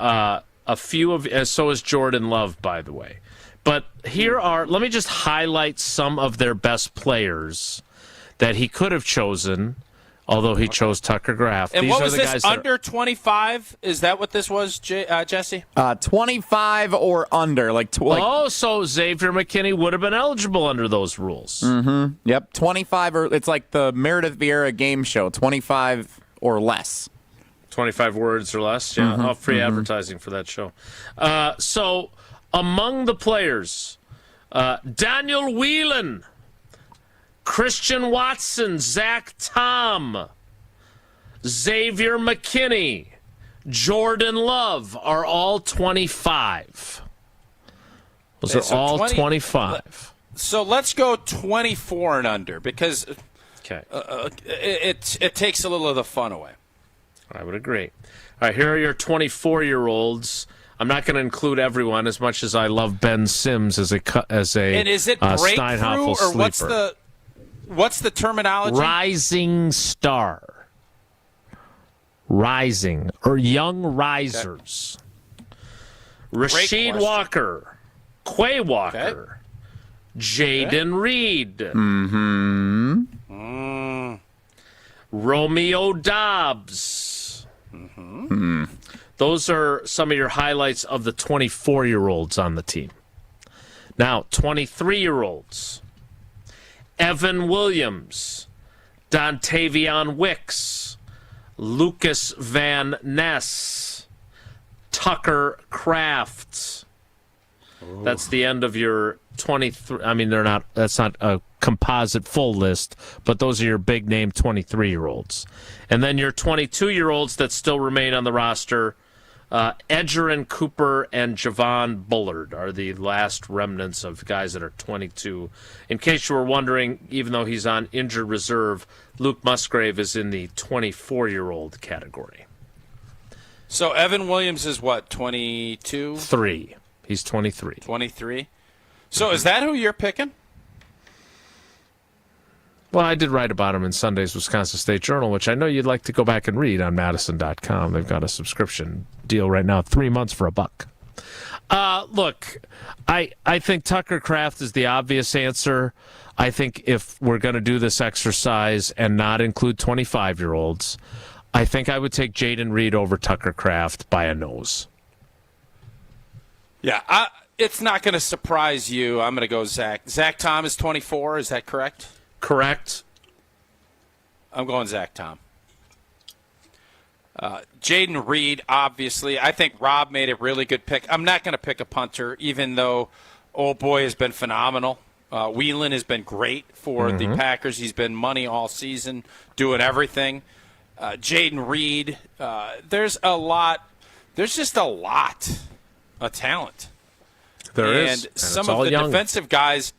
a few of, so is Jordan Love, by the way. But here are, let me just highlight some of their best players that he could have chosen, although he chose Tucker Graff. And These what are was the this, guys under 25? Is that what this was, Jesse? 25 or under. So Xavier McKinney would have been eligible under those rules. Mm-hmm. Yep, 25 or it's like the Meredith Vieira game show, 25 or less. 25 words or less, yeah. Mm-hmm. Free advertising for that show. So among the players, Daniel Whelan, Christian Watson, Zach Tom, Xavier McKinney, Jordan Love are all 25. Those are all 25. So let's go 24 and under because it takes a little of the fun away. I would agree. All right, here are your 24-year-olds. I'm not going to include everyone as much as I love Ben Sims as a and is it breakthrough Steinhoffel or sleeper. what's the terminology? Rising star. Rising or young risers. Rashid Walker, Quay Walker, Jaden Reed, Romeo Dobbs. Those are some of your highlights of the 24-year-olds on the team. Now, 23-year-olds. Evan Williams, Dontavion Wicks, Lucas Van Ness, Tucker Kraft. That's the end of your 23. I mean, that's not a composite full list, but those are your big name 23-year-olds. And then your 22-year-olds that still remain on the roster, Edgerrin Cooper and Javon Bullard are the last remnants of guys that are 22. In case you were wondering, even though he's on injured reserve, Luke Musgrave is in the 24-year-old category. So Evan Williams is what, 22? 3. He's 23. 23. So is that who you're picking? Well, I did write about him in Sunday's Wisconsin State Journal, which I know you'd like to go back and read on Madison.com. They've got a subscription deal right now, 3 months for $1. Look, I think Tucker Kraft is the obvious answer. I think if we're going to do this exercise and not include 25-year-olds, I think I would take Jaden Reed over Tucker Kraft by a nose. Yeah, it's not going to surprise you. I'm going to go Zach. Zach Tom is 24. Is that correct? Correct. I'm going Zach Tom. Jaden Reed, obviously. I think Rob made a really good pick. I'm not going to pick a punter, even though old boy has been phenomenal Whelan has been great for the Packers. He's been money all season, doing everything. Jaden Reed. There's just a lot of talent. There and is. And some of the defensive guys,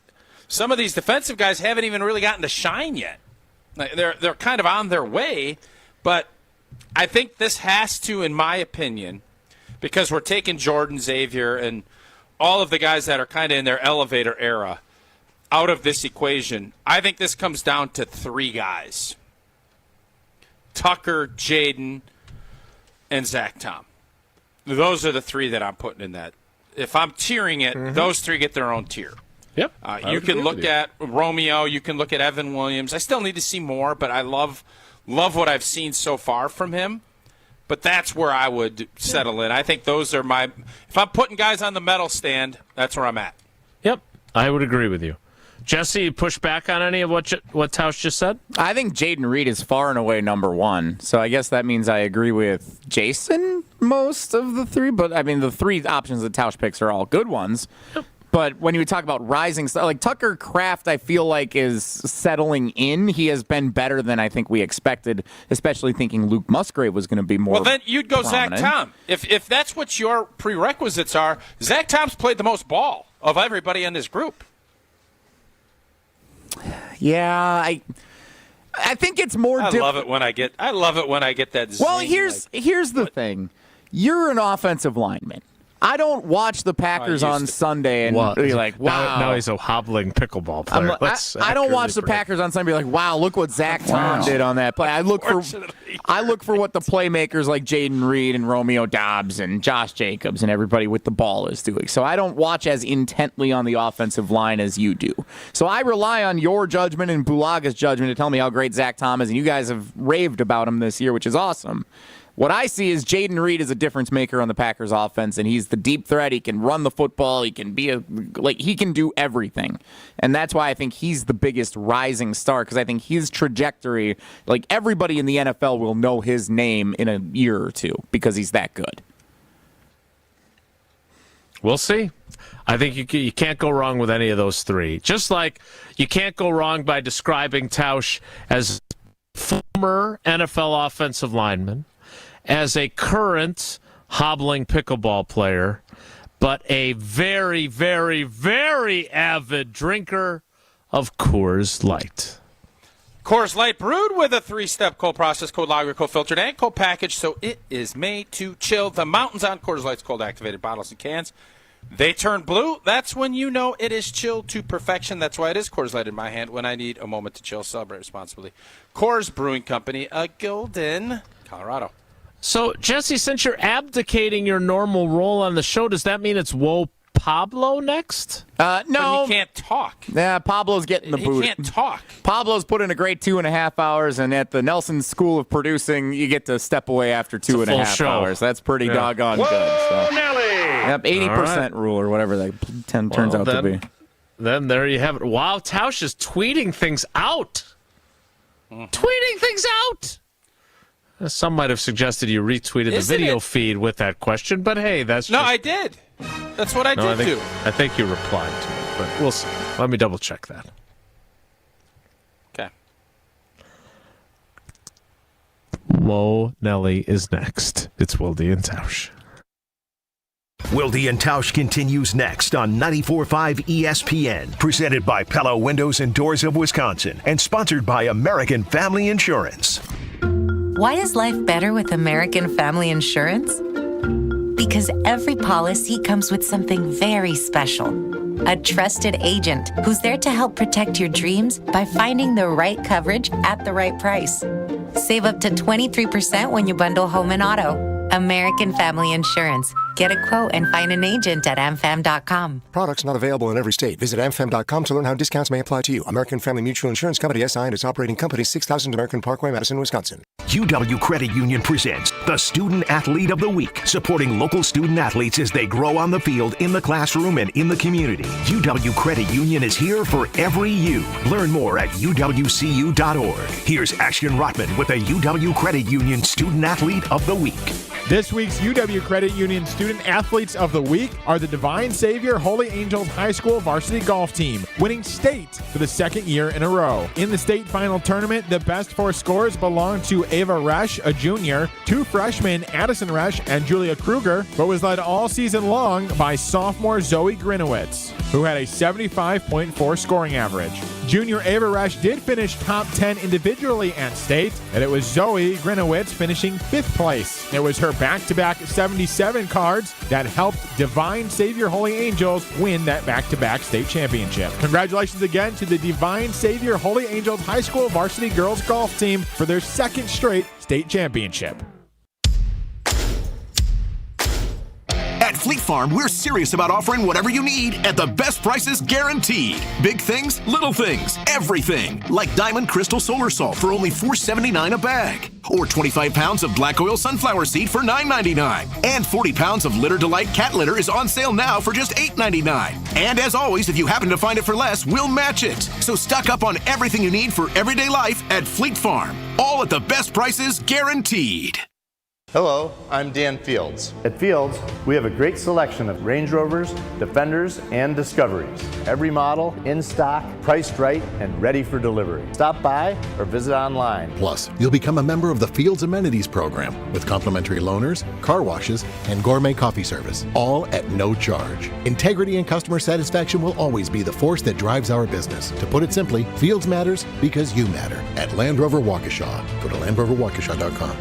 some of these defensive guys haven't even really gotten to shine yet. They're kind of on their way, but I think this has to, in my opinion, because we're taking Jordan, Xavier, and all of the guys that are kind of in their elevator era out of this equation. I think this comes down to 3 guys: Tucker, Jaden, and Zach Tom. Those are the 3 that I'm putting in that. If I'm tiering it, those 3 get their own tier. Yep. You can look at Romeo. You can look at Evan Williams. I still need to see more, but I love what I've seen so far from him. But that's where I would settle in. I think those are my – if I'm putting guys on the medal stand, that's where I'm at. Yep. I would agree with you. Jesse, you push back on any of what Tausch just said? I think Jaden Reed is far and away number 1. So I guess that means I agree with Jason most of the 3. But, I mean, the 3 options that Tausch picks are all good ones. Yep. But when you talk about rising stars, like Tucker Kraft, I feel like is settling in. He has been better than I think we expected, especially thinking Luke Musgrave was going to be more. Well, then you'd go prominent. Zach Tom. If that's what your prerequisites are, Zach Tom's played the most ball of everybody in this group. Yeah, I think it's more. I love it when I get that. Well, zing, here's the thing. You're an offensive lineman. I don't watch the Packers on Sunday and be like, wow. Now he's a hobbling pickleball player. I don't watch the Packers on Sunday and be like, wow, look what Zach Tom did on that play. I look for what the playmakers like Jaden Reed and Romeo Doubs and Josh Jacobs and everybody with the ball is doing. So I don't watch as intently on the offensive line as you do. So I rely on your judgment and Bulaga's judgment to tell me how great Zach Tom is, and you guys have raved about him this year, which is awesome. What I see is Jaden Reed is a difference maker on the Packers offense, and he's the deep threat. He can run the football. He can he can do everything. And that's why I think he's the biggest rising star, because I think his trajectory, like everybody in the NFL will know his name in a year or 2 because he's that good. We'll see. I think you can't go wrong with any of those 3. Just like you can't go wrong by describing Tausch as former NFL offensive lineman, as a current hobbling pickleball player, but a very, very, very avid drinker of Coors Light. Coors Light brewed with a 3-step cold process, cold lager, cold filtered, and cold package, so it is made to chill the mountains on Coors Light's cold activated bottles and cans. They turn blue. That's when you know it is chilled to perfection. That's why it is Coors Light in my hand when I need a moment to chill. Celebrate responsibly. Coors Brewing Company, Gildan, Colorado. So, Jesse, since you're abdicating your normal role on the show, does that mean it's Whoa Pablo next? No. But he can't talk. Yeah, Pablo's getting the boot. He can't talk. Pablo's put in a great 2.5 hours, and at the Nelson School of Producing, you get to step away after 2.5 hours. That's pretty doggone good. So. Yep, 80% rule or whatever that turns out to be. Then there you have it. Wow, Tausch is tweeting things out. Tweeting things out. Some might have suggested you retweeted the video feed with that question, but hey, that's No, I did. That's what I did do. I think you replied to it, but we'll see. Let me double check that. Okay. Whoa, Nelly is next. It's Wilde and Tausch. Wilde and Tausch continues next on 94.5 ESPN, presented by Pella Windows and Doors of Wisconsin, and sponsored by American Family Insurance. Why is life better with American Family Insurance? Because every policy comes with something very special. A trusted agent who's there to help protect your dreams by finding the right coverage at the right price. Save up to 23% when you bundle home and auto. American Family Insurance. Get a quote and find an agent at amfam.com. Products not available in every state. Visit amfam.com to learn how discounts may apply to you. American Family Mutual Insurance Company, SI, and its operating company, 6000 American Parkway, Madison, Wisconsin. UW Credit Union presents the Student Athlete of the Week, supporting local student athletes as they grow on the field, in the classroom, and in the community. UW Credit Union is here for every you. Learn more at uwcu.org. Here's Ashton Rotman with the UW Credit Union Student Athlete of the Week. This week's UW Credit Union Student Student Athletes of the Week are the Divine Savior Holy Angels High School varsity golf team, winning state for the second year in a row. In the state final tournament, the best 4 scores belonged to Ava Resch, a junior, 2 freshmen, Addison Resch and Julia Kruger, but was led all season long by sophomore Zoe Grinowitz, who had a 75.4 scoring average. Junior Ava Resch did finish top 10 individually at state, and it was Zoe Grinowitz finishing 5th place. It was her back-to-back 77 cards that helped Divine Savior Holy Angels win that back-to-back state championship. Congratulations again to the Divine Savior Holy Angels High School varsity girls golf team for their second straight state championship. At Fleet Farm, we're serious about offering whatever you need at the best prices guaranteed. Big things, little things, everything. Like Diamond Crystal Solar Salt for only $4.79 a bag. Or 25 pounds of black oil sunflower seed for $9.99. And 40 pounds of Litter Delight cat litter is on sale now for just $8.99. And as always, if you happen to find it for less, we'll match it. So stock up on everything you need for everyday life at Fleet Farm. All at the best prices guaranteed. Hello, I'm Dan Fields. At Fields, we have a great selection of Range Rovers, Defenders, and Discoveries. Every model in stock, priced right, and ready for delivery. Stop by or visit online. Plus, you'll become a member of the Fields Amenities Program with complimentary loaners, car washes, and gourmet coffee service, all at no charge. Integrity and customer satisfaction will always be the force that drives our business. To put it simply, Fields matters because you matter. At Land Rover Waukesha. Go to LandRoverWaukesha.com.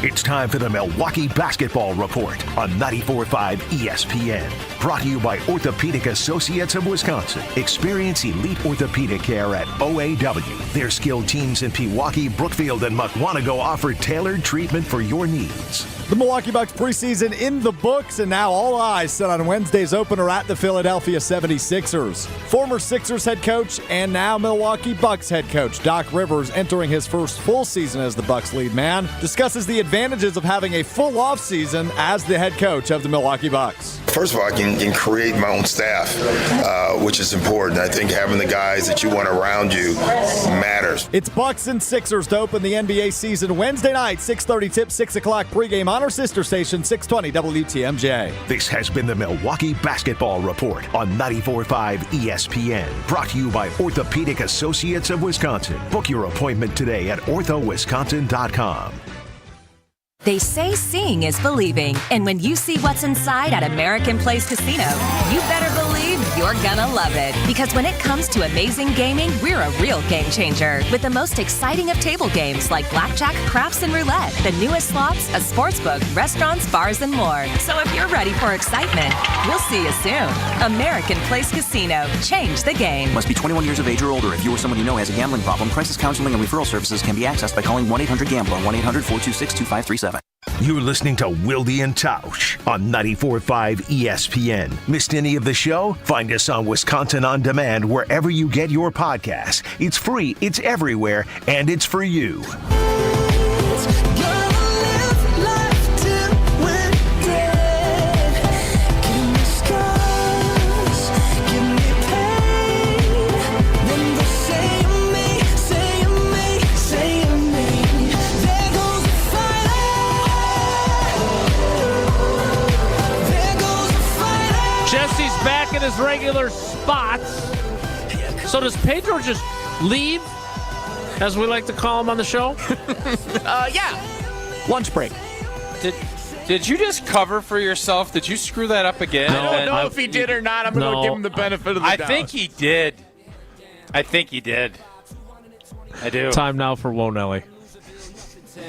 It's time for the Milwaukee Basketball Report on 94.5 ESPN. Brought to you by Orthopedic Associates of Wisconsin. Experience elite orthopedic care at OAW. Their skilled teams in Pewaukee, Brookfield, and Muckwonago offer tailored treatment for your needs. The Milwaukee Bucks preseason in the books, and now all eyes set on Wednesday's opener at the Philadelphia 76ers. Former Sixers head coach and now Milwaukee Bucks head coach Doc Rivers, entering his first full season as the Bucks lead man, discusses the advantages of having a full offseason as the head coach of the Milwaukee Bucks. First of all, I can create my own staff, which is important. I think having the guys that you want around you matters. It's Bucks and Sixers to open the NBA season Wednesday night, 6:30 tip, 6 o'clock pregame on our sister station, 620 WTMJ. This has been the Milwaukee Basketball Report on 94.5 ESPN. Brought to you by Orthopedic Associates of Wisconsin. Book your appointment today at orthowisconsin.com. They say seeing is believing, and when you see what's inside at American Place Casino, you better believe you're gonna love it. Because when it comes to amazing gaming, we're a real game changer. With the most exciting of table games like blackjack, craps, and roulette, the newest slots, a sports book, restaurants, bars, and more. So if you're ready for excitement, we'll see you soon. American Place Casino. Change the game. Must be 21 years of age or older. If you or someone you know has a gambling problem, crisis counseling and referral services can be accessed by calling 1-800-GAMBLER, 1-800-426-2537. You're listening to Wilde Taushy on 94.5 ESPN. Missed any of the show? Find us on Wisconsin On Demand wherever you get your podcasts. It's free, it's everywhere, and it's for you. Back in his regular spots. So does Pedro just leave, as we like to call him on the show? Yeah. Lunch break. Did you just cover for yourself? Did you screw that up again? I don't know if he did or not. I'm going to give him the benefit of the doubt. I think he did. I do. Time now for Whoa Nelly.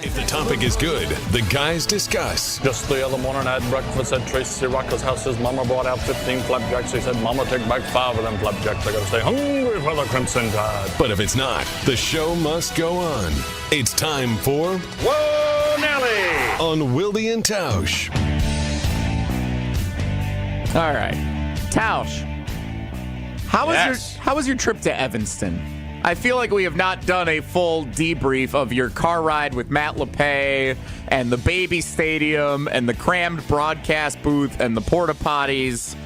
If the topic is good, the guys discuss. Just the other morning I had breakfast at Tracy Rocco's house. His mama brought out 15 flapjacks. He said, Mama, take back 5 of them flapjacks. I got to stay hungry for the Crimson Tide. But if it's not, the show must go on. It's time for Whoa, Nelly! On Wilde and Tausch. All right. Tausch, how was your trip to Evanston? I feel like we have not done a full debrief of your car ride with Matt LePay and the baby stadium and the crammed broadcast booth and the porta potties.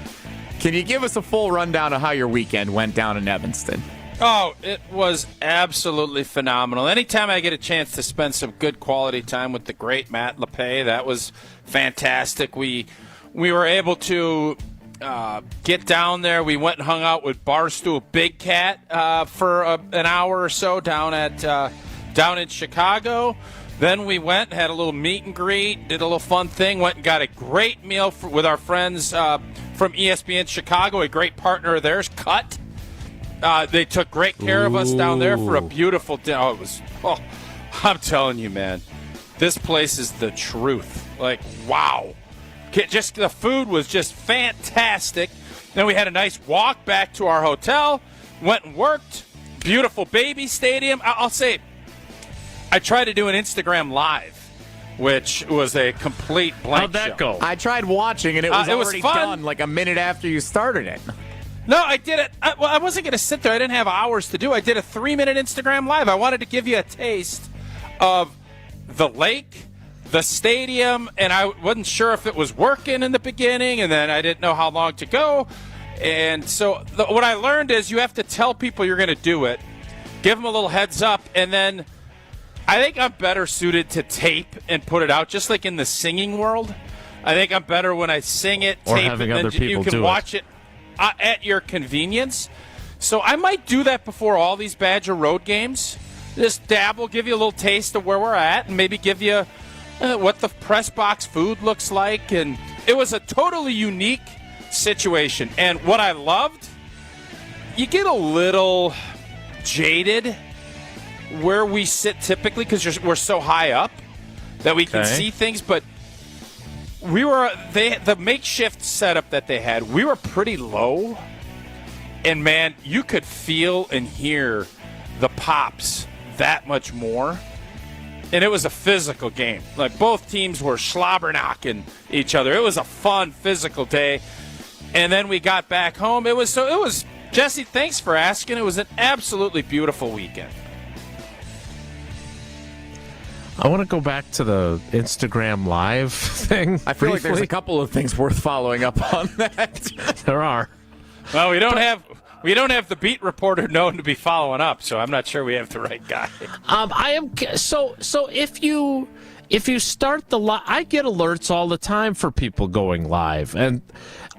Can you give us a full rundown of how your weekend went down in Evanston? Oh, it was absolutely phenomenal. Anytime I get a chance to spend some good quality time with the great Matt LePay, that was fantastic. We were able to get down there. We went and hung out with Barstool Big Cat for an hour or so down in Chicago. Then we went, had a little meet and greet, did a little fun thing, went and got a great meal with our friends from ESPN Chicago, a great partner of theirs, Cut. They took great care of us down there for a beautiful dinner. I'm telling you, man, this place is the truth. Like, wow. Just the food was just fantastic. Then we had a nice walk back to our hotel, went and worked. Beautiful baby stadium. I'll say, I tried to do an Instagram Live, which was a complete blank. How'd that go? I tried watching, and it was already fun. done like a minute after you started it. No, I did it. I wasn't going to sit there. I didn't have hours to do. I did a 3-minute Instagram Live. I wanted to give you a taste of the lake, the stadium, and I wasn't sure if it was working in the beginning, and then I didn't know how long to go. And so what I learned is you have to tell people you're going to do it, give them a little heads up, and then I think I'm better suited to tape and put it out, just like in the singing world. I think I'm better when I sing it, or tape having it, and other then you people can do watch it at your convenience. So I might do that before all these Badger road games. Just dabble, give you a little taste of where we're at, and maybe give you what the press box food looks like. And it was a totally unique situation. And what I loved, you get a little jaded where we sit typically because we're so high up that we can see things, but the makeshift setup that they had, we were pretty low, and man, you could feel and hear the pops that much more. And it was a physical game. Like, both teams were slobber-knocking each other. It was a fun, physical day. And then we got back home. It was Jesse, thanks for asking. It was an absolutely beautiful weekend. I want to go back to the Instagram Live thing. I feel like there's a couple of things worth following up on that. There are. Well, we don't have the beat reporter known to be following up, so I'm not sure we have the right guy. I am so if you start the live, I get alerts all the time for people going live, and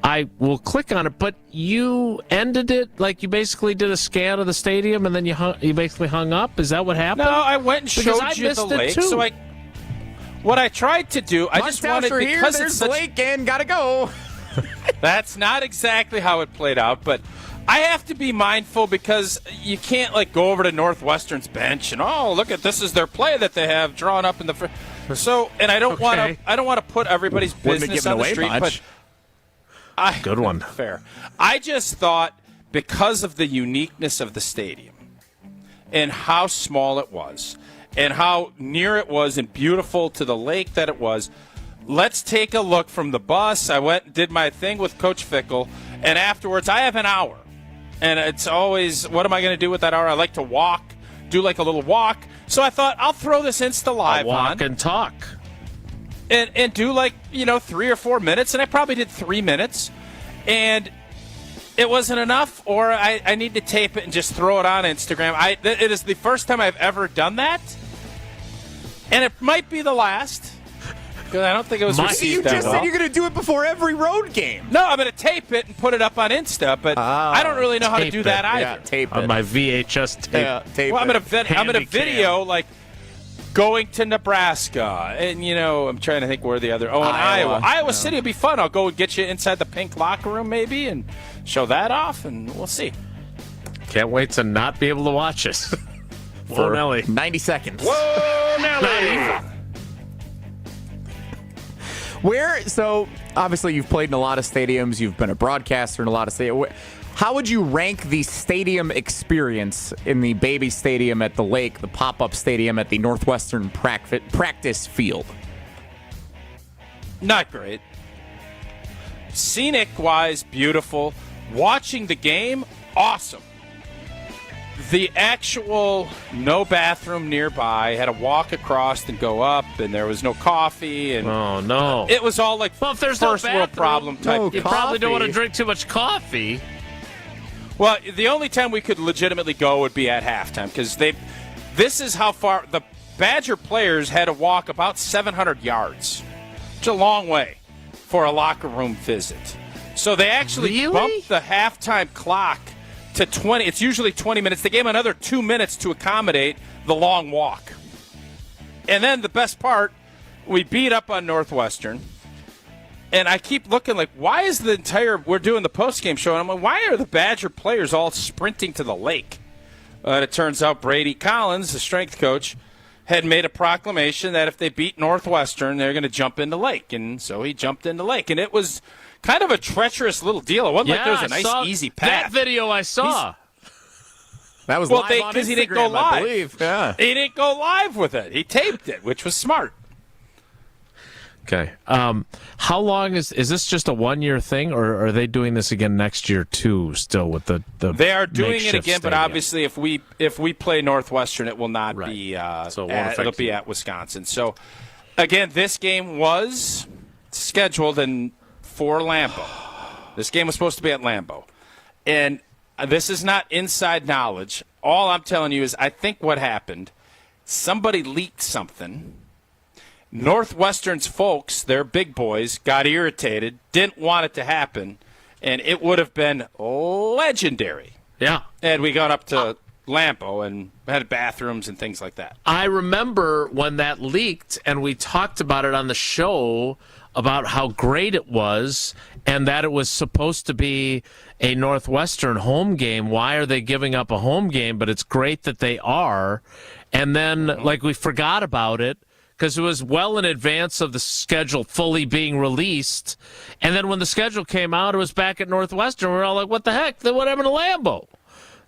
I will click on it. But you ended it, like you basically did a scan of the stadium, and then you basically hung up. Is that what happened? No, I went and showed you the lake. Too. So what I tried to do, I just wanted because there's the lake and gotta go. That's not exactly how it played out, but I have to be mindful because you can't go over to Northwestern's bench and look at this is their play that they have drawn up in the so. And I don't want to put everybody's business on the street, but. Good one. Fair. I just thought because of the uniqueness of the stadium and how small it was and how near it was and beautiful to the lake that it was, let's take a look from the bus. I went and did my thing with Coach Fickle, and afterwards I have an hour. And it's always, what am I going to do with that hour? I like to walk, do a little walk. So I thought I'll throw this Insta Live on. Walk and talk. And do 3 or 4 minutes, and I probably did 3 minutes, and it wasn't enough, or I need to tape it and just throw it on Instagram. It is the first time I've ever done that, and it might be the last, because I don't think it was received that well. You just said you're going to do it before every road game. No, I'm going to tape it and put it up on Insta, but I don't really know how to do that either. Yeah, tape on it. my VHS tape. Yeah, tape well, it. I'm going to video going to Nebraska, and I'm trying to think where the other. Oh, and Iowa City will be fun. I'll go and get you inside the pink locker room maybe, and show that off, and we'll see. Can't wait to not be able to watch it for Nelly. 90 seconds. Whoa, Nelly! So obviously you've played in a lot of stadiums. You've been a broadcaster in a lot of stadiums. How would you rank the stadium experience in the baby stadium at the lake, the pop-up stadium at the Northwestern practice field? Not great. Scenic-wise, beautiful. Watching the game, awesome. The actual no bathroom nearby, had to walk across and go up, and there was no coffee. And oh, no. It was all if there's first no world problem type. You probably don't want to drink too much coffee. Well, the only time we could legitimately go would be at halftime because this is how far the Badger players had to walk about 700 yards. It's a long way for a locker room visit. So they actually bumped the halftime clock to 20. It's usually 20 minutes. They gave them another 2 minutes to accommodate the long walk. And then the best part, we beat up on Northwestern. And I keep looking like, why is we're doing the postgame show, and I'm like, why are the Badger players all sprinting to the lake? And it turns out Brady Collins, the strength coach, had made a proclamation that if they beat Northwestern, they're going to jump in the lake. And so he jumped in the lake. And it was kind of a treacherous little deal. It wasn't like there was a nice, easy path. That video I saw. That was live on Instagram, he didn't go live. I believe. Yeah. He didn't go live with it. He taped it, which was smart. Okay. How long is this just a 1-year thing, or are they doing this again next year too? Still with the they are doing it again, stadium? but obviously if we play Northwestern, it will not be. It'll be at Wisconsin. So again, this game was scheduled for Lambeau. This game was supposed to be at Lambeau, and this is not inside knowledge. All I'm telling you is I think what happened. Somebody leaked something. Northwestern's folks, their big boys, got irritated, didn't want it to happen, and it would have been legendary. Yeah. And we got up to Lambeau and had bathrooms and things like that. I remember when that leaked, and we talked about it on the show about how great it was and that it was supposed to be a Northwestern home game. Why are they giving up a home game? But it's great that they are. And then, we forgot about it, because it was well in advance of the schedule fully being released. And then when the schedule came out, it was back at Northwestern. We were all like, what the heck? Then what happened to Lambeau?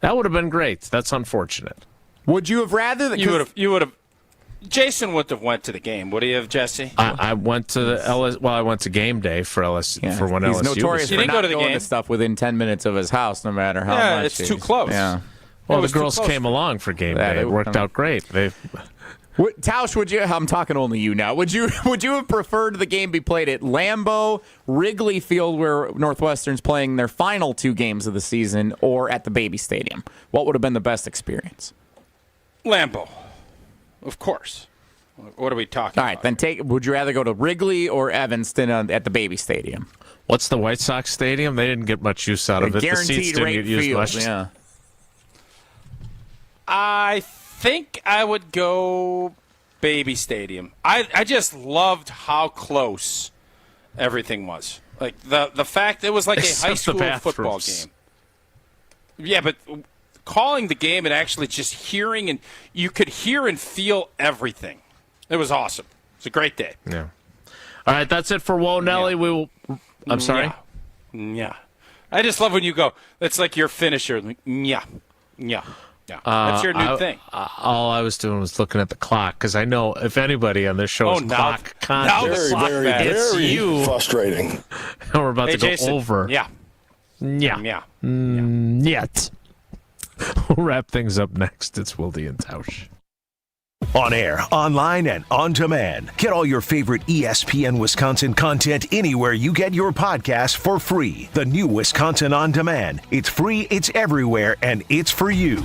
That would have been great. That's unfortunate. Would you have rather that you would have Jason wouldn't have went to the game, would he have, Jesse? I went to the I went to game day for LSU for when He's LSU notorious was for not going to stuff within 10 minutes of his house, no matter how much. It's too close. Yeah. Well, the girls came along for game day. It worked out great. Tausch, would you? I'm talking only you now. Would you have preferred the game be played at Lambeau, Wrigley Field, where Northwestern's playing their final 2 games of the season, or at the Baby Stadium? What would have been the best experience? Lambeau, of course. What are we talking about? All right, then would you rather go to Wrigley or Evanston at the Baby Stadium? What's the White Sox Stadium? They didn't get much use out of it. Guaranteed the seats didn't rate get used field, much. Yeah. I think I would go Baby Stadium. I just loved how close everything was. Like the fact it was like a high school football game. Yeah, but calling the game and actually just hearing, and you could hear and feel everything. It was awesome. It's a great day. Yeah. All right, that's it for Whoa Nelly. Yeah. We will. I'm sorry. Yeah. I just love when you go. It's like your finisher. Yeah. That's your new thing. All I was doing was looking at the clock because I know if anybody on this show is clock conscious, it's you. Frustrating. And we're about to go Jason. over. Yeah. Yet. We'll wrap things up next. It's Wilde and Tausch. On air, online, and on demand. Get all your favorite ESPN Wisconsin content anywhere you get your podcasts for free. The new Wisconsin On Demand. It's free, it's everywhere, and it's for you.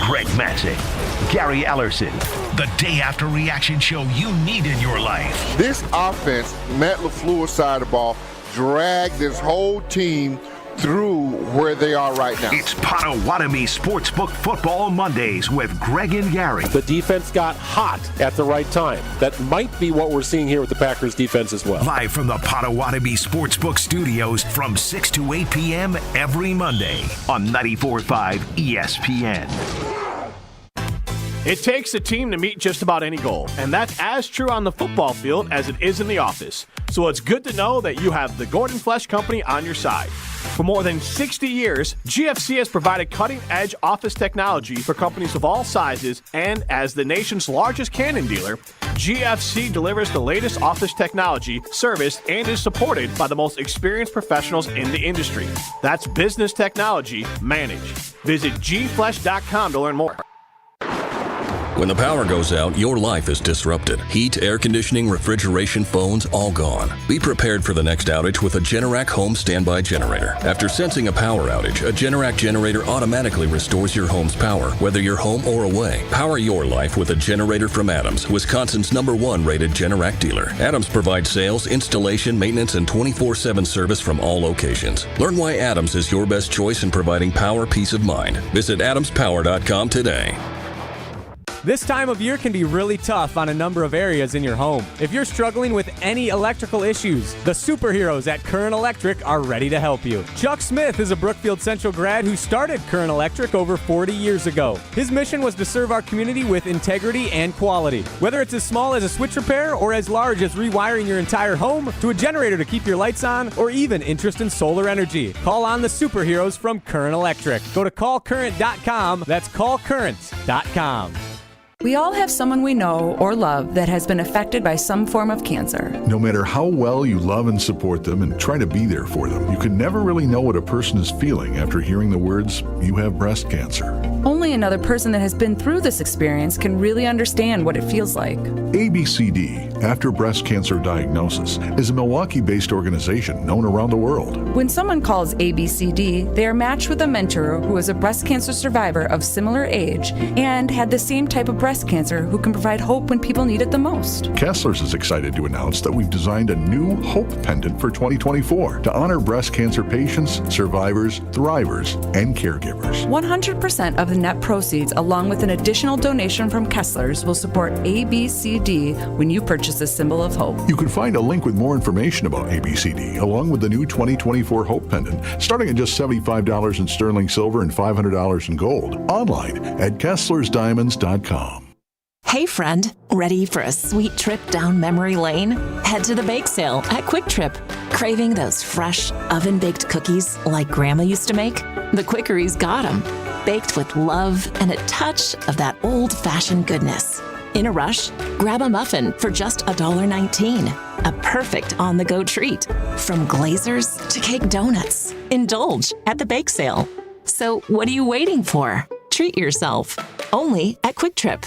Greg Matzek, Gary Ellerson. The day after reaction show you need in your life. This offense, Matt LaFleur's side of the ball, dragged this whole team through where they are right now. It's Potawatomi Sportsbook Football Mondays with Greg and Gary. The defense got hot at the right time. That might be what we're seeing here with the Packers defense as well. Live from the Potawatomi Sportsbook Studios from 6 to 8 p.m. every Monday on 94.5 ESPN. It takes a team to meet just about any goal, and that's as true on the football field as it is in the office. So it's good to know that you have the Gordon Flesch Company on your side. For more than 60 years, GFC has provided cutting-edge office technology for companies of all sizes, and as the nation's largest Canon dealer, GFC delivers the latest office technology, serviced, and is supported by the most experienced professionals in the industry. That's business technology managed. Visit gflesh.com to learn more. When the power goes out, your life is disrupted. Heat, air conditioning, refrigeration, phones, all gone. Be prepared for the next outage with a Generac home standby generator. After sensing a power outage, a Generac generator automatically restores your home's power, whether you're home or away. Power your life with a generator from Adams, Wisconsin's #1 rated Generac dealer. Adams provides sales, installation, maintenance, and 24/7 service from all locations. Learn why Adams is your best choice in providing power peace of mind. Visit adamspower.com today. This time of year can be really tough on a number of areas in your home. If you're struggling with any electrical issues, the superheroes at Current Electric are ready to help you. Chuck Smith is a Brookfield Central grad who started Current Electric over 40 years ago. His mission was to serve our community with integrity and quality. Whether it's as small as a switch repair or as large as rewiring your entire home to a generator to keep your lights on or even interest in solar energy, call on the superheroes from Current Electric. Go to callcurrent.com. That's callcurrent.com. We all have someone we know or love that has been affected by some form of cancer. No matter how well you love and support them and try to be there for them, you can never really know what a person is feeling after hearing the words, "You have breast cancer." Only another person that has been through this experience can really understand what it feels like. ABCD, After Breast Cancer Diagnosis, is a Milwaukee-based organization known around the world. When someone calls ABCD, they are matched with a mentor who is a breast cancer survivor of similar age and had the same type of breast cancer who can provide hope when people need it the most. Kessler's is excited to announce that we've designed a new Hope Pendant for 2024 to honor breast cancer patients, survivors, thrivers, and caregivers. 100% of the net proceeds, along with an additional donation from Kessler's, will support ABCD when you purchase the symbol of hope. You can find a link with more information about ABCD, along with the new 2024 Hope Pendant, starting at just $75 in sterling silver and $500 in gold, online at KesslersDiamonds.com. Hey friend, ready for a sweet trip down memory lane? Head to the bake sale at Quick Trip. Craving those fresh, oven-baked cookies like Grandma used to make? The Quickery's got them. Baked with love and a touch of that old-fashioned goodness. In a rush? Grab a muffin for just $1.19. A perfect on-the-go treat. From glazers to cake donuts. Indulge at the bake sale. So what are you waiting for? Treat yourself. Only at Quick Trip.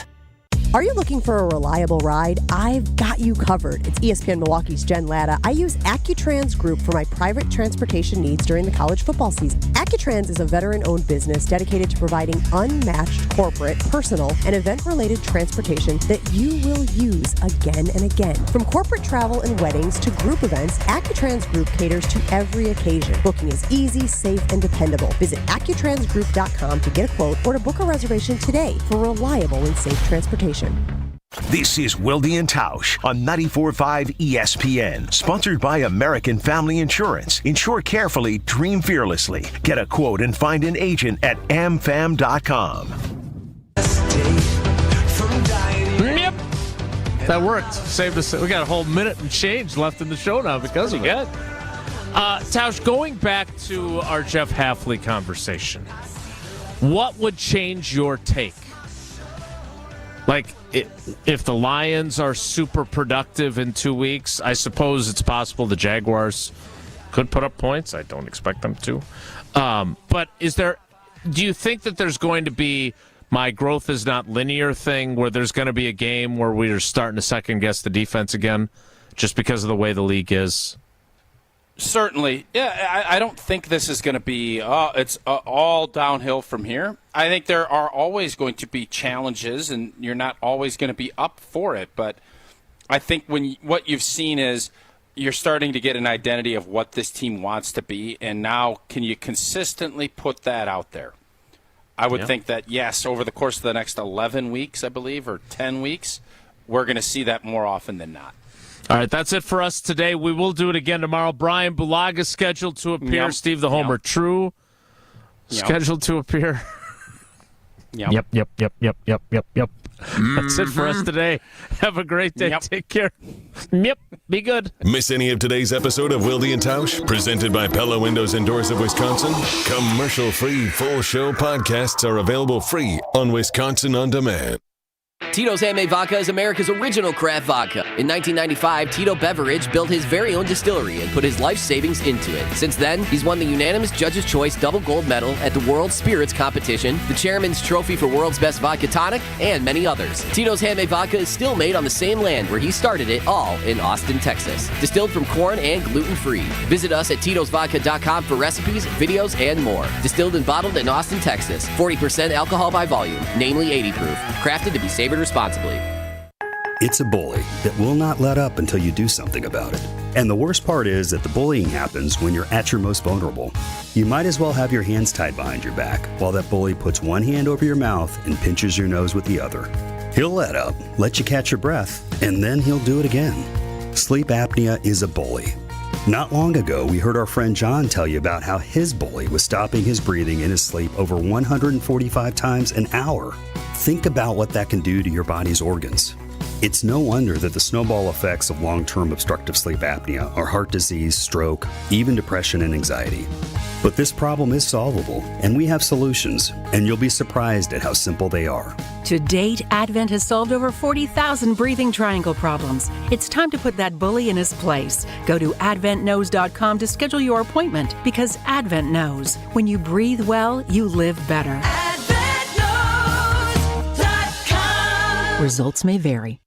Are you looking for a reliable ride? I've got you covered. It's ESPN Milwaukee's Jen Latta. I use AccuTrans Group for my private transportation needs during the college football season. AccuTrans is a veteran-owned business dedicated to providing unmatched corporate, personal, and event-related transportation that you will use again and again. From corporate travel and weddings to group events, AccuTrans Group caters to every occasion. Booking is easy, safe, and dependable. Visit AccuTransGroup.com to get a quote or to book a reservation today for reliable and safe transportation. This is Wilde Tausch on 94.5 ESPN, sponsored by American Family Insurance. Insure carefully, dream fearlessly. Get a quote and find an agent at amfam.com. Yep. That worked. Saved us. We got a whole minute and change left in the show now because of it. Good. Tausch, going back to our Jeff Hafley conversation, what would change your take? Like, if the Lions are super productive in 2 weeks, I suppose it's possible the Jaguars could put up points. I don't expect them to. But do you think that there's going to be my growth is not linear thing where there's going to be a game where we're starting to second-guess the defense again just because of the way the league is? Certainly. Yeah, I don't think this is going to be it's all downhill from here. I think there are always going to be challenges, and you're not always going to be up for it. But I think what you've seen is you're starting to get an identity of what this team wants to be, and now can you consistently put that out there? I would think that, yes, over the course of the next 11 weeks, I believe, or 10 weeks, we're going to see that more often than not. All right, that's it for us today. We will do it again tomorrow. Brian Bulaga scheduled to appear. Yep. Steve the Homer True scheduled to appear. Yep. That's it for us today. Have a great day. Take care. Be good. Miss any of today's episode of Wilde and Tausch? Presented by Pella Windows and Doors of Wisconsin? Commercial-free full show podcasts are available free on Wisconsin On Demand. Tito's Handmade Vodka is America's original craft vodka. In 1995, Tito Beveridge built his very own distillery and put his life savings into it. Since then, he's won the unanimous Judge's Choice Double Gold Medal at the World Spirits Competition, the Chairman's Trophy for World's Best Vodka Tonic, and many others. Tito's Handmade Vodka is still made on the same land where he started it, all in Austin, Texas. Distilled from corn and gluten-free. Visit us at Tito'sVodka.com for recipes, videos, and more. Distilled and bottled in Austin, Texas. 40% alcohol by volume, namely 80 proof. Crafted to be savored responsibly. It's a bully that will not let up until you do something about it. And the worst part is that the bullying happens when you're at your most vulnerable. You might as well have your hands tied behind your back while that bully puts one hand over your mouth and pinches your nose with the other. He'll let up, let you catch your breath, and then he'll do it again. Sleep apnea is a bully. Not long ago, we heard our friend John tell you about how his bully was stopping his breathing in his sleep over 145 times an hour. Think about what that can do to your body's organs. It's no wonder that the snowball effects of long-term obstructive sleep apnea are heart disease, stroke, even depression and anxiety. But this problem is solvable, and we have solutions, and you'll be surprised at how simple they are. To date, Advent has solved over 40,000 breathing triangle problems. It's time to put that bully in his place. Go to adventknows.com to schedule your appointment, because Advent knows. When you breathe well, you live better. Results may vary.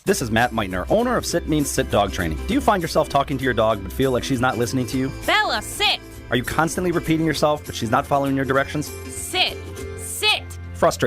This is Matt Meitner, owner of Sit Means Sit Dog Training. Do you find yourself talking to your dog but feel like she's not listening to you? Bella, sit! Are you constantly repeating yourself but she's not following your directions? Sit! Sit! Frustrated.